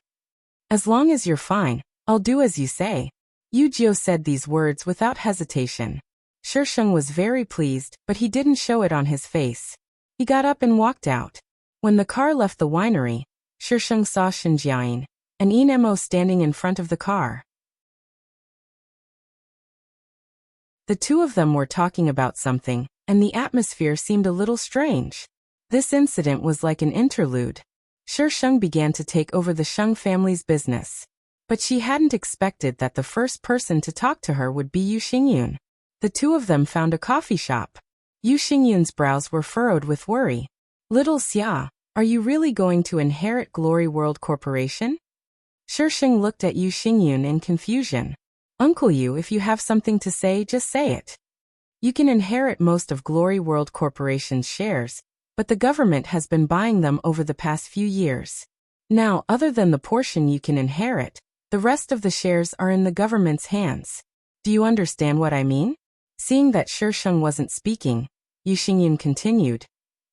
As long as you're fine, I'll do as you say. Yujio said these words without hesitation. Shisheng was very pleased, but he didn't show it on his face. He got up and walked out. When the car left the winery, Shisheng saw Shen Jiayin. and Inemo standing in front of the car. The two of them were talking about something, and the atmosphere seemed a little strange. This incident was like an interlude. Sheng began to take over the Sheng family's business. But she hadn't expected that the first person to talk to her would be Yu Xingyun. The two of them found a coffee shop. Yu Xingyun's brows were furrowed with worry. "Little Xia, are you really going to inherit Glory World Corporation?" Sheng looked at Yu Xingyun in confusion. "Uncle Yu, if you have something to say, just say it. You can inherit most of Glory World Corporation's shares, but the government has been buying them over the past few years. Now, other than the portion you can inherit, the rest of the shares are in the government's hands. Do you understand what I mean?" Seeing that Sheng wasn't speaking, Yu Xingyun continued.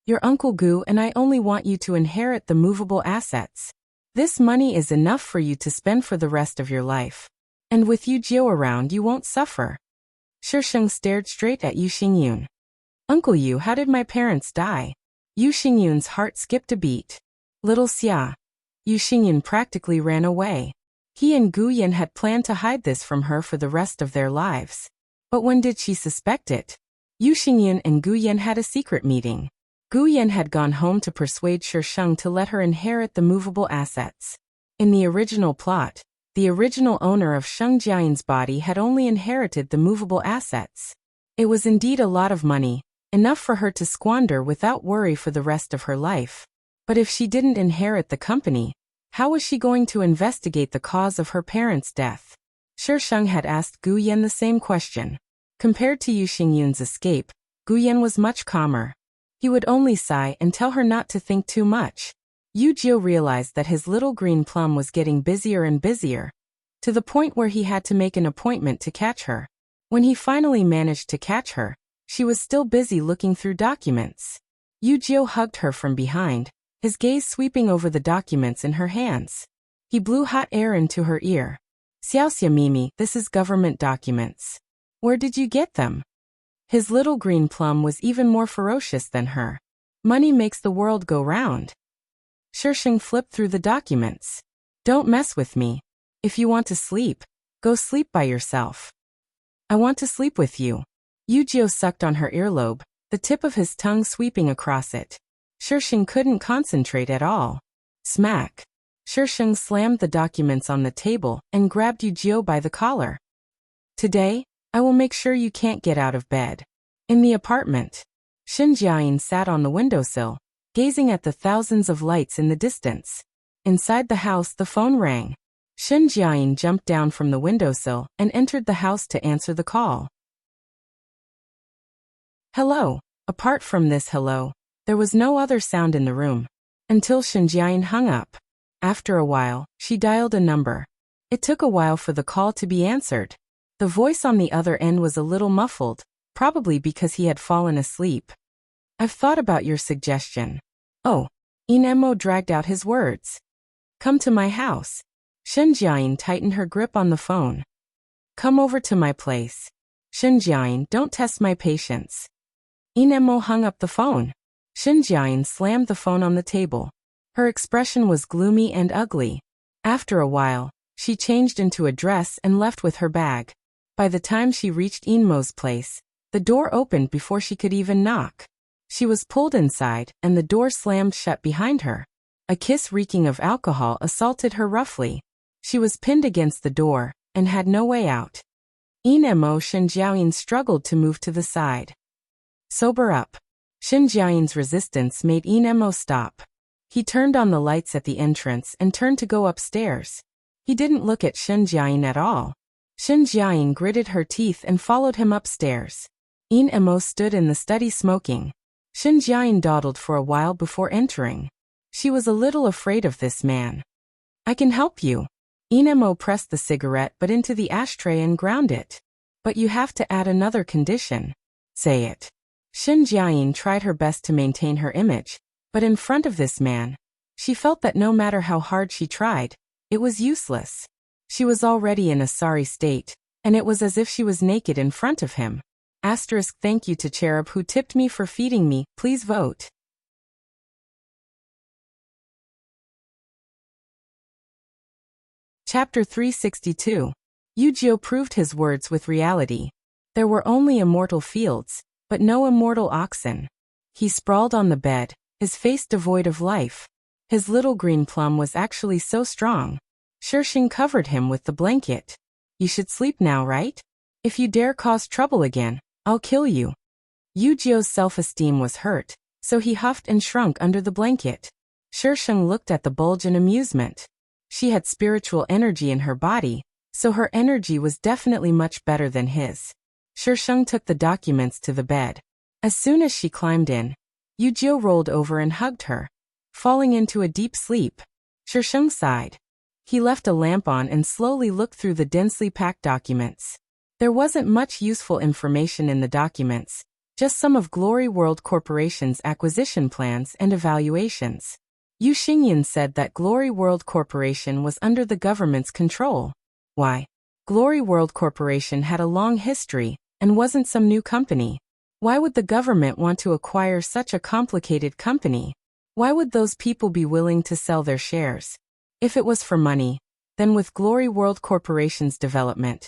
"Your Uncle Gu and I only want you to inherit the movable assets. This money is enough for you to spend for the rest of your life. And with Yu Jiu around, you won't suffer." Sheng stared straight at Yu Xingyun. "Uncle Yu, how did my parents die?" Yu Xingyun's heart skipped a beat. "Little Xia." Yu Xingyun practically ran away. He and Gu Yan had planned to hide this from her for the rest of their lives. But when did she suspect it? Yu Xingyun and Gu Yan had a secret meeting. Gu Yan had gone home to persuade Sheng to let her inherit the movable assets. In the original plot, the original owner of Sheng Jiayin's body had only inherited the movable assets. It was indeed a lot of money, enough for her to squander without worry for the rest of her life. But if she didn't inherit the company, how was she going to investigate the cause of her parents' death? Sheng had asked Gu Yan the same question. Compared to Yu Xingyun's escape, Gu Yan was much calmer. He would only sigh and tell her not to think too much. Yu Jiu realized that his little green plum was getting busier and busier, to the point where he had to make an appointment to catch her. When he finally managed to catch her, she was still busy looking through documents. Yu Jiu hugged her from behind, his gaze sweeping over the documents in her hands. He blew hot air into her ear. "Xiaoxia Mimi, this is government documents. Where did you get them?" His little green plum was even more ferocious than her. "Money makes the world go round." Sheng flipped through the documents. "Don't mess with me. If you want to sleep, go sleep by yourself." "I want to sleep with you." Yu Jiu sucked on her earlobe, the tip of his tongue sweeping across it. Sheng couldn't concentrate at all. Smack. Sheng slammed the documents on the table and grabbed Yu Jiu by the collar. "Today, I will make sure you can't get out of bed." In the apartment, Shen Jiayin sat on the windowsill, gazing at the thousands of lights in the distance. Inside the house, the phone rang. Shen Jiayin jumped down from the windowsill and entered the house to answer the call. "Hello." Apart from this hello, there was no other sound in the room, until Shen Jiayin hung up. After a while, she dialed a number. It took a while for the call to be answered. The voice on the other end was a little muffled, probably because he had fallen asleep. "I've thought about your suggestion." "Oh." Inemo dragged out his words. "Come to my house." Shen Jiayin tightened her grip on the phone. "Come over to my place." "Shen Jiayin, don't test my patience." Inemo hung up the phone. Shen Jiayin slammed the phone on the table. Her expression was gloomy and ugly. After a while, she changed into a dress and left with her bag. By the time she reached Inmo's place, the door opened before she could even knock. She was pulled inside, and the door slammed shut behind her. A kiss reeking of alcohol assaulted her roughly. She was pinned against the door, and had no way out. Inemo Shen Jiayin struggled to move to the side. "Sober up." Shen Jiayin's resistance made Inemo stop. He turned on the lights at the entrance and turned to go upstairs. He didn't look at Shen Jiayin at all. Shen Jiayin gritted her teeth and followed him upstairs. Inemo stood in the study smoking. Shen Jiayin dawdled for a while before entering. She was a little afraid of this man. "I can help you." Inemo pressed the cigarette butt into the ashtray and ground it. "But you have to add another condition." "Say it." Shen Jiayin tried her best to maintain her image, but in front of this man, she felt that no matter how hard she tried, it was useless. She was already in a sorry state, and it was as if she was naked in front of him. Thank you to Cherub who tipped me for feeding me, please vote. Chapter 362. Yu-Gi-Oh proved his words with reality. There were only immortal fields, but no immortal oxen. He sprawled on the bed, his face devoid of life. His little green plum was actually so strong. Shisheng covered him with the blanket. You should sleep now, right? If you dare cause trouble again, I'll kill you. Yu-Gi-Oh's self-esteem was hurt, so he huffed and shrunk under the blanket. Shisheng looked at the bulge in amusement. She had spiritual energy in her body, so her energy was definitely much better than his. Shisheng took the documents to the bed. As soon as she climbed in, Yu-Gi-Oh rolled over and hugged her, falling into a deep sleep. Shisheng sighed. He left a lamp on and slowly looked through the densely packed documents. There wasn't much useful information in the documents, just some of Glory World Corporation's acquisition plans and evaluations. Yu Xingyan said that Glory World Corporation was under the government's control. Why? Glory World Corporation had a long history and wasn't some new company. Why would the government want to acquire such a complicated company? Why would those people be willing to sell their shares? If it was for money, then with Glory World Corporation's development,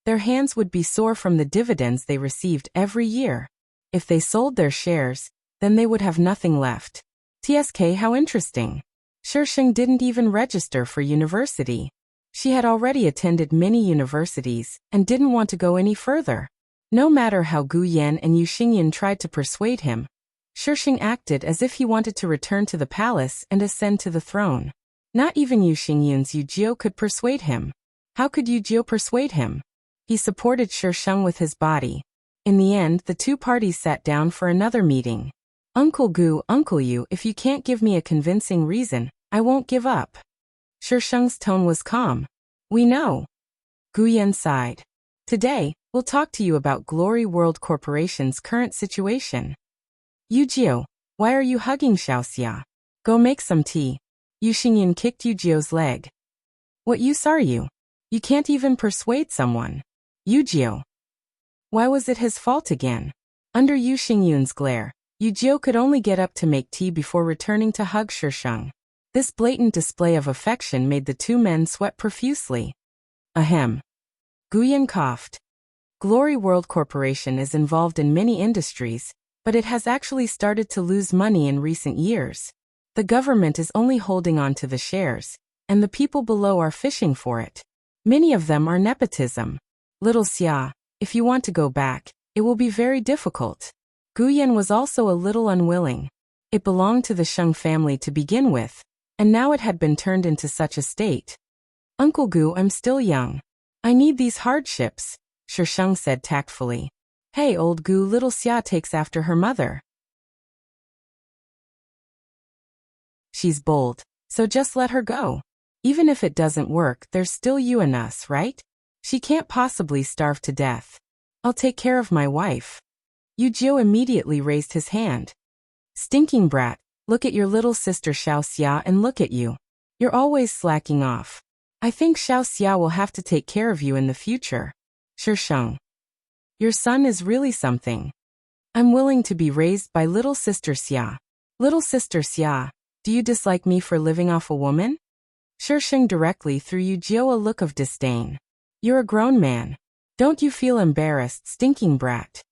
their hands would be sore from the dividends they received every year. If they sold their shares, then they would have nothing left. TSK, how interesting. Shisheng didn't even register for university. She had already attended many universities and didn't want to go any further. No matter how Gu Yan and Yu Xingyan tried to persuade him, Shisheng acted as if he wanted to return to the palace and ascend to the throne. Not even Yu Xingyan's Yu-Gi-Oh could persuade him. How could Yu-Gi-Oh persuade him? He supported Shisheng with his body. In the end, the two parties sat down for another meeting. Uncle Gu, Uncle Yu, if you can't give me a convincing reason, I won't give up. Shisheng's tone was calm. We know. Gu Yan sighed. Today, we'll talk to you about Glory World Corporation's current situation. Yu-Gi-Oh, why are you hugging Xiaoxia? Go make some tea. Yu Xingyan kicked Yu-Gi-Oh's leg. What use are you? You can't even persuade someone. Yu-Gi-Oh. Why was it his fault again? Under Yu Xingyan's glare, Yu-Gi-Oh could only get up to make tea before returning to hug Shisheng. This blatant display of affection made the two men sweat profusely. Ahem. Gu Yan coughed. Glory World Corporation is involved in many industries, but it has actually started to lose money in recent years. The government is only holding on to the shares, and the people below are fishing for it. Many of them are nepotism. Little Xia, if you want to go back, it will be very difficult. Gu Yan was also a little unwilling. It belonged to the Sheng family to begin with, and now it had been turned into such a state. Uncle Gu, I'm still young. I need these hardships, Shisheng said tactfully. Hey old Gu, little Xia takes after her mother. She's bold, so just let her go. Even if it doesn't work, there's still you and us, right? She can't possibly starve to death. I'll take care of my wife. Yu-Gi-Oh immediately raised his hand. Stinking brat, look at your little sister Xiaoxia and look at you. You're always slacking off. I think Xiaoxia will have to take care of you in the future. Shisheng. Your son is really something. I'm willing to be raised by little sister Xia. Little sister Xia, do you dislike me for living off a woman? Shisheng directly threw Yu-Gi-Oh a look of disdain. You're a grown man. Don't you feel embarrassed, stinking brat?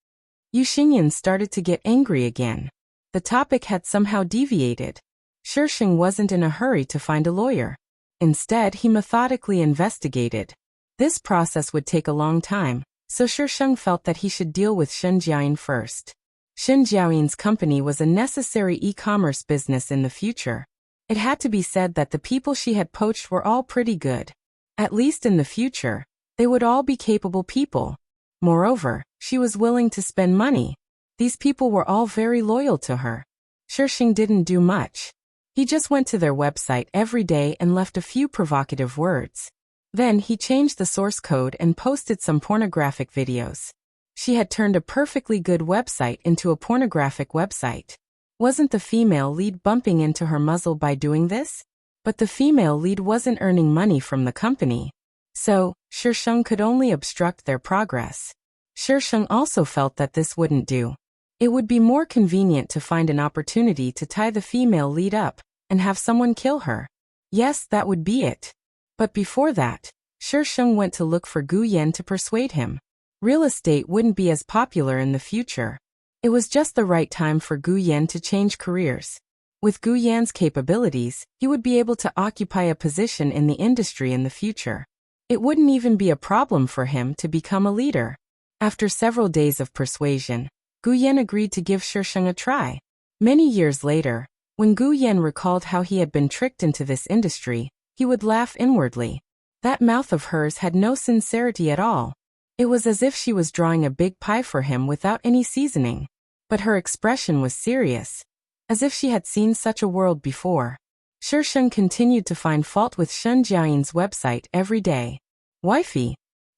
Yu Xingyan started to get angry again. The topic had somehow deviated. Shisheng wasn't in a hurry to find a lawyer. Instead, he methodically investigated. This process would take a long time, so Shisheng felt that he should deal with Shen Jiayin first. Shen Jiayin's company was a necessary e-commerce business in the future. It had to be said that the people she had poached were all pretty good. At least in the future, they would all be capable people. Moreover, she was willing to spend money. These people were all very loyal to her. Shisheng didn't do much. He just went to their website every day and left a few provocative words. Then he changed the source code and posted some pornographic videos. She had turned a perfectly good website into a pornographic website. Wasn't the female lead bumping into her muzzle by doing this? But the female lead wasn't earning money from the company. So, Shisheng could only obstruct their progress. Shisheng also felt that this wouldn't do. It would be more convenient to find an opportunity to tie the female lead up and have someone kill her. Yes, that would be it. But before that, Shisheng went to look for Gu Yan to persuade him. Real estate wouldn't be as popular in the future. It was just the right time for Gu Yan to change careers. With Gu Yan's capabilities, he would be able to occupy a position in the industry in the future. It wouldn't even be a problem for him to become a leader. After several days of persuasion, Gu Yan agreed to give Shisheng a try. Many years later, when Gu Yan recalled how he had been tricked into this industry, he would laugh inwardly. That mouth of hers had no sincerity at all. It was as if she was drawing a big pie for him without any seasoning. But her expression was serious, as if she had seen such a world before. Shisheng continued to find fault with Shen Jiayin's website every day. Wifey,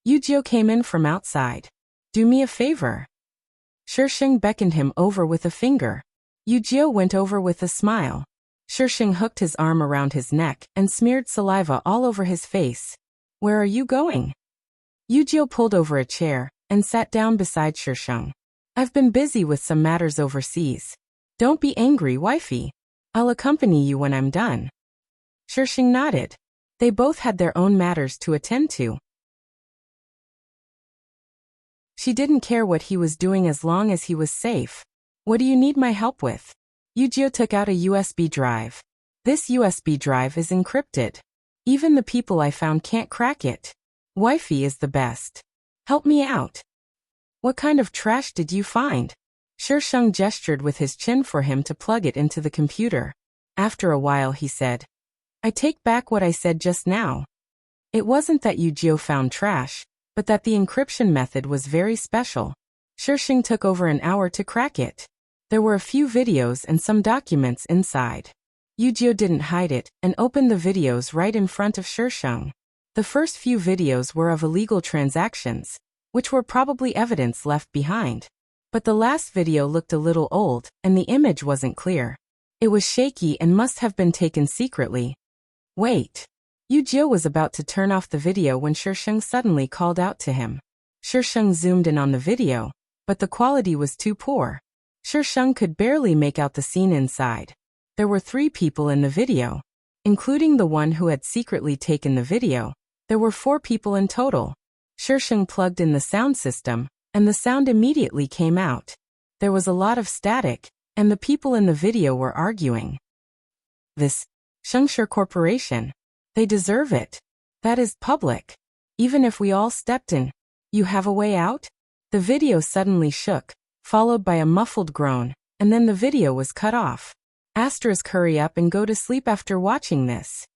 Yujio came in from outside. Do me a favor. Shisheng beckoned him over with a finger. Yujio went over with a smile. Shisheng hooked his arm around his neck and smeared saliva all over his face. Where are you going? Yujio pulled over a chair and sat down beside Shisheng. I've been busy with some matters overseas. Don't be angry, wifey. I'll accompany you when I'm done. Shisheng nodded. They both had their own matters to attend to. She didn't care what he was doing as long as he was safe. What do you need my help with? Yujio took out a USB drive. This USB drive is encrypted. Even the people I found can't crack it. Wifey is the best. Help me out. What kind of trash did you find? Shisheng gestured with his chin for him to plug it into the computer. After a while he said, I take back what I said just now. It wasn't that Yujio found trash, but that the encryption method was very special. Shisheng took over an hour to crack it. There were a few videos and some documents inside. Yujio didn't hide it and opened the videos right in front of Shisheng. The first few videos were of illegal transactions, which were probably evidence left behind. But the last video looked a little old, and the image wasn't clear. It was shaky and must have been taken secretly. Wait. Yujio was about to turn off the video when Shisheng suddenly called out to him. Shisheng zoomed in on the video, but the quality was too poor. Shisheng could barely make out the scene inside. There were 3 people in the video. Including the one who had secretly taken the video, there were 4 people in total. Shisheng plugged in the sound system, and the sound immediately came out. There was a lot of static, and the people in the video were arguing. This Shengshi Corporation. They deserve it. That is public. Even if we all stepped in. You have a way out? The video suddenly shook, followed by a muffled groan, and then the video was cut off. Hurry up and go to sleep after watching this.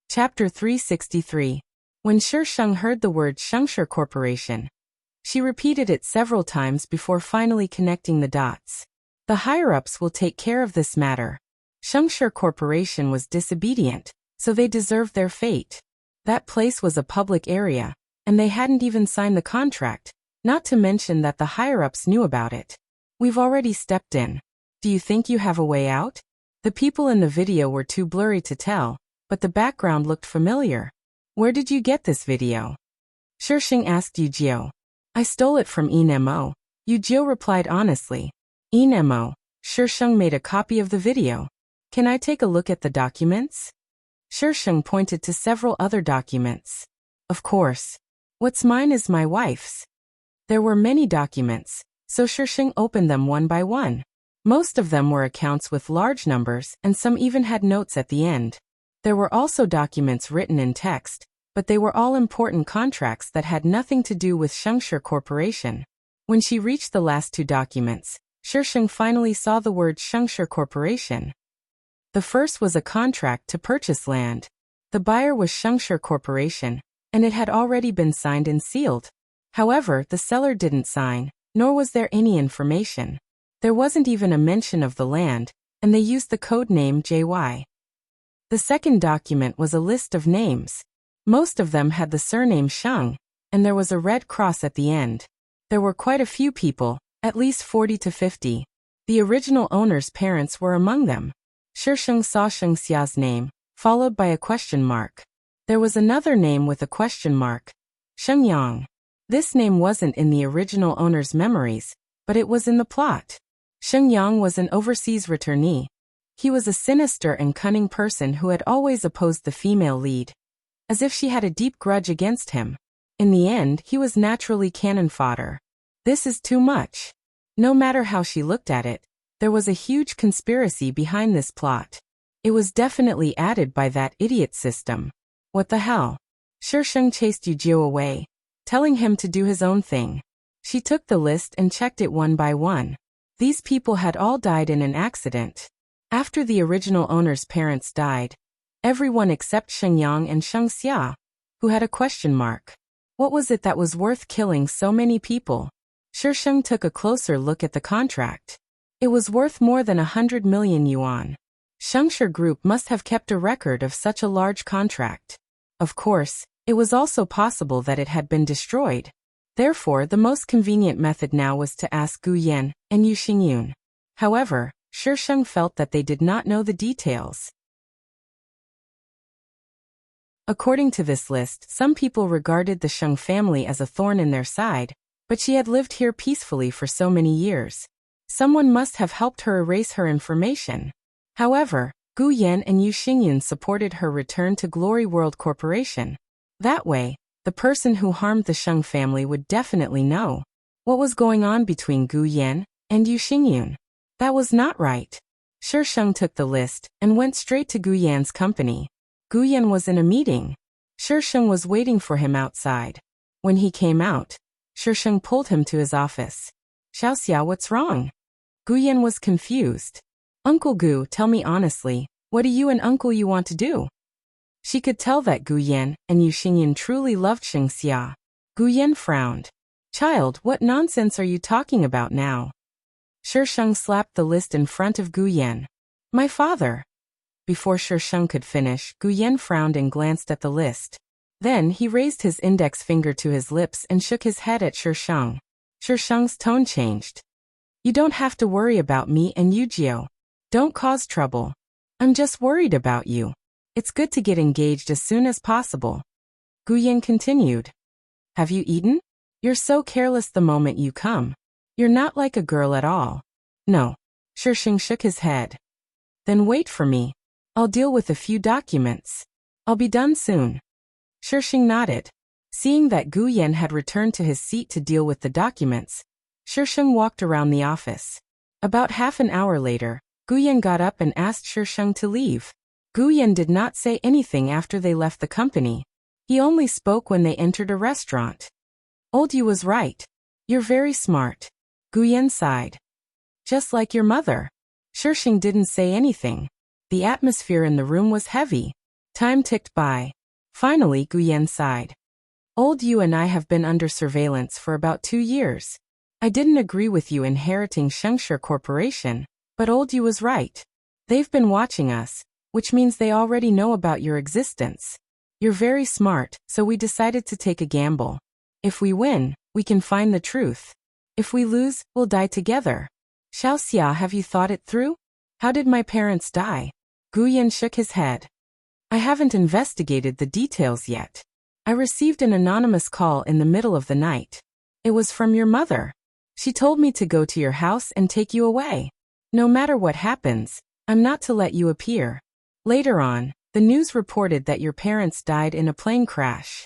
Chapter 363. When Shisheng heard the word Shengshi Corporation, she repeated it several times before finally connecting the dots. The higher-ups will take care of this matter. Shengshi Corporation was disobedient, so they deserved their fate. That place was a public area, and they hadn't even signed the contract, not to mention that the higher-ups knew about it. We've already stepped in. Do you think you have a way out? The people in the video were too blurry to tell, but the background looked familiar. Where did you get this video? Shisheng asked Yujio. I stole it from Enmo. Yujio replied honestly. Enmo. Shisheng made a copy of the video. Can I take a look at the documents? Shisheng pointed to several other documents. Of course. What's mine is my wife's. There were many documents, so Shisheng opened them one by one. Most of them were accounts with large numbers, and some even had notes at the end. There were also documents written in text, but they were all important contracts that had nothing to do with Shengshi Corporation. When she reached the last 2 documents, Shisheng finally saw the word Shengshi Corporation. The first was a contract to purchase land. The buyer was Shengshi Corporation, and it had already been signed and sealed. However, the seller didn't sign, nor was there any information. There wasn't even a mention of the land, and they used the code name JY. The second document was a list of names. Most of them had the surname Sheng, and there was a red cross at the end. There were quite a few people, at least 40 to 50. The original owner's parents were among them. Shisheng saw Sheng Xia's name, followed by a question mark. There was another name with a question mark. Sheng Yang. This name wasn't in the original owner's memories, but it was in the plot. Sheng Yang was an overseas returnee. He was a sinister and cunning person who had always opposed the female lead, as if she had a deep grudge against him. In the end, he was naturally cannon fodder. This is too much. No matter how she looked at it, there was a huge conspiracy behind this plot. It was definitely added by that idiot system. What the hell? Sheng chased Yu Jiu away, telling him to do his own thing. She took the list and checked it one by one. These people had all died in an accident. After the original owner's parents died, everyone except Sheng Yang and Sheng Xia, who had a question mark. What was it that was worth killing so many people? Sheng took a closer look at the contract. It was worth more than 100 million yuan. Shengshi Group must have kept a record of such a large contract. Of course, it was also possible that it had been destroyed. Therefore, the most convenient method now was to ask Gu Yan and Yu Xingyun. However, Sheng felt that they did not know the details. According to this list, some people regarded the Sheng family as a thorn in their side, but she had lived here peacefully for so many years. Someone must have helped her erase her information. However, Gu Yan and Yu Xingyun supported her return to Glory World Corporation. That way, the person who harmed the Sheng family would definitely know what was going on between Gu Yan and Yu Xingyun. That was not right. Sheng took the list and went straight to Gu Yan's company. Gu Yan was in a meeting. Sheng was waiting for him outside. When he came out, Sheng pulled him to his office. Xiaoxia, what's wrong? Gu Yan was confused. Uncle Gu, tell me honestly, what do you and Uncle Yu want to do? She could tell that Gu Yan and Yu Xingyun truly loved Sheng Xia. Gu Yan frowned. Child, what nonsense are you talking about now? Sheng slapped the list in front of Gu Yan. My father. Before Sheng could finish, Gu Yan frowned and glanced at the list. Then he raised his index finger to his lips and shook his head at Sheng. Sheng's tone changed. You don't have to worry about me and Yu Jiu. Don't cause trouble. I'm just worried about you. It's good to get engaged as soon as possible. Gu Yan continued. Have you eaten? You're so careless the moment you come. You're not like a girl at all. No. Sheng shook his head. Then wait for me. I'll deal with a few documents. I'll be done soon. Sheng nodded. Seeing that Gu Yan had returned to his seat to deal with the documents, Sheng walked around the office. About half an hour later, Gu Yan got up and asked Sheng to leave. Gu Yan did not say anything after they left the company. He only spoke when they entered a restaurant. Old Yu was right. You're very smart. Gu Yan sighed. Just like your mother. Sheng didn't say anything. The atmosphere in the room was heavy. Time ticked by. Finally, Gu Yan sighed. Old Yu and I have been under surveillance for about 2 years. I didn't agree with you inheriting Shengshi Corporation, but Old Yu was right. They've been watching us, which means they already know about your existence. You're very smart, so we decided to take a gamble. If we win, we can find the truth. If we lose, we'll die together. Xiaoxia, have you thought it through? How did my parents die? Gu Yan shook his head. I haven't investigated the details yet. I received an anonymous call in the middle of the night. It was from your mother. She told me to go to your house and take you away. No matter what happens, I'm not to let you appear. Later on, the news reported that your parents died in a plane crash.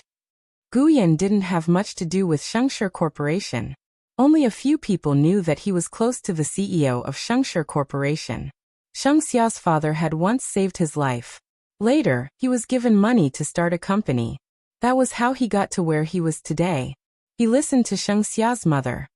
Gu Yan didn't have much to do with Shengshi Corporation. Only a few people knew that he was close to the CEO of Shengshi Corporation. Sheng Xia's father had once saved his life. Later, he was given money to start a company. That was how he got to where he was today. He listened to Sheng Xia's mother.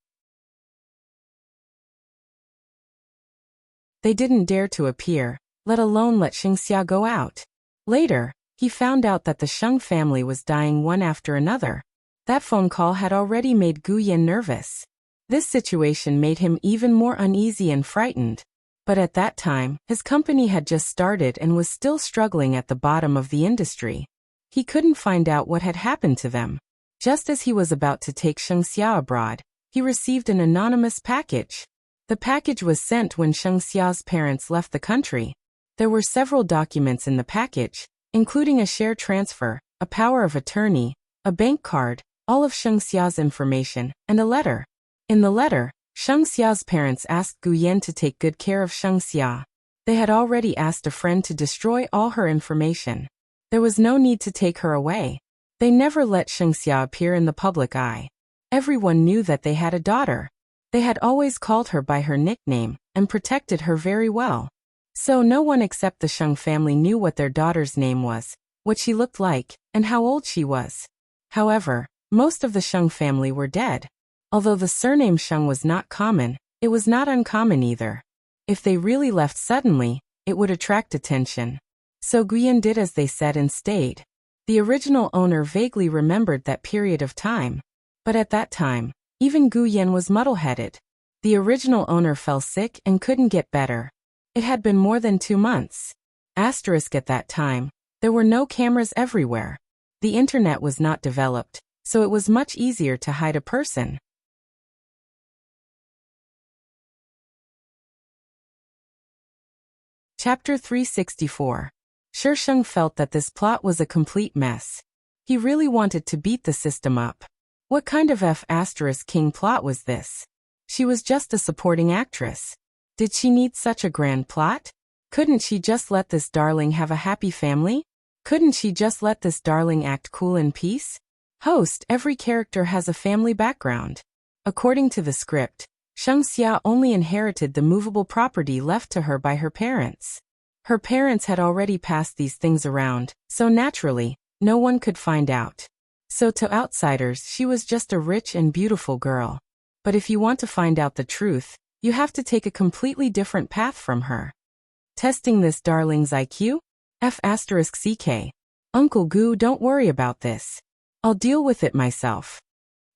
They didn't dare to appear, let alone let Sheng Xia go out. Later, he found out that the Sheng family was dying one after another. That phone call had already made Gu Yan nervous. This situation made him even more uneasy and frightened. But at that time, his company had just started and was still struggling at the bottom of the industry. He couldn't find out what had happened to them. Just as he was about to take Sheng Xia abroad, he received an anonymous package. The package was sent when Sheng Xia's parents left the country. There were several documents in the package, including a share transfer, a power of attorney, a bank card, all of Sheng Xia's information, and a letter. In the letter, Sheng Xia's parents asked Gu Yan to take good care of Sheng Xia. They had already asked a friend to destroy all her information. There was no need to take her away. They never let Sheng Xia appear in the public eye. Everyone knew that they had a daughter. They had always called her by her nickname and protected her very well. So no one except the Sheng family knew what their daughter's name was, what she looked like, and how old she was. However, most of the Sheng family were dead. Although the surname Sheng was not common, it was not uncommon either. If they really left suddenly, it would attract attention. So Gu Yan did as they said and stayed. The original owner vaguely remembered that period of time. But at that time, even Gu Yan was muddle-headed. The original owner fell sick and couldn't get better. It had been more than 2 months. Asterisk at that time, there were no cameras everywhere. The internet was not developed, so it was much easier to hide a person. Chapter 364. Sheng felt that this plot was a complete mess. He really wanted to beat the system up. What kind of F***king plot was this? She was just a supporting actress. Did she need such a grand plot? Couldn't she just let this darling have a happy family? Couldn't she just let this darling act cool in peace? Host, every character has a family background. According to the script, Sheng Xia only inherited the movable property left to her by her parents. Her parents had already passed these things around, so naturally, no one could find out. So to outsiders she was just a rich and beautiful girl. But if you want to find out the truth, you have to take a completely different path from her. Testing this darling's IQ? F***ck. Uncle Gu, don't worry about this. I'll deal with it myself.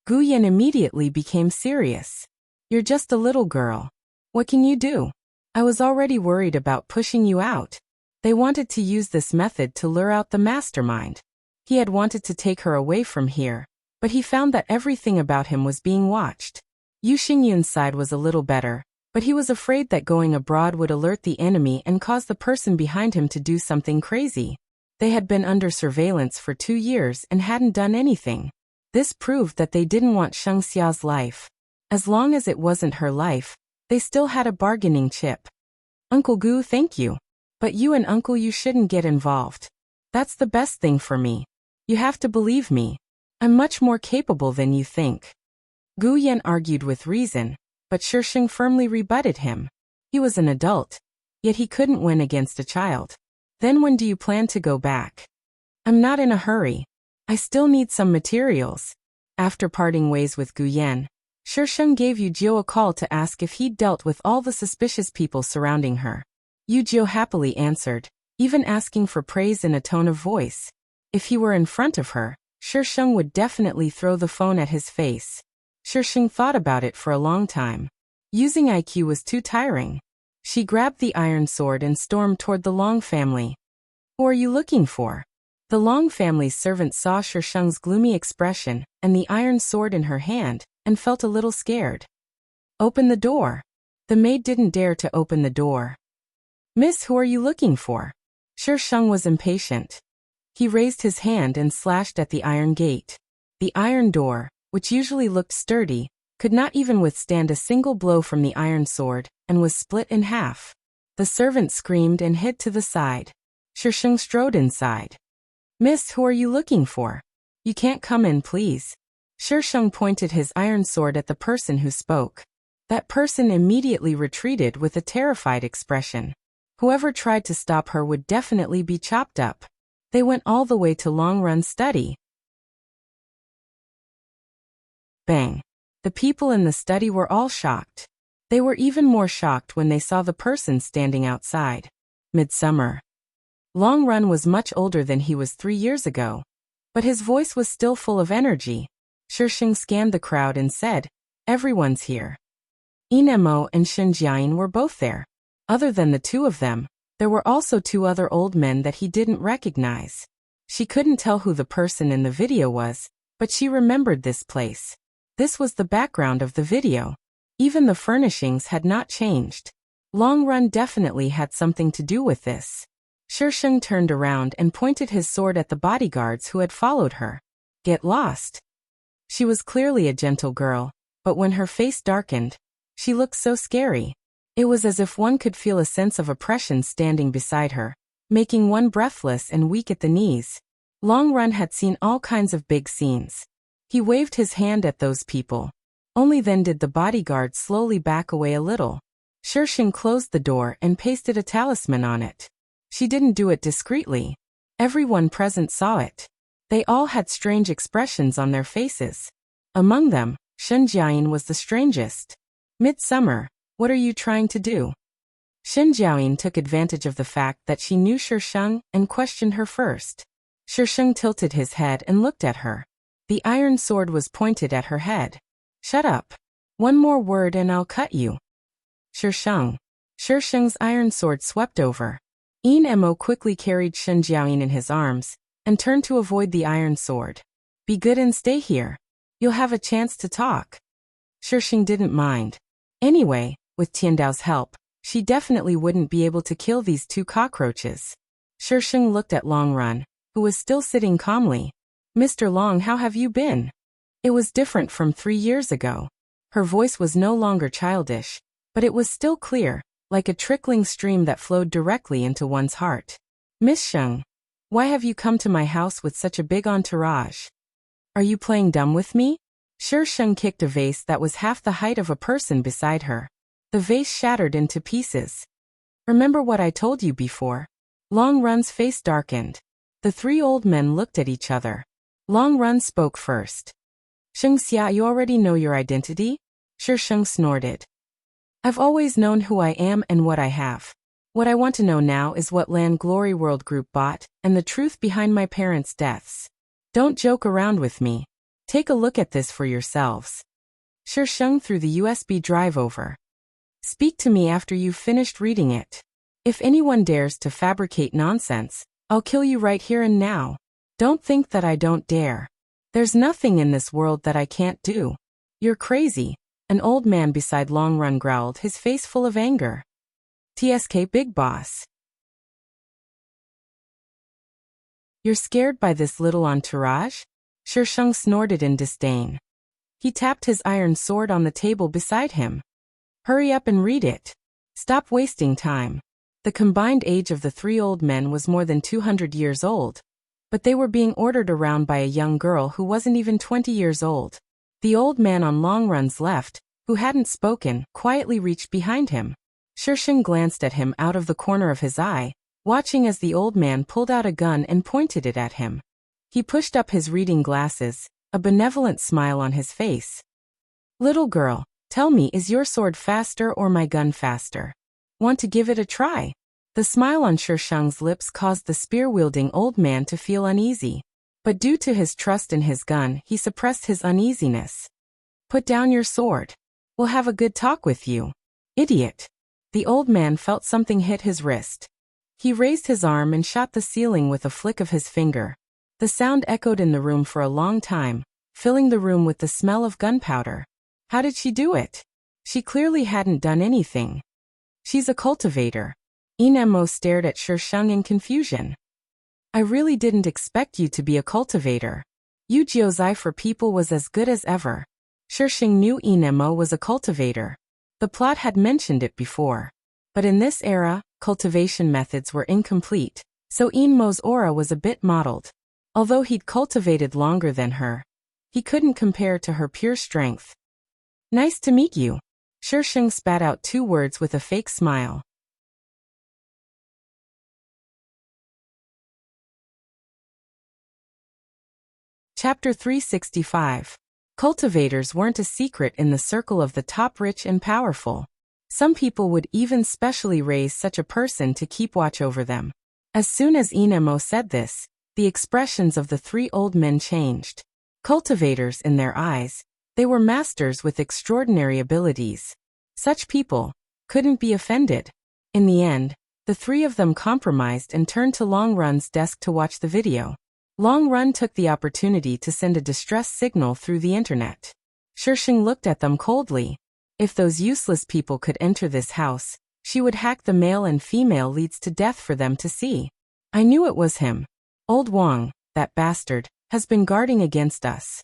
Gu Yan immediately became serious. You're just a little girl. What can you do? I was already worried about pushing you out. They wanted to use this method to lure out the mastermind. He had wanted to take her away from here, but he found that everything about him was being watched. Yu Xingyun's side was a little better, but he was afraid that going abroad would alert the enemy and cause the person behind him to do something crazy. They had been under surveillance for 2 years and hadn't done anything. This proved that they didn't want Sheng Xia's life. As long as it wasn't her life, they still had a bargaining chip. Uncle Gu, thank you. But you and Uncle Yu shouldn't get involved. That's the best thing for me. You have to believe me. I'm much more capable than you think. Gu Yan argued with reason, but Sheng firmly rebutted him. He was an adult, yet he couldn't win against a child. Then when do you plan to go back? I'm not in a hurry. I still need some materials. After parting ways with Gu Yan, Sheng gave Yu Jiu a call to ask if he'd dealt with all the suspicious people surrounding her. Yu Jiu happily answered, even asking for praise in a tone of voice. If he were in front of her, Sheng would definitely throw the phone at his face. Sheng thought about it for a long time. Using IQ was too tiring. She grabbed the iron sword and stormed toward the Long family. Who are you looking for? The Long family's servant saw Sheng's gloomy expression and the iron sword in her hand, and felt a little scared. Open the door. The maid didn't dare to open the door. Miss, who are you looking for? Sheng was impatient. He raised his hand and slashed at the iron gate. The iron door, which usually looked sturdy, could not even withstand a single blow from the iron sword, and was split in half. The servant screamed and hid to the side. Sheng strode inside. Miss, who are you looking for? You can't come in, please. Sheng pointed his iron sword at the person who spoke. That person immediately retreated with a terrified expression. Whoever tried to stop her would definitely be chopped up. They went all the way to Long Run study. Bang. The people in the study were all shocked. They were even more shocked when they saw the person standing outside. Midsummer. Long Run was much older than he was 3 years ago, but his voice was still full of energy. Sheng scanned the crowd and said, everyone's here. Inemo and Shen Jiayin were both there. Other than the two of them, there were also 2 other old men that he didn't recognize. She couldn't tell who the person in the video was, but she remembered this place. This was the background of the video. Even the furnishings had not changed. Long Run definitely had something to do with this. Sheng turned around and pointed his sword at the bodyguards who had followed her. Get lost. She was clearly a gentle girl, but when her face darkened, She looked so scary. It was as if one could feel a sense of oppression standing beside her, making one breathless and weak at the knees. Long Run had seen all kinds of big scenes. He waved his hand at those people. Only then did the bodyguard slowly back away a little. Shisheng closed the door and pasted a talisman on it. She didn't do it discreetly. Everyone present saw it. They all had strange expressions on their faces. Among them, Shen Jiayin was the strangest. "Midsummer, what are you trying to do?" Shen Jiayin took advantage of the fact that she knew Shisheng and questioned her first. Shisheng tilted his head and looked at her. The iron sword was pointed at her head. "Shut up. One more word and I'll cut you." Shisheng. Shisheng's iron sword swept over. Mo quickly carried Shen Jiayin in his arms and turned to avoid the iron sword. "Be good and stay here. You'll have a chance to talk." Shisheng didn't mind. Anyway, with Tiandao's help, she definitely wouldn't be able to kill these two cockroaches. Shisheng looked at Long Run, who was still sitting calmly. "Mr. Long, how have you been?" It was different from 3 years ago. Her voice was no longer childish, but it was still clear, like a trickling stream that flowed directly into one's heart. "Miss Sheng, why have you come to my house with such a big entourage? Are you playing dumb with me?" Shisheng kicked a vase that was half the height of a person beside her. The vase shattered into pieces. "Remember what I told you before?" Long Run's face darkened. The 3 old men looked at each other. Long Run spoke first. "Sheng Xia, you already know your identity?" Shisheng snorted. "I've always known who I am and what I have. What I want to know now is what land Glory World Group bought, and the truth behind my parents' deaths. Don't joke around with me. Take a look at this for yourselves." Shisheng threw the USB drive over. "Speak to me after you've finished reading it. If anyone dares to fabricate nonsense, I'll kill you right here and now. Don't think that I don't dare. There's nothing in this world that I can't do. You're crazy." An old man beside Long Run growled, his face full of anger. "TSK Big Boss. You're scared by this little entourage?" Shisheng snorted in disdain. He tapped his iron sword on the table beside him. "Hurry up and read it. Stop wasting time." The combined age of the 3 old men was more than 200 years old, but they were being ordered around by a young girl who wasn't even 20 years old. The old man on Long Run's left, who hadn't spoken, quietly reached behind him. Shisheng glanced at him out of the corner of his eye, watching as the old man pulled out a gun and pointed it at him. He pushed up his reading glasses, a benevolent smile on his face. "Little girl, tell me, is your sword faster or my gun faster? Want to give it a try?" The smile on Shisheng's lips caused the spear-wielding old man to feel uneasy. But due to his trust in his gun, he suppressed his uneasiness. "Put down your sword. We'll have a good talk with you. Idiot." The old man felt something hit his wrist. He raised his arm and shot the ceiling with a flick of his finger. The sound echoed in the room for a long time, filling the room with the smell of gunpowder. How did she do it? She clearly hadn't done anything. "She's a cultivator." Mo stared at Shisheng in confusion. "I really didn't expect you to be a cultivator. Yu Jiuzai for people was as good as ever." Shisheng knew Mo was a cultivator. The plot had mentioned it before. But in this era, cultivation methods were incomplete, so Mo's aura was a bit mottled. Although he'd cultivated longer than her, he couldn't compare to her pure strength. "Nice to meet you." Shisheng spat out 2 words with a fake smile. Chapter 365. Cultivators weren't a secret in the circle of the top rich and powerful. Some people would even specially raise such a person to keep watch over them. As soon as Mo said this, the expressions of the 3 old men changed. Cultivators in their eyes, they were masters with extraordinary abilities. Such people couldn't be offended. In the end, the 3 of them compromised and turned to Long Run's desk to watch the video. Long Run took the opportunity to send a distress signal through the internet. Shisheng looked at them coldly. If those useless people could enter this house, she would hack the male and female leads to death for them to see. "I knew it was him. Old Wang, that bastard, has been guarding against us."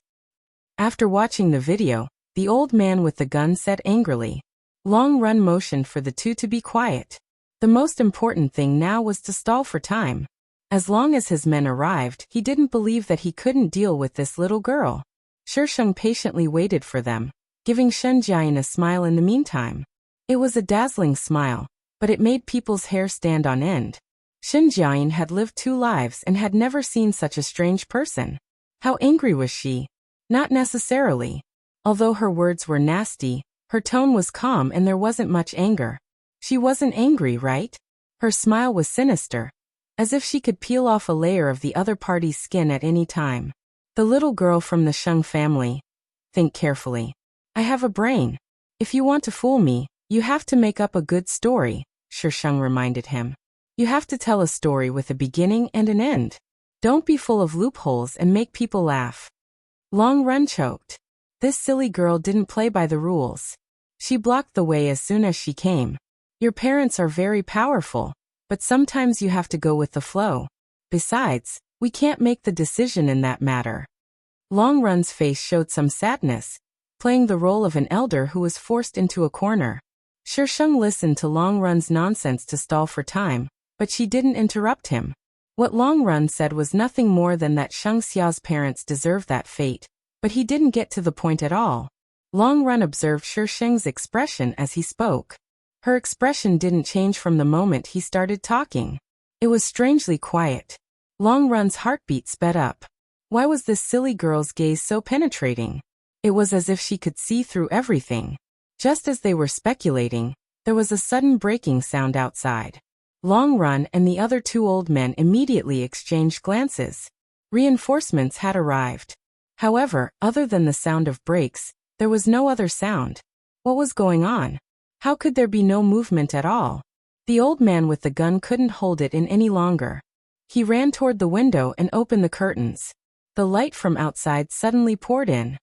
After watching the video, the old man with the gun said angrily. Long Run motioned for the two to be quiet. The most important thing now was to stall for time. As long as his men arrived, he didn't believe that he couldn't deal with this little girl. Shisheng patiently waited for them, giving Shen Jian a smile in the meantime. It was a dazzling smile, but it made people's hair stand on end. Shen Jian had lived 2 lives and had never seen such a strange person. How angry was she? Not necessarily. Although her words were nasty, her tone was calm and there wasn't much anger. She wasn't angry, right? Her smile was sinister, as if she could peel off a layer of the other party's skin at any time. The little girl from the Sheng family. Think carefully. I have a brain. If you want to fool me, you have to make up a good story, Shisheng reminded him. You have to tell a story with a beginning and an end. Don't be full of loopholes and make people laugh. Long Run choked. This silly girl didn't play by the rules. She blocked the way as soon as she came. Your parents are very powerful, but sometimes you have to go with the flow. Besides, we can't make the decision in that matter. Long Run's face showed some sadness, playing the role of an elder who was forced into a corner. Shisheng listened to Long Run's nonsense to stall for time, but she didn't interrupt him. What Long Run said was nothing more than that Sheng Xiao's parents deserved that fate, but he didn't get to the point at all. Long Run observed Shisheng's expression as he spoke. Her expression didn't change from the moment he started talking. It was strangely quiet. Long Run's heartbeat sped up. Why was this silly girl's gaze so penetrating? It was as if she could see through everything. Just as they were speculating, there was a sudden breaking sound outside. Long Run and the other 2 old men immediately exchanged glances. Reinforcements had arrived. However, other than the sound of brakes, there was no other sound. What was going on? How could there be no movement at all? The old man with the gun couldn't hold it in any longer. He ran toward the window and opened the curtains. The light from outside suddenly poured in.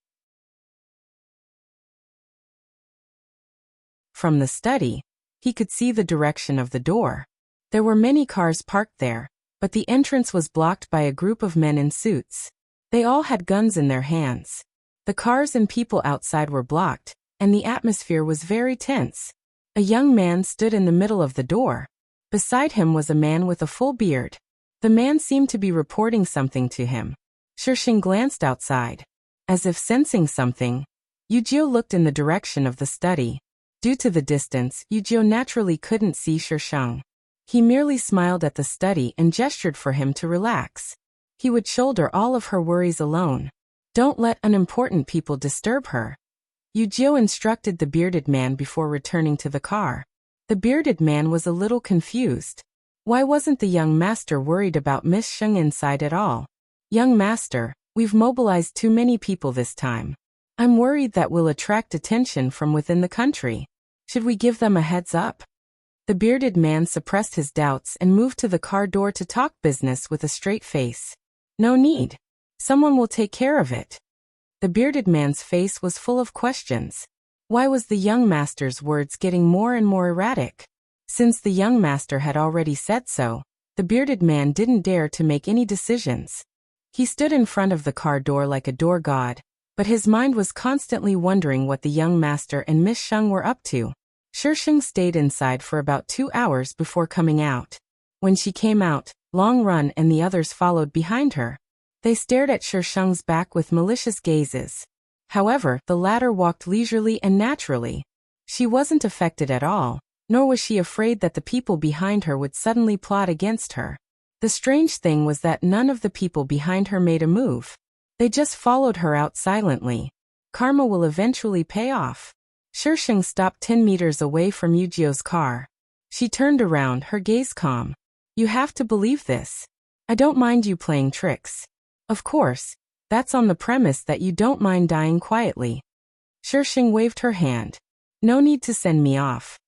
From the study, he could see the direction of the door. There were many cars parked there, but the entrance was blocked by a group of men in suits. They all had guns in their hands. The cars and people outside were blocked, and the atmosphere was very tense. A young man stood in the middle of the door. Beside him was a man with a full beard. The man seemed to be reporting something to him. Shisheng glanced outside. As if sensing something, Yujio looked in the direction of the study. Due to the distance, Yujio naturally couldn't see Shisheng. He merely smiled at the study and gestured for him to relax. He would shoulder all of her worries alone. Don't let unimportant people disturb her. Yujio instructed the bearded man before returning to the car. The bearded man was a little confused. Why wasn't the young master worried about Miss Sheng inside at all? Young master, we've mobilized too many people this time. I'm worried that we'll attract attention from within the country. Should we give them a heads up? The bearded man suppressed his doubts and moved to the car door to talk business with a straight face. No need. Someone will take care of it. The bearded man's face was full of questions. Why was the young master's words getting more and more erratic? Since the young master had already said so, the bearded man didn't dare to make any decisions. He stood in front of the car door like a door god, but his mind was constantly wondering what the young master and Miss Sheng were up to. Shisheng stayed inside for about 2 hours before coming out. When she came out, Long Run and the others followed behind her. They stared at Shisheng's back with malicious gazes. However, the latter walked leisurely and naturally. She wasn't affected at all, nor was she afraid that the people behind her would suddenly plot against her. The strange thing was that none of the people behind her made a move. They just followed her out silently. Karma will eventually pay off. Shisheng stopped 10 meters away from Yujio's car. She turned around, her gaze calm. You have to believe this. I don't mind you playing tricks. Of course, that's on the premise that you don't mind dying quietly. Shisheng waved her hand. No need to send me off.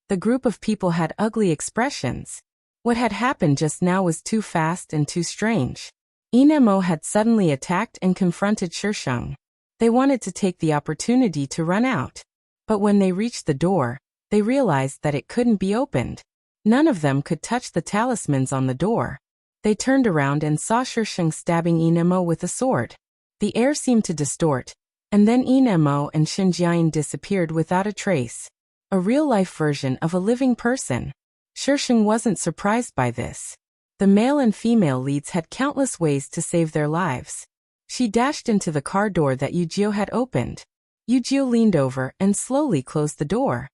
The group of people had ugly expressions. What had happened just now was too fast and too strange. Inemo had suddenly attacked and confronted Shisheng. They wanted to take the opportunity to run out. But when they reached the door, they realized that it couldn't be opened. None of them could touch the talismans on the door. They turned around and saw Shisheng stabbing Inemo with a sword. The air seemed to distort, and then Inemo and Xinjiang disappeared without a trace. A real-life version of a living person. Shisheng wasn't surprised by this. The male and female leads had countless ways to save their lives. She dashed into the car door that Yujio had opened. Yujio leaned over and slowly closed the door.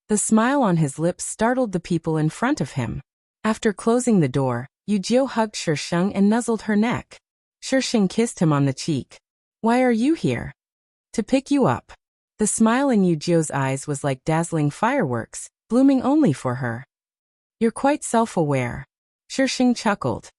The smile on his lips startled the people in front of him. After closing the door, Yujio hugged Shisheng and nuzzled her neck. Shisheng kissed him on the cheek. "Why are you here?" "To pick you up." The smile in Yujio's eyes was like dazzling fireworks, blooming only for her. "You're quite self-aware." Shisheng chuckled.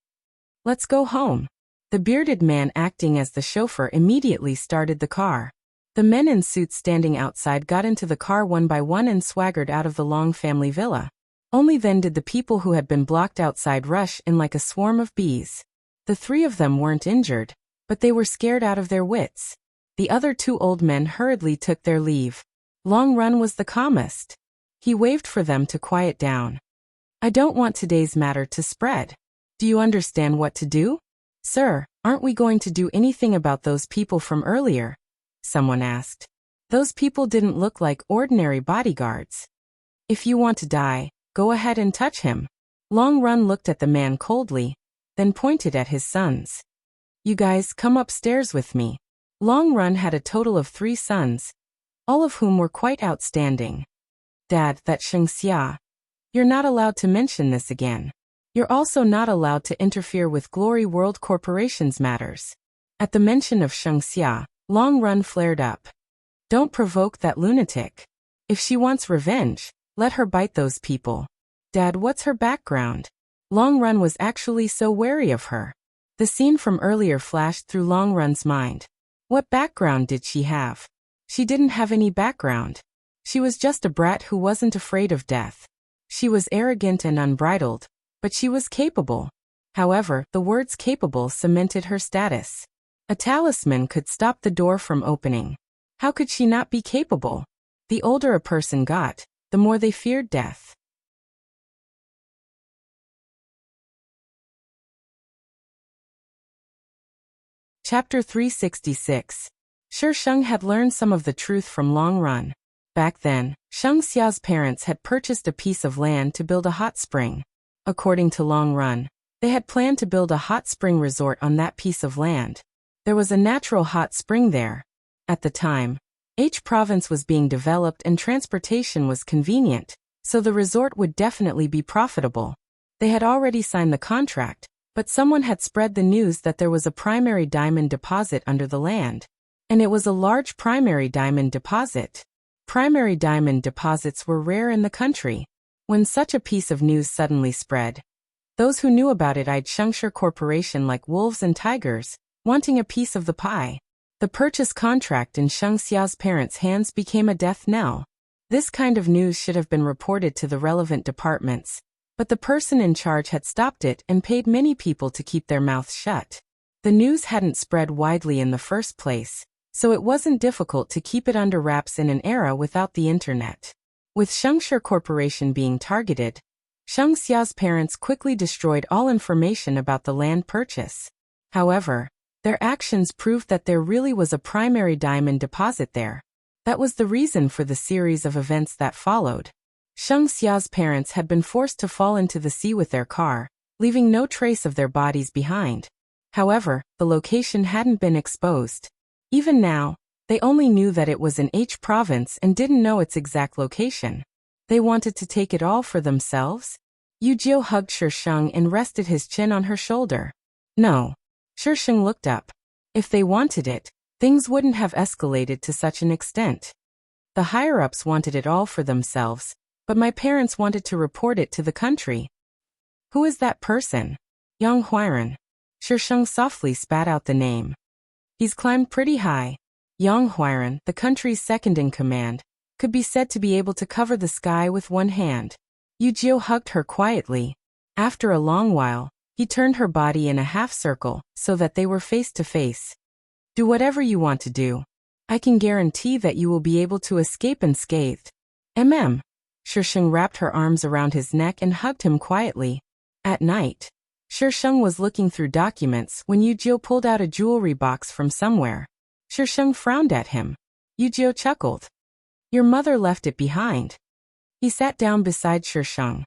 "Let's go home." The bearded man acting as the chauffeur immediately started the car. The men in suits standing outside got into the car one by one and swaggered out of the Long family villa. Only then did the people who had been blocked outside rush in like a swarm of bees. The three of them weren't injured, but they were scared out of their wits. The other two old men hurriedly took their leave. Long Run was the calmest. He waved for them to quiet down. "I don't want today's matter to spread. Do you understand what to do?" "Sir, aren't we going to do anything about those people from earlier?" someone asked. "Those people didn't look like ordinary bodyguards." "If you want to die, go ahead and touch him." Long Run looked at the man coldly, then pointed at his sons. "You guys come upstairs with me." Long Run had a total of 3 sons, all of whom were quite outstanding. "Dad, that Sheng Xia. You're not allowed to mention this again. You're also not allowed to interfere with Glory World Corporation's matters." At the mention of Sheng Xia, Long Run flared up. "Don't provoke that lunatic. If she wants revenge, let her bite those people." "Dad, what's her background?" Long Run was actually so wary of her. The scene from earlier flashed through Long Run's mind. What background did she have? She didn't have any background. She was just a brat who wasn't afraid of death. She was arrogant and unbridled, but she was capable. However, the words capable cemented her status. A talisman could stop the door from opening. How could she not be capable? The older a person got, the more they feared death. Chapter 366. Shisheng had learned some of the truth from Long Run. Back then, Sheng Xia's parents had purchased a piece of land to build a hot spring. According to Long Run, they had planned to build a hot spring resort on that piece of land. There was a natural hot spring there. At the time, H province was being developed and transportation was convenient, so the resort would definitely be profitable. They had already signed the contract, but someone had spread the news that there was a primary diamond deposit under the land. And it was a large primary diamond deposit. Primary diamond deposits were rare in the country. When such a piece of news suddenly spread, those who knew about it eyed Shengshi Corporation like wolves and tigers, wanting a piece of the pie. The purchase contract in Sheng Xia's parents' hands became a death knell. This kind of news should have been reported to the relevant departments, but the person in charge had stopped it and paid many people to keep their mouths shut. The news hadn't spread widely in the first place, so it wasn't difficult to keep it under wraps in an era without the internet. With Shengshi Corporation being targeted, Sheng Xia's parents quickly destroyed all information about the land purchase. However, their actions proved that there really was a primary diamond deposit there. That was the reason for the series of events that followed. Sheng Xia's parents had been forced to fall into the sea with their car, leaving no trace of their bodies behind. However, the location hadn't been exposed. Even now, they only knew that it was in H province and didn't know its exact location. They wanted to take it all for themselves? Yujio hugged Shisheng and rested his chin on her shoulder. No. Shisheng looked up. If they wanted it, things wouldn't have escalated to such an extent. The higher-ups wanted it all for themselves, but my parents wanted to report it to the country. Who is that person? Yang Huiran. Shisheng softly spat out the name. He's climbed pretty high. Yang Huiran, the country's second-in-command, could be said to be able to cover the sky with one hand. Yujio hugged her quietly. After a long while, he turned her body in a half-circle so that they were face to face. Do whatever you want to do. I can guarantee that you will be able to escape unscathed. Shisheng wrapped her arms around his neck and hugged him quietly. At night, Shisheng was looking through documents when Yujio pulled out a jewelry box from somewhere. Shisheng frowned at him. Yujio chuckled. Your mother left it behind. He sat down beside Shisheng.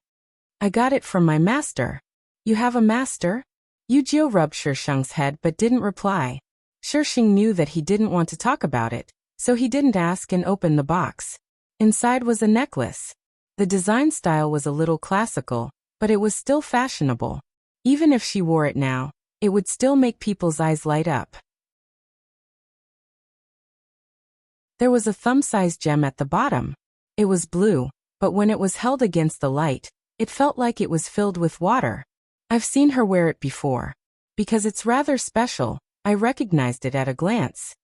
I got it from my master. You have a master? Yujio rubbed Shisheng's head but didn't reply. Shisheng knew that he didn't want to talk about it, so he didn't ask and opened the box. Inside was a necklace. The design style was a little classical, but it was still fashionable. Even if she wore it now, it would still make people's eyes light up. There was a thumb-sized gem at the bottom. It was blue, but when it was held against the light, it felt like it was filled with water. I've seen her wear it before. Because it's rather special, I recognized it at a glance.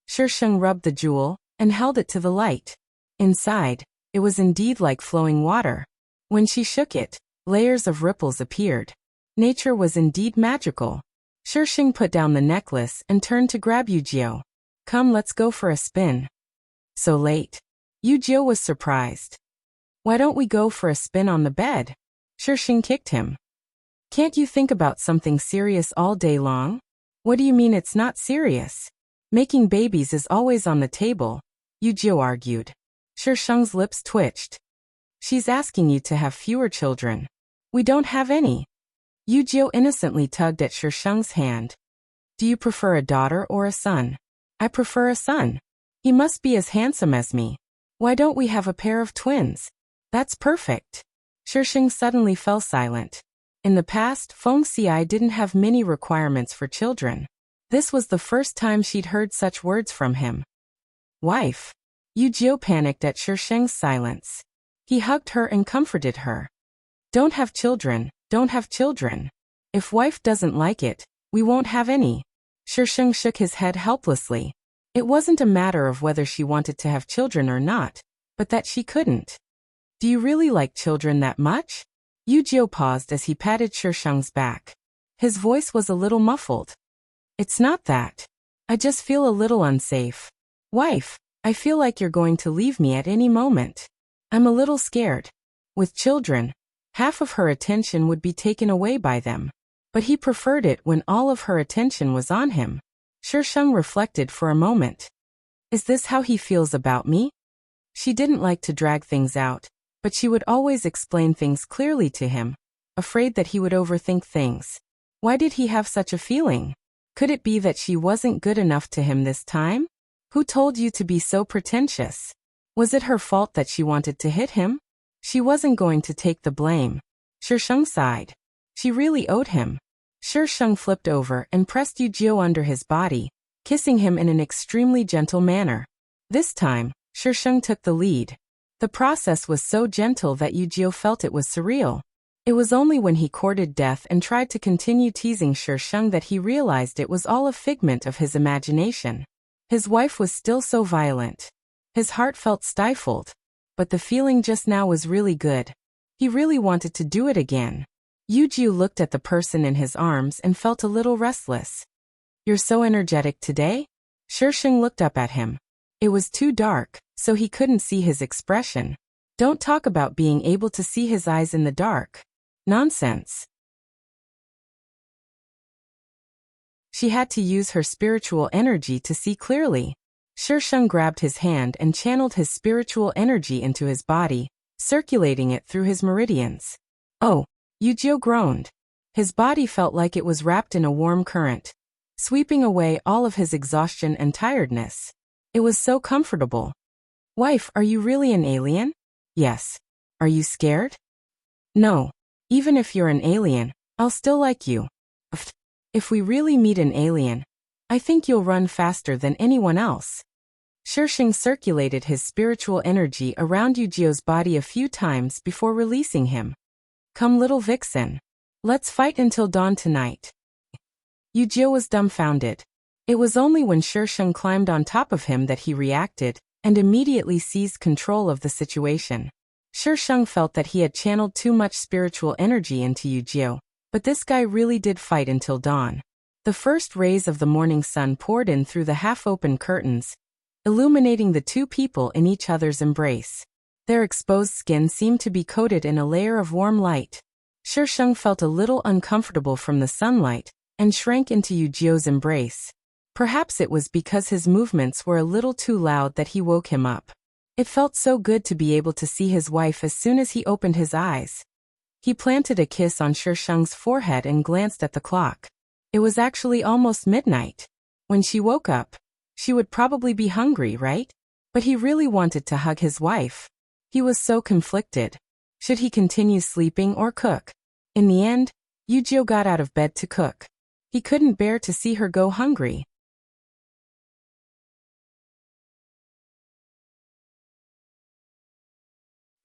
Shisheng rubbed the jewel and held it to the light. Inside, it was indeed like flowing water. When she shook it, layers of ripples appeared. Nature was indeed magical. Shisheng put down the necklace and turned to grab Yujio. Come, let's go for a spin. So late. Yujio was surprised. Why don't we go for a spin on the bed? Shisheng kicked him. Can't you think about something serious all day long? What do you mean it's not serious? Making babies is always on the table, Yujio argued. Shisheng's lips twitched. She's asking you to have fewer children. We don't have any. Yujio innocently tugged at Shisheng's hand. Do you prefer a daughter or a son? I prefer a son. He must be as handsome as me. Why don't we have a pair of twins? That's perfect. Shisheng suddenly fell silent. In the past, Feng Xiai didn't have many requirements for children. This was the first time she'd heard such words from him. Wife. Yujio panicked at Shisheng's silence. He hugged her and comforted her. Don't have children, don't have children. If wife doesn't like it, we won't have any. Shisheng shook his head helplessly. It wasn't a matter of whether she wanted to have children or not, but that she couldn't. Do you really like children that much? Yujio paused as he patted Shisheng's back. His voice was a little muffled. It's not that. I just feel a little unsafe. Wife, I feel like you're going to leave me at any moment. I'm a little scared. With children, half of her attention would be taken away by them. But he preferred it when all of her attention was on him. Shisheng reflected for a moment. Is this how he feels about me? She didn't like to drag things out, but she would always explain things clearly to him, afraid that he would overthink things. Why did he have such a feeling? Could it be that she wasn't good enough to him this time? Who told you to be so pretentious? Was it her fault that she wanted to hit him? She wasn't going to take the blame. Shisheng sighed. She really owed him. Shisheng flipped over and pressed Yujio under his body, kissing him in an extremely gentle manner. This time, Shisheng took the lead. The process was so gentle that Yujio felt it was surreal. It was only when he courted death and tried to continue teasing Shisheng that he realized it was all a figment of his imagination. His wife was still so violent. His heart felt stifled. But the feeling just now was really good. He really wanted to do it again. Yujio looked at the person in his arms and felt a little restless. You're so energetic today? Shisheng looked up at him. It was too dark, so he couldn't see his expression. Don't talk about being able to see his eyes in the dark. Nonsense. She had to use her spiritual energy to see clearly. Shisheng grabbed his hand and channeled his spiritual energy into his body, circulating it through his meridians. Oh, Yujio groaned. His body felt like it was wrapped in a warm current, sweeping away all of his exhaustion and tiredness. It was so comfortable. Wife, are you really an alien? Yes. Are you scared? No. Even if you're an alien, I'll still like you. If we really meet an alien, I think you'll run faster than anyone else. Shisheng circulated his spiritual energy around Yujio's body a few times before releasing him. Come, little vixen. Let's fight until dawn tonight. Yujio was dumbfounded. It was only when Shisheng climbed on top of him that he reacted, and immediately seized control of the situation. Shisheng felt that he had channeled too much spiritual energy into Yujio, but this guy really did fight until dawn. The first rays of the morning sun poured in through the half-open curtains, illuminating the two people in each other's embrace. Their exposed skin seemed to be coated in a layer of warm light. Shisheng felt a little uncomfortable from the sunlight, and shrank into Yujio's embrace. Perhaps it was because his movements were a little too loud that he woke him up. It felt so good to be able to see his wife as soon as he opened his eyes. He planted a kiss on Shisheng's forehead and glanced at the clock. It was actually almost midnight. When she woke up, she would probably be hungry, right? But he really wanted to hug his wife. He was so conflicted. Should he continue sleeping or cook? In the end, Yujio got out of bed to cook. He couldn't bear to see her go hungry.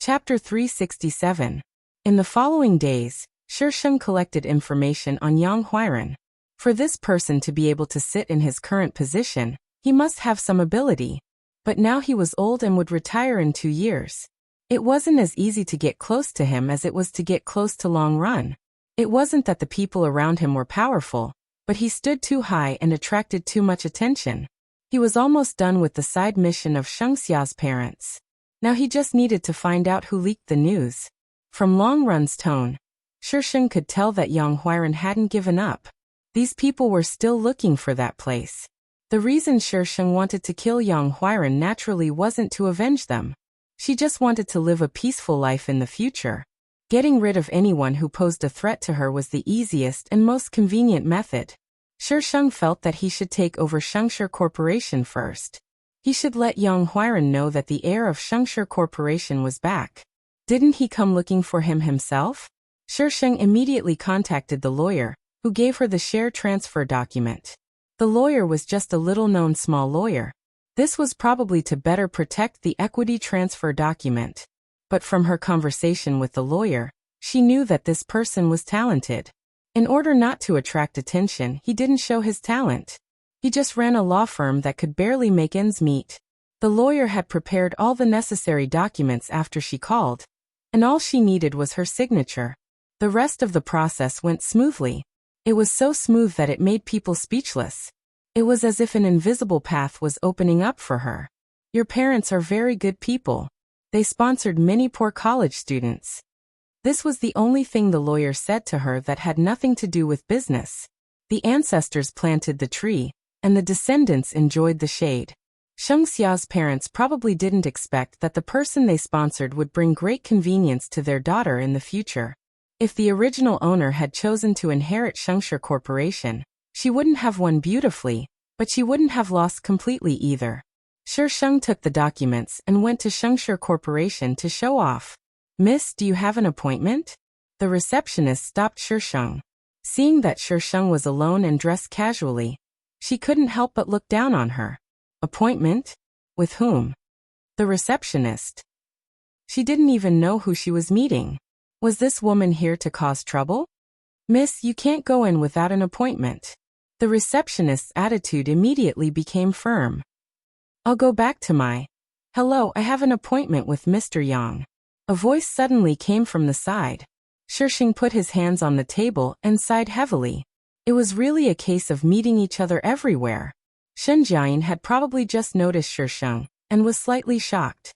Chapter 367. In the following days, Shisheng collected information on Yang Huiran. For this person to be able to sit in his current position, he must have some ability. But now he was old and would retire in 2 years. It wasn't as easy to get close to him as it was to get close to Long Run. It wasn't that the people around him were powerful, but he stood too high and attracted too much attention. He was almost done with the side mission of Shengxia's parents. Now he just needed to find out who leaked the news. From Long Run's tone, Shisheng could tell that Yang Huiran hadn't given up. These people were still looking for that place. The reason Shisheng wanted to kill Yang Huiran naturally wasn't to avenge them. She just wanted to live a peaceful life in the future. Getting rid of anyone who posed a threat to her was the easiest and most convenient method. Shisheng felt that he should take over Shengshi Corporation first. He should let Yang Huiran know that the heir of Shengshi Corporation was back. Didn't he come looking for him himself? Shisheng immediately contacted the lawyer, who gave her the share transfer document. The lawyer was just a little-known small lawyer. This was probably to better protect the equity transfer document. But from her conversation with the lawyer, she knew that this person was talented. In order not to attract attention, he didn't show his talent. He just ran a law firm that could barely make ends meet. The lawyer had prepared all the necessary documents after she called, and all she needed was her signature. The rest of the process went smoothly. It was so smooth that it made people speechless. It was as if an invisible path was opening up for her. Your parents are very good people. They sponsored many poor college students. This was the only thing the lawyer said to her that had nothing to do with business. The ancestors planted the tree, and the descendants enjoyed the shade. Shengxia's parents probably didn't expect that the person they sponsored would bring great convenience to their daughter in the future. If the original owner had chosen to inherit Shengshi Corporation, she wouldn't have won beautifully, but she wouldn't have lost completely either. Shisheng took the documents and went to Shengshi Corporation to show off. "Miss, do you have an appointment?" The receptionist stopped Shisheng. Seeing that Shisheng was alone and dressed casually, she couldn't help but look down on her. Appointment? With whom? The receptionist. She didn't even know who she was meeting. Was this woman here to cause trouble? "Miss, you can't go in without an appointment." The receptionist's attitude immediately became firm. "I'll go back to my... Hello, I have an appointment with Mr. Yang." A voice suddenly came from the side. Shisheng put his hands on the table and sighed heavily. It was really a case of meeting each other everywhere. Shen Jiayin had probably just noticed Shisheng, and was slightly shocked.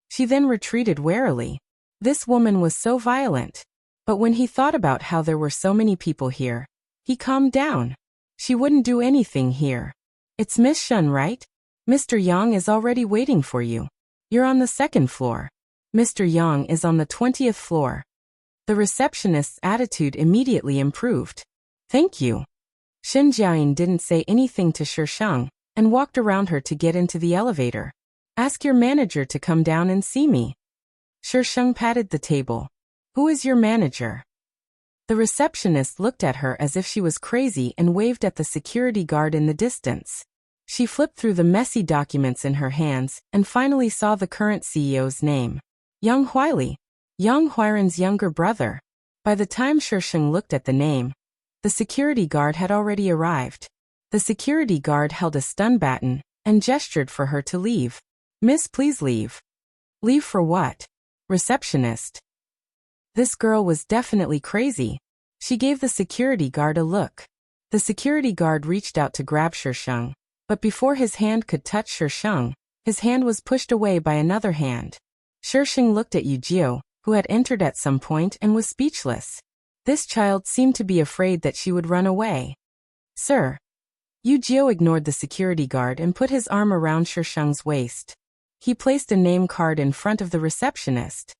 She then retreated warily. This woman was so violent. But when he thought about how there were so many people here, he calmed down. She wouldn't do anything here. "It's Miss Shen, right? Mr. Yang is already waiting for you. You're on the 2nd floor. Mr. Yang is on the 20th floor." The receptionist's attitude immediately improved. "Thank you." Shen Jiayin didn't say anything to Shisheng, and walked around her to get into the elevator. "Ask your manager to come down and see me." Shisheng patted the table. "Who is your manager?" The receptionist looked at her as if she was crazy and waved at the security guard in the distance. She flipped through the messy documents in her hands and finally saw the current CEO's name. Yang Huili, Yang Huiran's younger brother. By the time Shisheng looked at the name, the security guard had already arrived. The security guard held a stun baton and gestured for her to leave. "Miss, please leave." "Leave for what?" "Receptionist." This girl was definitely crazy. She gave the security guard a look. The security guard reached out to grab Shisheng, but before his hand could touch Shisheng, his hand was pushed away by another hand. Shisheng looked at Yujio, who had entered at some point and was speechless. This child seemed to be afraid that she would run away. Sir. Yu Jiu ignored the security guard and put his arm around Shisheng's waist. He placed a name card in front of the receptionist.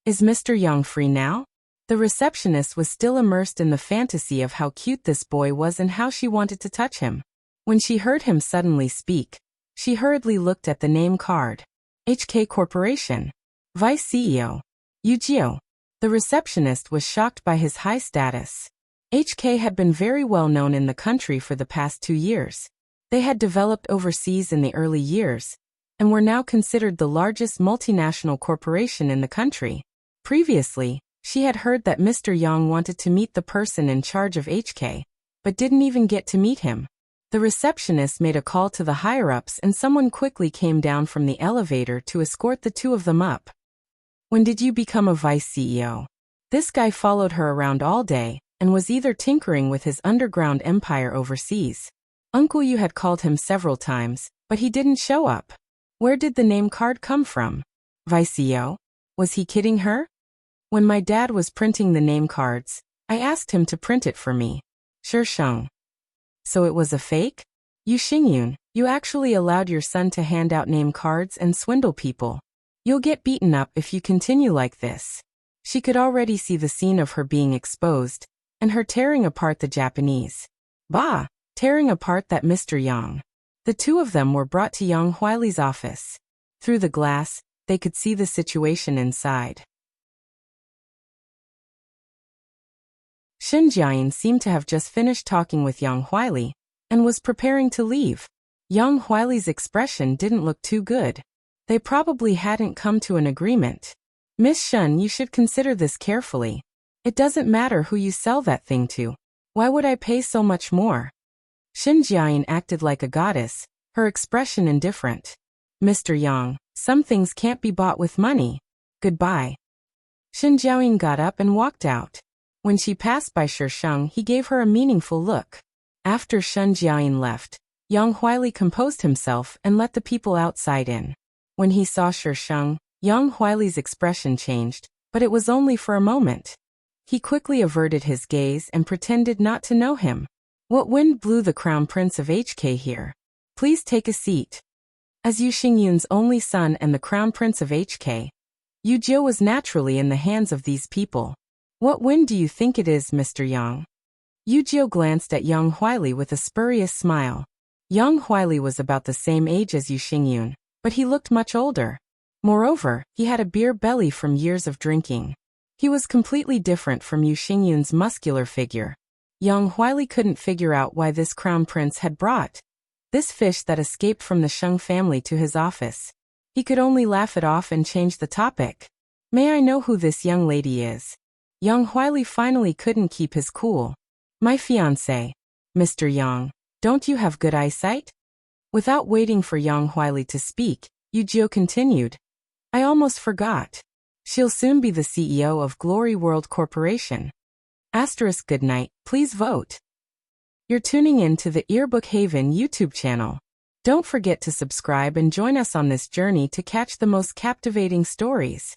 Is Mr. Yang free now? The receptionist was still immersed in the fantasy of how cute this boy was and how she wanted to touch him. When she heard him suddenly speak, she hurriedly looked at the name card. HK Corporation. Vice CEO. Yu Jiu. The receptionist was shocked by his high status. HK had been very well known in the country for the past 2 years. They had developed overseas in the early years, and were now considered the largest multinational corporation in the country. Previously, she had heard that Mr. Yang wanted to meet the person in charge of HK, but didn't even get to meet him. The receptionist made a call to the higher-ups and someone quickly came down from the elevator to escort the two of them up. When did you become a vice CEO? This guy followed her around all day, and was either tinkering with his underground empire overseas. Uncle Yu had called him several times, but he didn't show up. Where did the name card come from? Vice CEO? Was he kidding her? When my dad was printing the name cards, I asked him to print it for me. Shisheng. So it was a fake? Yu Xingyun, you actually allowed your son to hand out name cards and swindle people. You'll get beaten up if you continue like this. She could already see the scene of her being exposed, and her tearing apart the Japanese. Bah! Tearing apart that Mr. Yang. The two of them were brought to Yang Huili's office. Through the glass, they could see the situation inside. Shen Jiayin seemed to have just finished talking with Yang Huili, and was preparing to leave. Yang Huili's expression didn't look too good. They probably hadn't come to an agreement. Miss Shen, you should consider this carefully. It doesn't matter who you sell that thing to. Why would I pay so much more? Shen Jiayin acted like a goddess, her expression indifferent. Mr. Yang, some things can't be bought with money. Goodbye. Shen Jiayin got up and walked out. When she passed by Shisheng, he gave her a meaningful look. After Shen Jiayin left, Yang Huili composed himself and let the people outside in. When he saw Shisheng, Yang Huili's expression changed, but it was only for a moment. He quickly averted his gaze and pretended not to know him. What wind blew the Crown Prince of HK here? Please take a seat. As Yu Xingyun's only son and the Crown Prince of HK, Yu Jiu was naturally in the hands of these people. What wind do you think it is, Mr. Yang? Yu Jiu glanced at Yang Huili with a spurious smile. Yang Huili was about the same age as Yu Xingyun, but he looked much older. Moreover, he had a beer belly from years of drinking. He was completely different from Yu Xingyun's muscular figure. Yang Huili couldn't figure out why this crown prince had brought this fish that escaped from the Sheng family to his office. He could only laugh it off and change the topic. May I know who this young lady is? Yang Huili finally couldn't keep his cool. My fiancé. Mr. Yang, don't you have good eyesight? Without waiting for Yang Huili to speak, Yu Jiu continued. I almost forgot. She'll soon be the CEO of Glory World Corporation. Asterisk good night, please vote. You're tuning in to the Earbook Haven YouTube channel. Don't forget to subscribe and join us on this journey to catch the most captivating stories.